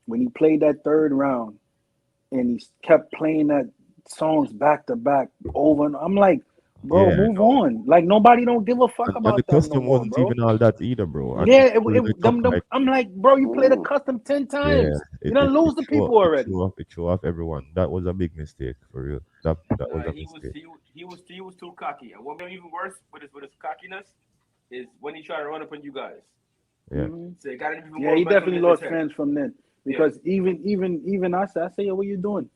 when he played that third round and he kept playing that songs back to back over and I'm like, bro, Yeah, move on. Like nobody don't give a fuck and about the that no custom more, wasn't bro. even all that either, bro. And Yeah, people in the top, I'm like, bro, you played a custom 10 times. You done lose the people already. It show off everyone. That was a big mistake for real. That was a He mistake. was too cocky. And what made him even worse with his cockiness is when he tried to run up on you guys. Yeah. So it got him even Yeah, more he mental definitely in lost his head. fans from then. Because even I say, yo, what you doing?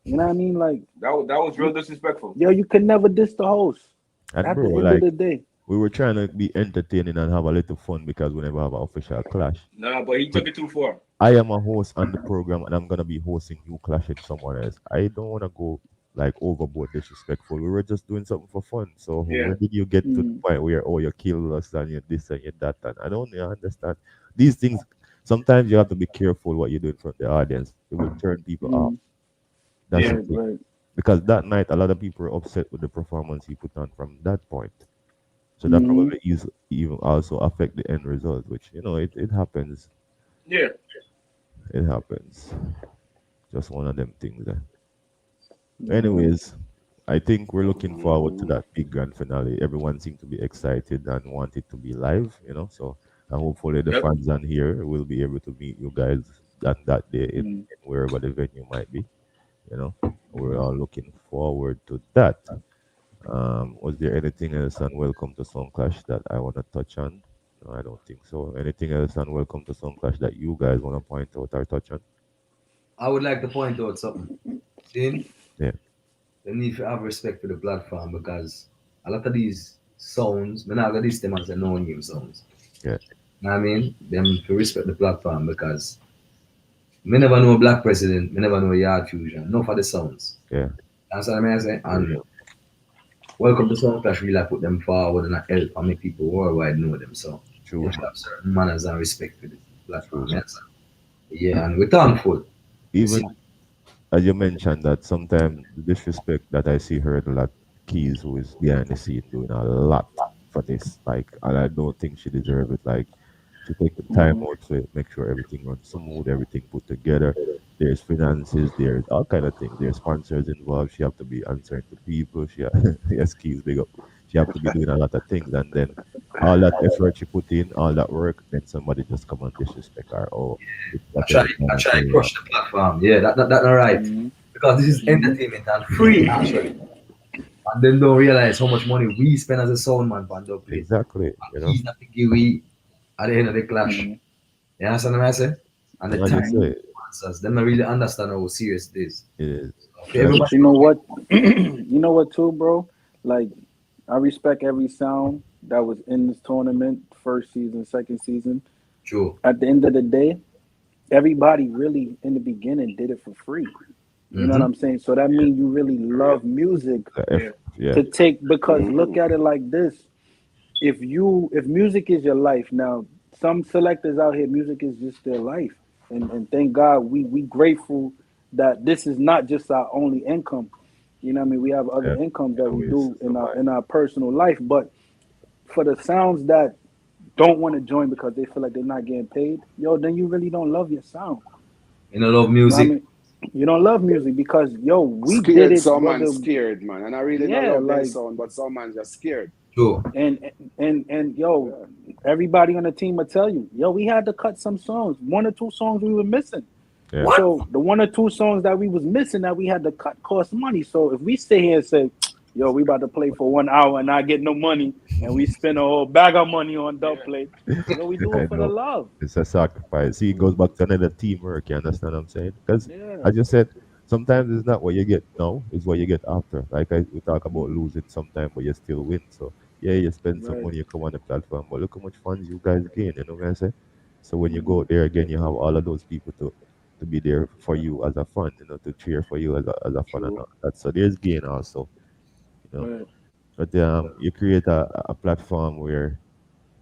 You know what I mean? Like That was real disrespectful. yo, you could never diss the host. And At bro, the end like of the day. we were trying to be entertaining and have a little fun because we never have an official clash. No, but he took it too far. I am a host on the program and I'm gonna be hosting you clashing someone else. I don't wanna go like overboard disrespectful. We were just doing something for fun. So Yeah. when did you get to the point where you kill us and you this and you that, and I don't understand these things. Sometimes you have to be careful what you do in front of the audience. It will turn people off. That's the thing. Right. Because that night a lot of people were upset with the performance he put on from that point. So that probably is even also affect the end result, which it happens. Yeah. It happens. Just one of them things there. Anyways, I think we're looking forward to that big grand finale. Everyone seems to be excited and want it to be live, so hopefully the Yep. fans on here will be able to meet you guys on that day in wherever the venue might be. We're all looking forward to that. Was there anything else on Welcome to Sound Clash that I want to touch on? No, I don't think so. Anything else on Welcome to Sound Clash that you guys want to point out or touch on? I would like to point out something. See? Yeah. They need to have respect for the platform because a lot of these sounds, I'm not going to list them as a no-name sounds. Yeah. You know what I mean? Them to respect the platform because me never know Black President, me never know Yard Fusion, no for the sounds. Yeah. That's what I say. And welcome to Sound Clash really put them forward and help and make people worldwide know them. So True, you should man. have certain manners and respect for this True, platform. man. Yes. Yeah, and we're thankful. See, Even as you mentioned that sometimes the disrespect that I see heard a lot, Keys, who is behind the scene doing a lot for this, like, and I don't think she deserves it. Like, she take the time out to make sure everything runs smooth, everything put together. There's finances, there's all kind of things. There's sponsors involved. She have to be answering to people. She yes, Keys, big up. She have to be doing a lot of things, and then all that effort she put in, all that work, then somebody just come and disrespect her. Oh, it's whatever. I try to crush the platform. Yeah, that's not right. Because this is entertainment and free actually. And then don't realize how much money we spend as a sound man on the place. Exactly, you know. He's not thinking we at the end of the clash. You understand what I say? And the As you time say, answers, them not really understand how serious it is. it is. Okay, everybody, You know what? You know what too, bro? Like, I respect every sound that was in this tournament, first season, second season. true. At the end of the day, everybody really in the beginning did it for free. You know what I'm saying? So that means you really love music Yeah, to take, because look at it like this. If music is your life, now some selectors out here, music is just their life. And thank God we grateful that this is not just our only income. You know what I mean? We have other yeah. incomes that we Always do in our personal life. But for the sounds that don't want to join because they feel like they're not getting paid, yo, then you really don't love your sound. You know, love You know what I music. mean? You don't love music because yo, we did Scared, it some man whether scared, man. And I really don't yeah, love them like sound, but some man just scared. True. and yo, everybody on the team will tell you, yo, we had to cut some songs. One or two songs we were missing. Yeah. So the one or two songs that we was missing that we had to cut cost money. So if we stay here and say, yo, we about to play for 1 hour and not get no money, and we spend a whole bag of money on dub play, yo, we do I it for the know. love. It's a sacrifice. See, it goes back to another teamwork. You understand what I'm saying? Because Yeah. I just said sometimes it's not what you get now, it's what you get after. Like we talk about losing sometimes, but you still win. So yeah, you spend some Right. money, you come on the platform, but look how much funds you guys gain. You know what I'm saying? So when you go out there again, you have all of those people to be there for you as a fan, to cheer for you as a fan and True. all that. So there's gain also, you know. Right. But you create a platform where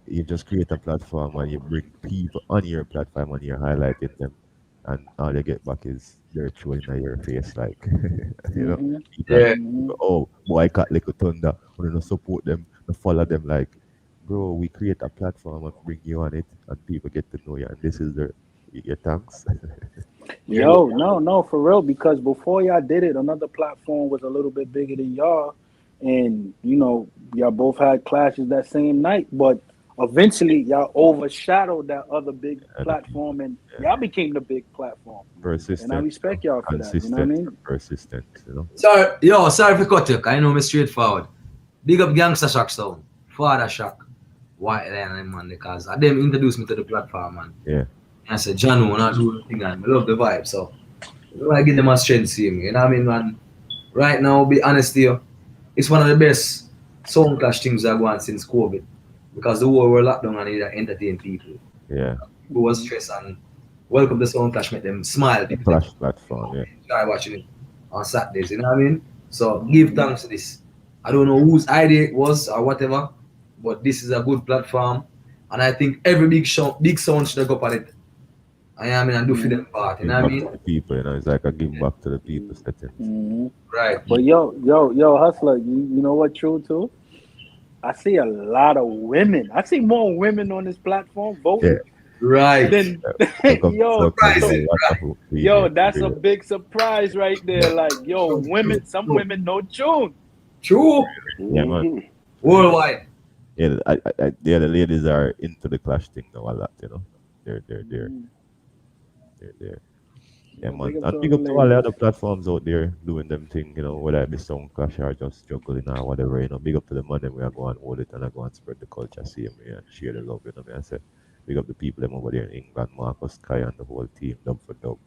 you just create a platform and you bring people on your platform and you're highlighting them, and all you get back is they're throwing at your face, like Mm-hmm. people, Yeah. Mm-hmm. oh, boycott Little Thunder, we don't support them, we follow them. Like, bro, we create a platform and bring you on it, and people get to know you, and this is your thanks. Yo, no, for real. Because before y'all did it, another platform was a little bit bigger than y'all, and y'all both had clashes that same night. But eventually, y'all overshadowed that other big And platform, and y'all became the big platform. And I persistent, respect y'all for that. You know what I consistent, mean? and persistent. Sorry for cut you. 'Cause I know me straightforward. Big up Gangster Shock Sound, Father Shock, White Lion, man, because them introduced me to the platform, man. Yeah, And I said, John, when I do the thing, and I love the vibe, so I give them a strength, see me. You know what I mean, man? Right now, be honest with you, it's one of the best sound clash things I've gone since COVID. Because the whole world locked down and need to entertain people. yeah. People was stressed and welcome to sound clash, make them smile. The People Clash platform, yeah. enjoy watching it on Saturdays, you know what I mean? So give thanks to this. I don't know whose idea it was or whatever, but this is a good platform. And I think every big sound should go on it. I mean, and do for them part, you Give know what I back mean? to the people, it's like a give back to the people settings. Mm-hmm. Right. But yo, hustler, you know what? True too. I see a lot of women. I see more women on this platform voting Right. than yo. Yo, that's a big surprise right there. Like, yo, women, some women know tune. True. Yeah, man. Worldwide. Yeah, the ladies are into the Clash thing now a lot, They're there. They're there. Yeah, man. Big up And to big the up to all the ladies. other platforms out there doing them thing, whether it be Sound Clash or just juggling or whatever. Big up to the man them we are going to hold it and I go and spread the culture, see me and share the love, me. I said, big up the people them over there in England, Marcus, Kai and the whole team, dub for dub.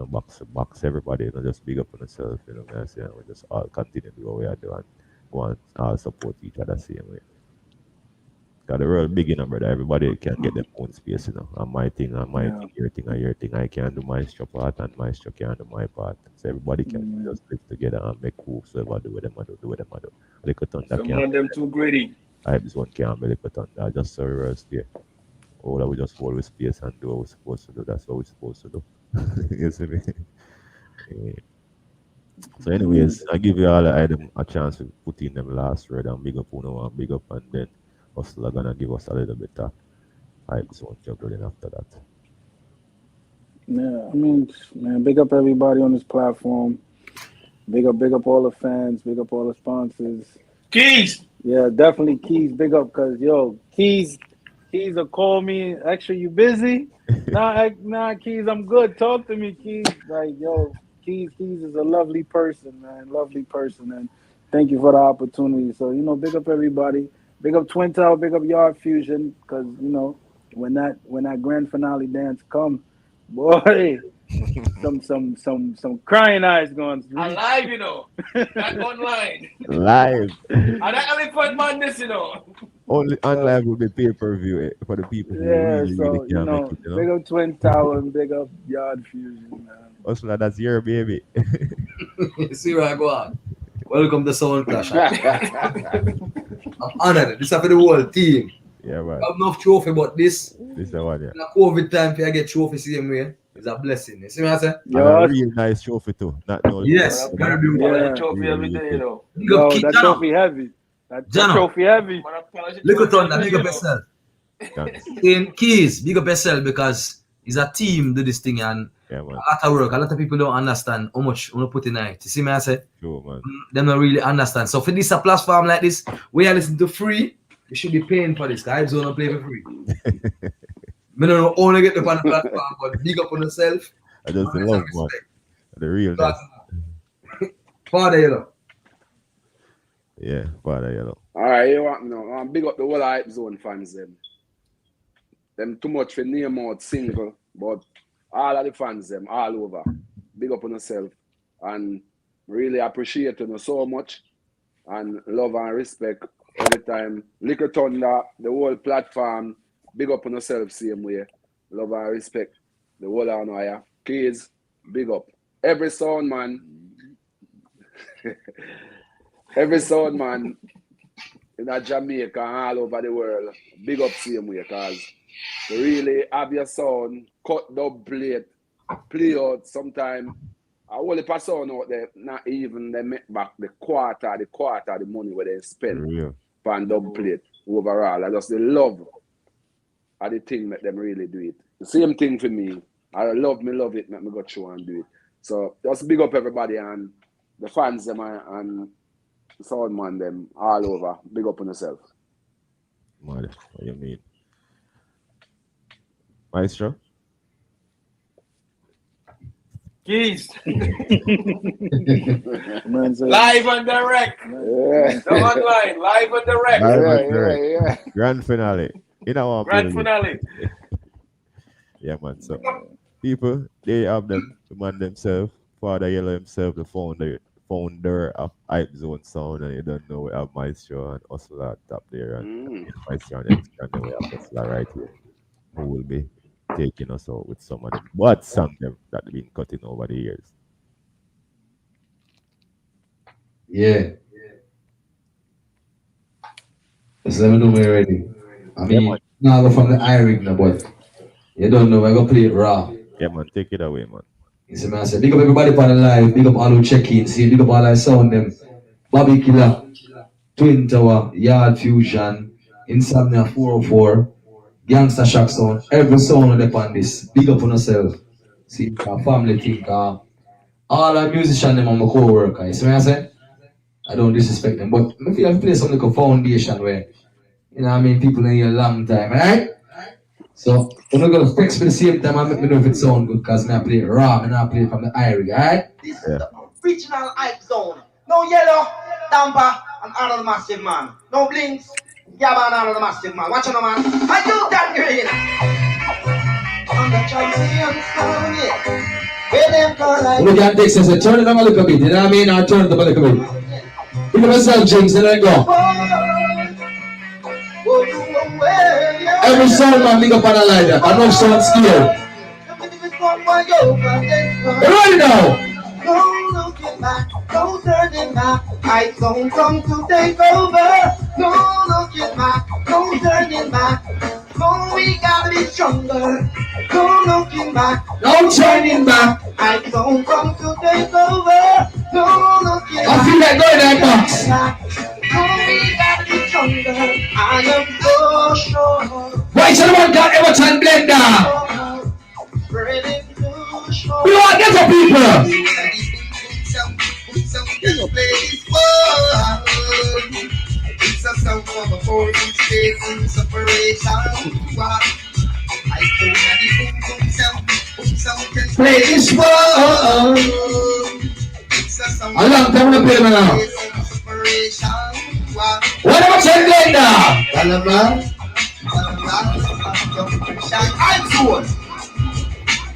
Box to box, everybody, just big up on yourself, me. I say, and we just all continue to do what we are doing, go and all support each other same way. Cause the world big enough, brother. Everybody can get their own space, And my thing, and my Yeah. thing, your thing, and your thing. I can do my part, and my can do my part. So everybody can just live together and make moves. So do what them do what them do. Little thunder Some can't. of them too greedy. I this one can't be little thunder. Just so reverse there. All that we just hold with space and do what we're supposed to do. That's what we're supposed to do. You see me? Yeah. So, anyways, I give you all the item a chance to put in them last word and big up Uno and big up, and then Hustler gonna give us a little bit of hype zone juggling after that. Yeah, I mean, man, big up everybody on this platform. Big up all the fans. Big up all the sponsors. Keys. Yeah, definitely Keys. Big up, cause yo, Keys will call me. Actually, you busy? Nah, Keys, I'm good. Talk to me, Keys. Like, yo, Keys is a lovely person, man. Lovely person, and thank you for the opportunity. So, big up everybody. Big up Twin Tower. Big up Yard Fusion, cause when that grand finale dance come, boy, some crying eyes going. Alive, not online. Live. And that elephant madness, Only online will be pay-per-view for the people who Yeah, really, so really can't make it, big up Twin Tower and big up Yard Fusion, man. Hustler, that's your baby. See where I go on. Welcome to Sound Clash. I'm honored. This is for the whole team. Yeah, man. I have enough trophy, but this This is the one, yeah. in a COVID time, if I get trophy same way, it's a blessing. You see what I say? And a real nice trophy too. Not no Yes, very beautiful. Yeah. Trophy every day, Big up Yo, Keith that Jano. trophy heavy. That Jano. trophy heavy. Little Thunder, big up yourself. In Keys, big up yourself because it's a team do this thing and Yeah, man. a lot of work. A lot of people don't understand how much we put in it. You see me I say? Sure, man. Them don't really understand. So for this a platform like this, we are listening to free, you should be paying for this. Hype Zone don't play for free. Me don't only get up on the platform, but big up on yourself. I just the love, man. The realness. Father, Yeah, Father Yellow. All right, you want big up the whole Hype Zone fans them too much for name out single, but all of the fans them all over. Big up on yourself and really appreciate you so much and love and respect every time. Little Thunder, the whole platform, big up on yourself same way. Love and respect the whole Anoya. Kids, big up. Every sound man. Every sound man in Jamaica and all over the world, big up same way, because you really have your sound, cut dub plate, play out sometime. I only pass on out there, not even they make back the quarter of the money where they spend on dub plate overall. I just the love of the thing that them really do it. The same thing for me. I love it, make me go through and do it. So just big up everybody and the fans them and sound man them all over. Big up on yourself. Mother, what you mean? Maestro? Keys. Man, say, Live and direct. Yeah. No online. Live and direct. Yeah. Grand finale. You know what? Grand finale. Yeah, man. So people, they have them, the man themselves, Father Yellow himself, the founder of Hype Zone Sound, and you don't know we have Maestro and Hustler at top there, and Maestro and Extra, and we have Hustler right here, who will be taking us out with some of them. What some them that have been cutting over the years. Yeah. Just let me know when you're ready. I mean, now go from the IRIG now, but you don't know, we're going to play it raw. Yeah, man, take it away, man. You see, man, I say, big up everybody on the live, big up all who check in, see, big up all I sound them. Bobby Killer, Twin Tower, Yard Fusion, Insomnia 404, Gangsta Shock Sound, every sound on the on this. Big up on yourself. See, our family think, all our musicians, them are my co-worker. You see what I say? I don't disrespect them, but I feel I play some like a foundation where, you know what I mean, people in here a long time, right? So, I'm not going to fix for the same time and make me know if it sound good, because I play it raw, and I play it from the IRIG, alright? This is the original Hype Zone. No Yellow, Tampa, and Arnold Massive Man. No Blinks, Gabba and Arnold Massive Man. Watch out, man. And you can green. On the champion sound, yeah. Where them call like... Look at this, I turn it up a little bit, you know what I mean? Or turn it up a little bit. Look at myself, Jinx, and let go. Whoa, whoa, Every sound man big up on a line. I know sound scared. Ready now. No looking back, no turning back. I don't come to take over. No looking back, no turning back. No, we gotta be stronger. No looking back, no turning back. I don't come to take over. No looking back. I feel like going that box. No, we gotta be stronger. I am so sure. Why should one got Everton blender? We want get the people. It's a sound of a 4 days in separation. I don't have the sound play this one. A long time to play now. What am I saying blender? I'm good.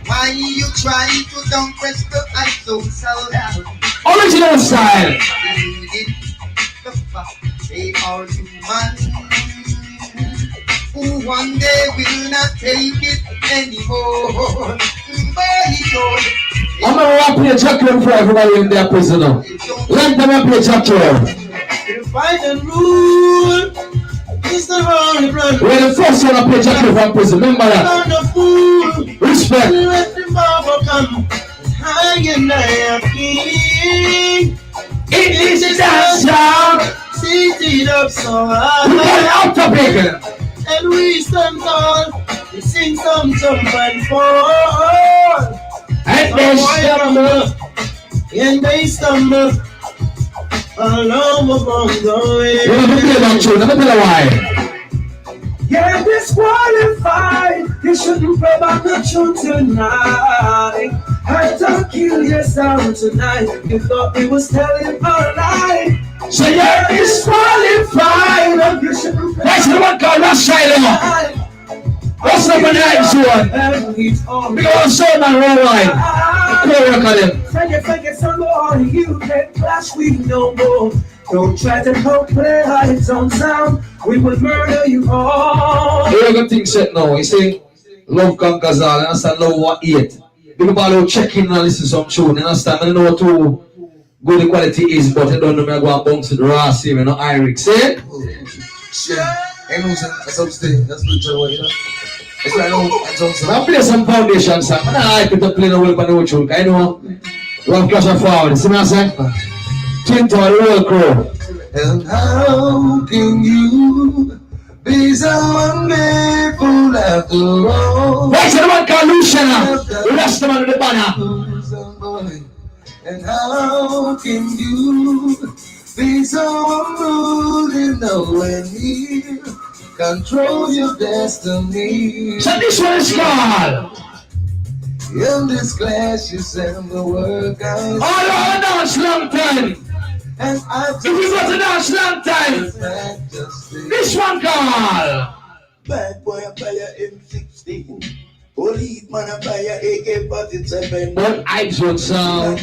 Why you try to don't press the iPhone so loud? Original style. They are human who one day will not take it anymore. I'm gonna play a jacket for everybody in their prison now. Let them play a jacket. The final rule is the wrong run. We're the first one to play jacket from prison. Remember that. Respect. Let the Bible come. I and I am king. It is a dance song. Seated up so high. We got out of it. And we stand tall. We sing some jump and fall. And they stumble. And they stumble. Along along the way. Let me play that tune. Let me tell you why. You're disqualified. You shouldn't play back the tune tonight. I don't kill your sound tonight. You thought we was telling a lie. So you're disqualified. You shouldn't play that's the one called Rush Shiloh. What's up on the next one? Because so man roll line. Go work on them. Forget some more. You can't clash with no more. Don't try to play its own sound. We will murder you all. You have a thing set now. You see, love conquers all. You understand? Love what hate. People about check in and listen to some tune. You understand? I don't know what too good the quality is, but I don't know me I go and bounce with raw see me, no Eric. See? Yeah. Ain't no something. That's spiritual way, you know. It's like I play some foundation song. I don't like it to play no well on the tune. I know we have clash of forward. See what I say? Tinto and roll crew. And how can you be someone faithful after all? What's the one called Luciana? The rest of them on the banner. And how can you be someone rude and nowhere near? Control your destiny. So this one is called. In this class you send the work out. All I dance long time. And I if you got to dance long time. This one called. Bad boy I buy a M16. Police man I buy a AK-47. But I should sound.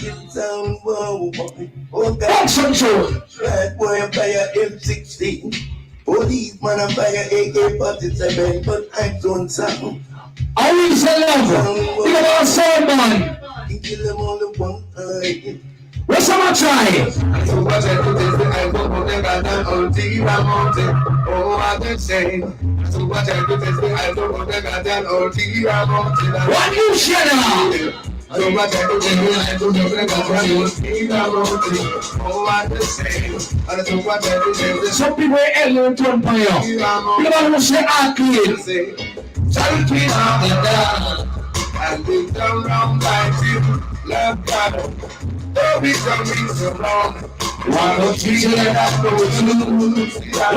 Function show. Bad boy I buy a M16. Police man I buy a AK-47. But I don't sound. I will say love. Think about sound man. You kill them all the one time. What's someone try? So what I do is I go for them and I'm on Tira Mountain. Oh, I'm the same. So what I do is I go for them and I'm on Tira Mountain. What you shut up? So what I do is I go for them and I'm on Tira Mountain. Oh, I'm the same. And so what I do is some people are alien to empire. You know what say arcade. Charity on the down. And live down round like you. Love God. Don't be coming so wrong. Why don't you say that go to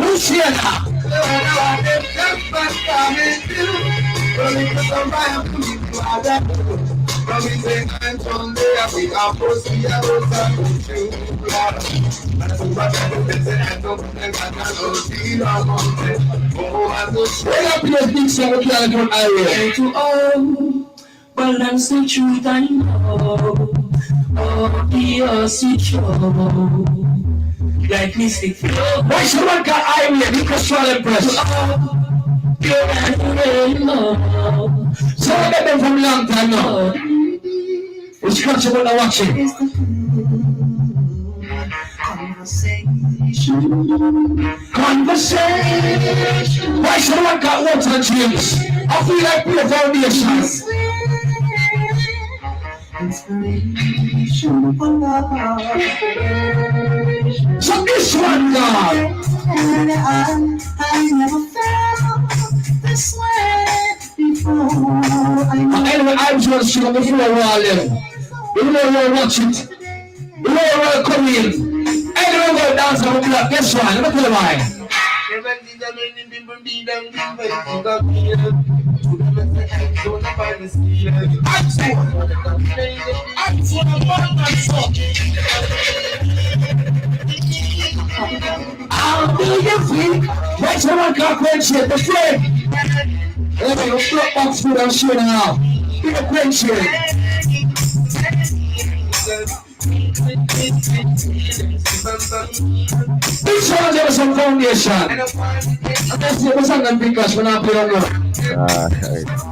Luciana? Balance the truth I know. Oh, the trouble. Like mystic flow. Why should one got Irie? You can swallow impress. So I met them from a long time now. It's watchable to watch it. Conversation. Why someone got words on James? I feel like we're foundations. Inspiration for love. So this one, God. I never felt this way before. Anyway, I was going to shoot on the floor where I live. You know where watch it. You know where come in. Anyway, go dance on the block. Guess what? Let me tell you why. How do you feel? Why someone can't quench it? The flame. Let me go block box food and show now. Be a quench it. This one is some foundation. And that's the person that because when I play on you.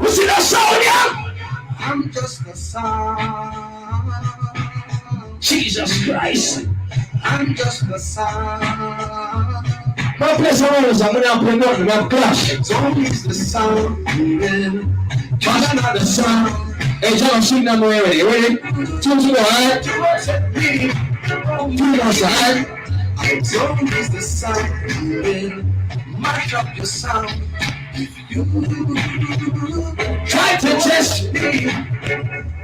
You see that sound, yeah? I'm just a song. Jesus Christ. I'm just a song. My place around I'm gonna play nothing, I'm clash. It's always the sound. Just another song. Hey, John, sing that way already. Ready? 2 to 1, alright? 2 outside. It's always the sound. Mash up your sound. Try to test me.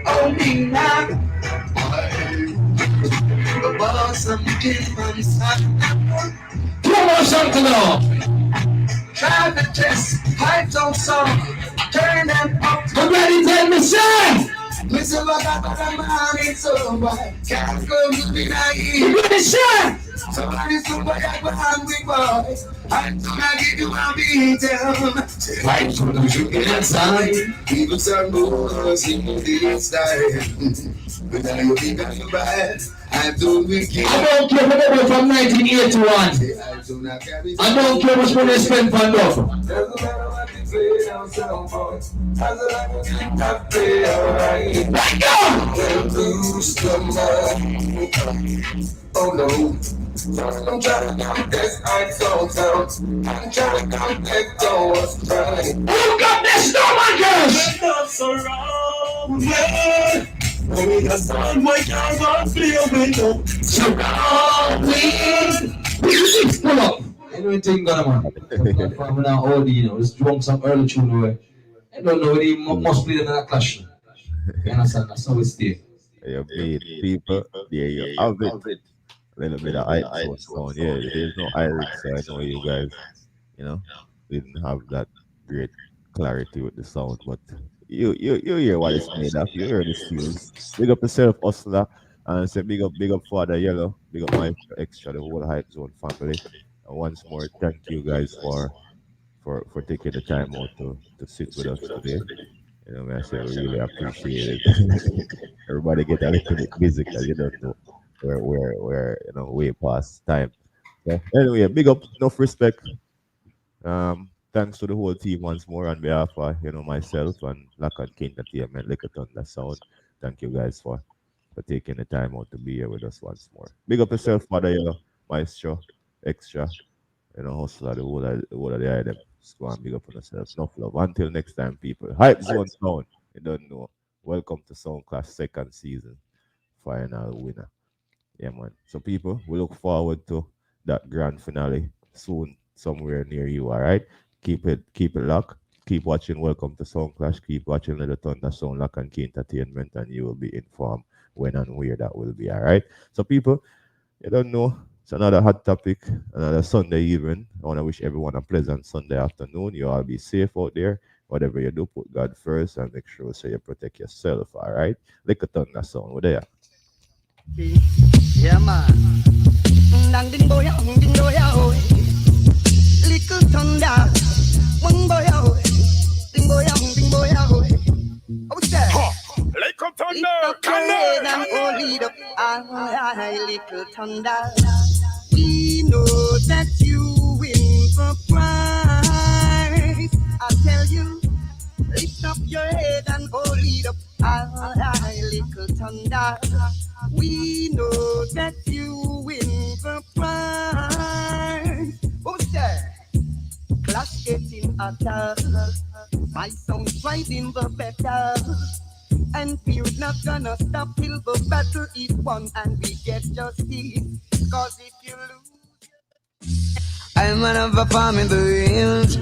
Only now. The boss of my son. 2 more something on. Try to test. I don't song. Turn them up. Come ready, tell me, sir. Listen, what I'm on, it's over. Can't go to be naive. Ready, sir. Somebody's so bad, I'm with boys. I'm gonna give you a beat. Right from the shooting inside. People start moving in the style. But now you think I'm bad. I don't care whatever from 1981. I don't care which one they spend for love. Doesn't matter what they play on soundboard. As long as you can play alright. Let go! Lose the mind. Oh no. I'm trying to count this iPhone sound. I'm trying to count that doors right. Who got this stomach, girls? That's around, yeah. We got some my cars on play window. So pull up. Anything gonna man. From now all you know, just drum some early tune away. I don't know they must play them in a clash. You understand? That's how we stay. You mean people, yeah, you have it. A little bit of Irish sound, yeah. There's no Irish, so I know you guys, you know, didn't have that great clarity with the sound, but you hear what it's made of. You hear the skills. Big up yourself, Hustler, and say big up Father Yellow, big up my extra, the whole Hype Zone family. And once more, thank you guys for taking the time out to sit with us today. You know, I say we really appreciate it. Everybody get a little bit busy because you don't know. We're you know way past time. Yeah. Anyway, big up, enough respect. Thanks to the whole team once more on behalf of myself and Lock and King Entertainment, Liquor Thunder Sound. Thank you guys for taking the time out to be here with us once more. Big up yourself, Father Maestro, Extra, Hustler, the whole of the item. Just go and big up on yourself. Enough love. Until next time, people. Hype Zone Sound. You don't know. Welcome to Sound Clash second season. Final winner. Yeah, man. So, people, we look forward to that grand finale soon, somewhere near you. All right. Keep it locked. Keep watching Welcome to Sound Clash. Keep watching Little Thunder Sound, Lock and Key Entertainment, and you will be informed when and where that will be. All right. So, people, you don't know. It's another hot topic, another Sunday evening. I want to wish everyone a pleasant Sunday afternoon. You all be safe out there. Whatever you do, put God first and make sure so you protect yourself. All right. Little Thunder Sound. We're there. Yeah, man. Ding boy, Little Thunder. One boy, ding boy, what's that? Little Thunder, Little Thunder. We know that you win the prize. tell you, lift up your head and hold it up high, little thunder. We know that you win the prize. Who's there? Clash getting hotter. My sound's riding the better. And we're not gonna stop till the battle is won and we get justice. Cause if you lose, I'm one of a farm in the hills,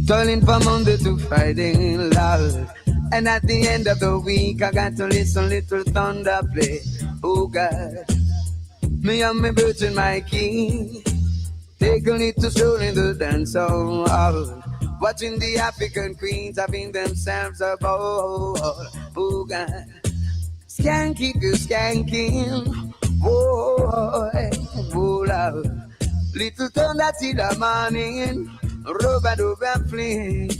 toiling from Monday to Friday, Lord. And at the end of the week, I got to listen little thunder play. Oh God, me and my birds and my king, taking it to stroll in the dance hall, watching the African queens having themselves a ball. Oh God, skanky go skanking, oh, oh Lord. Little thunder till the morning, rubber fling.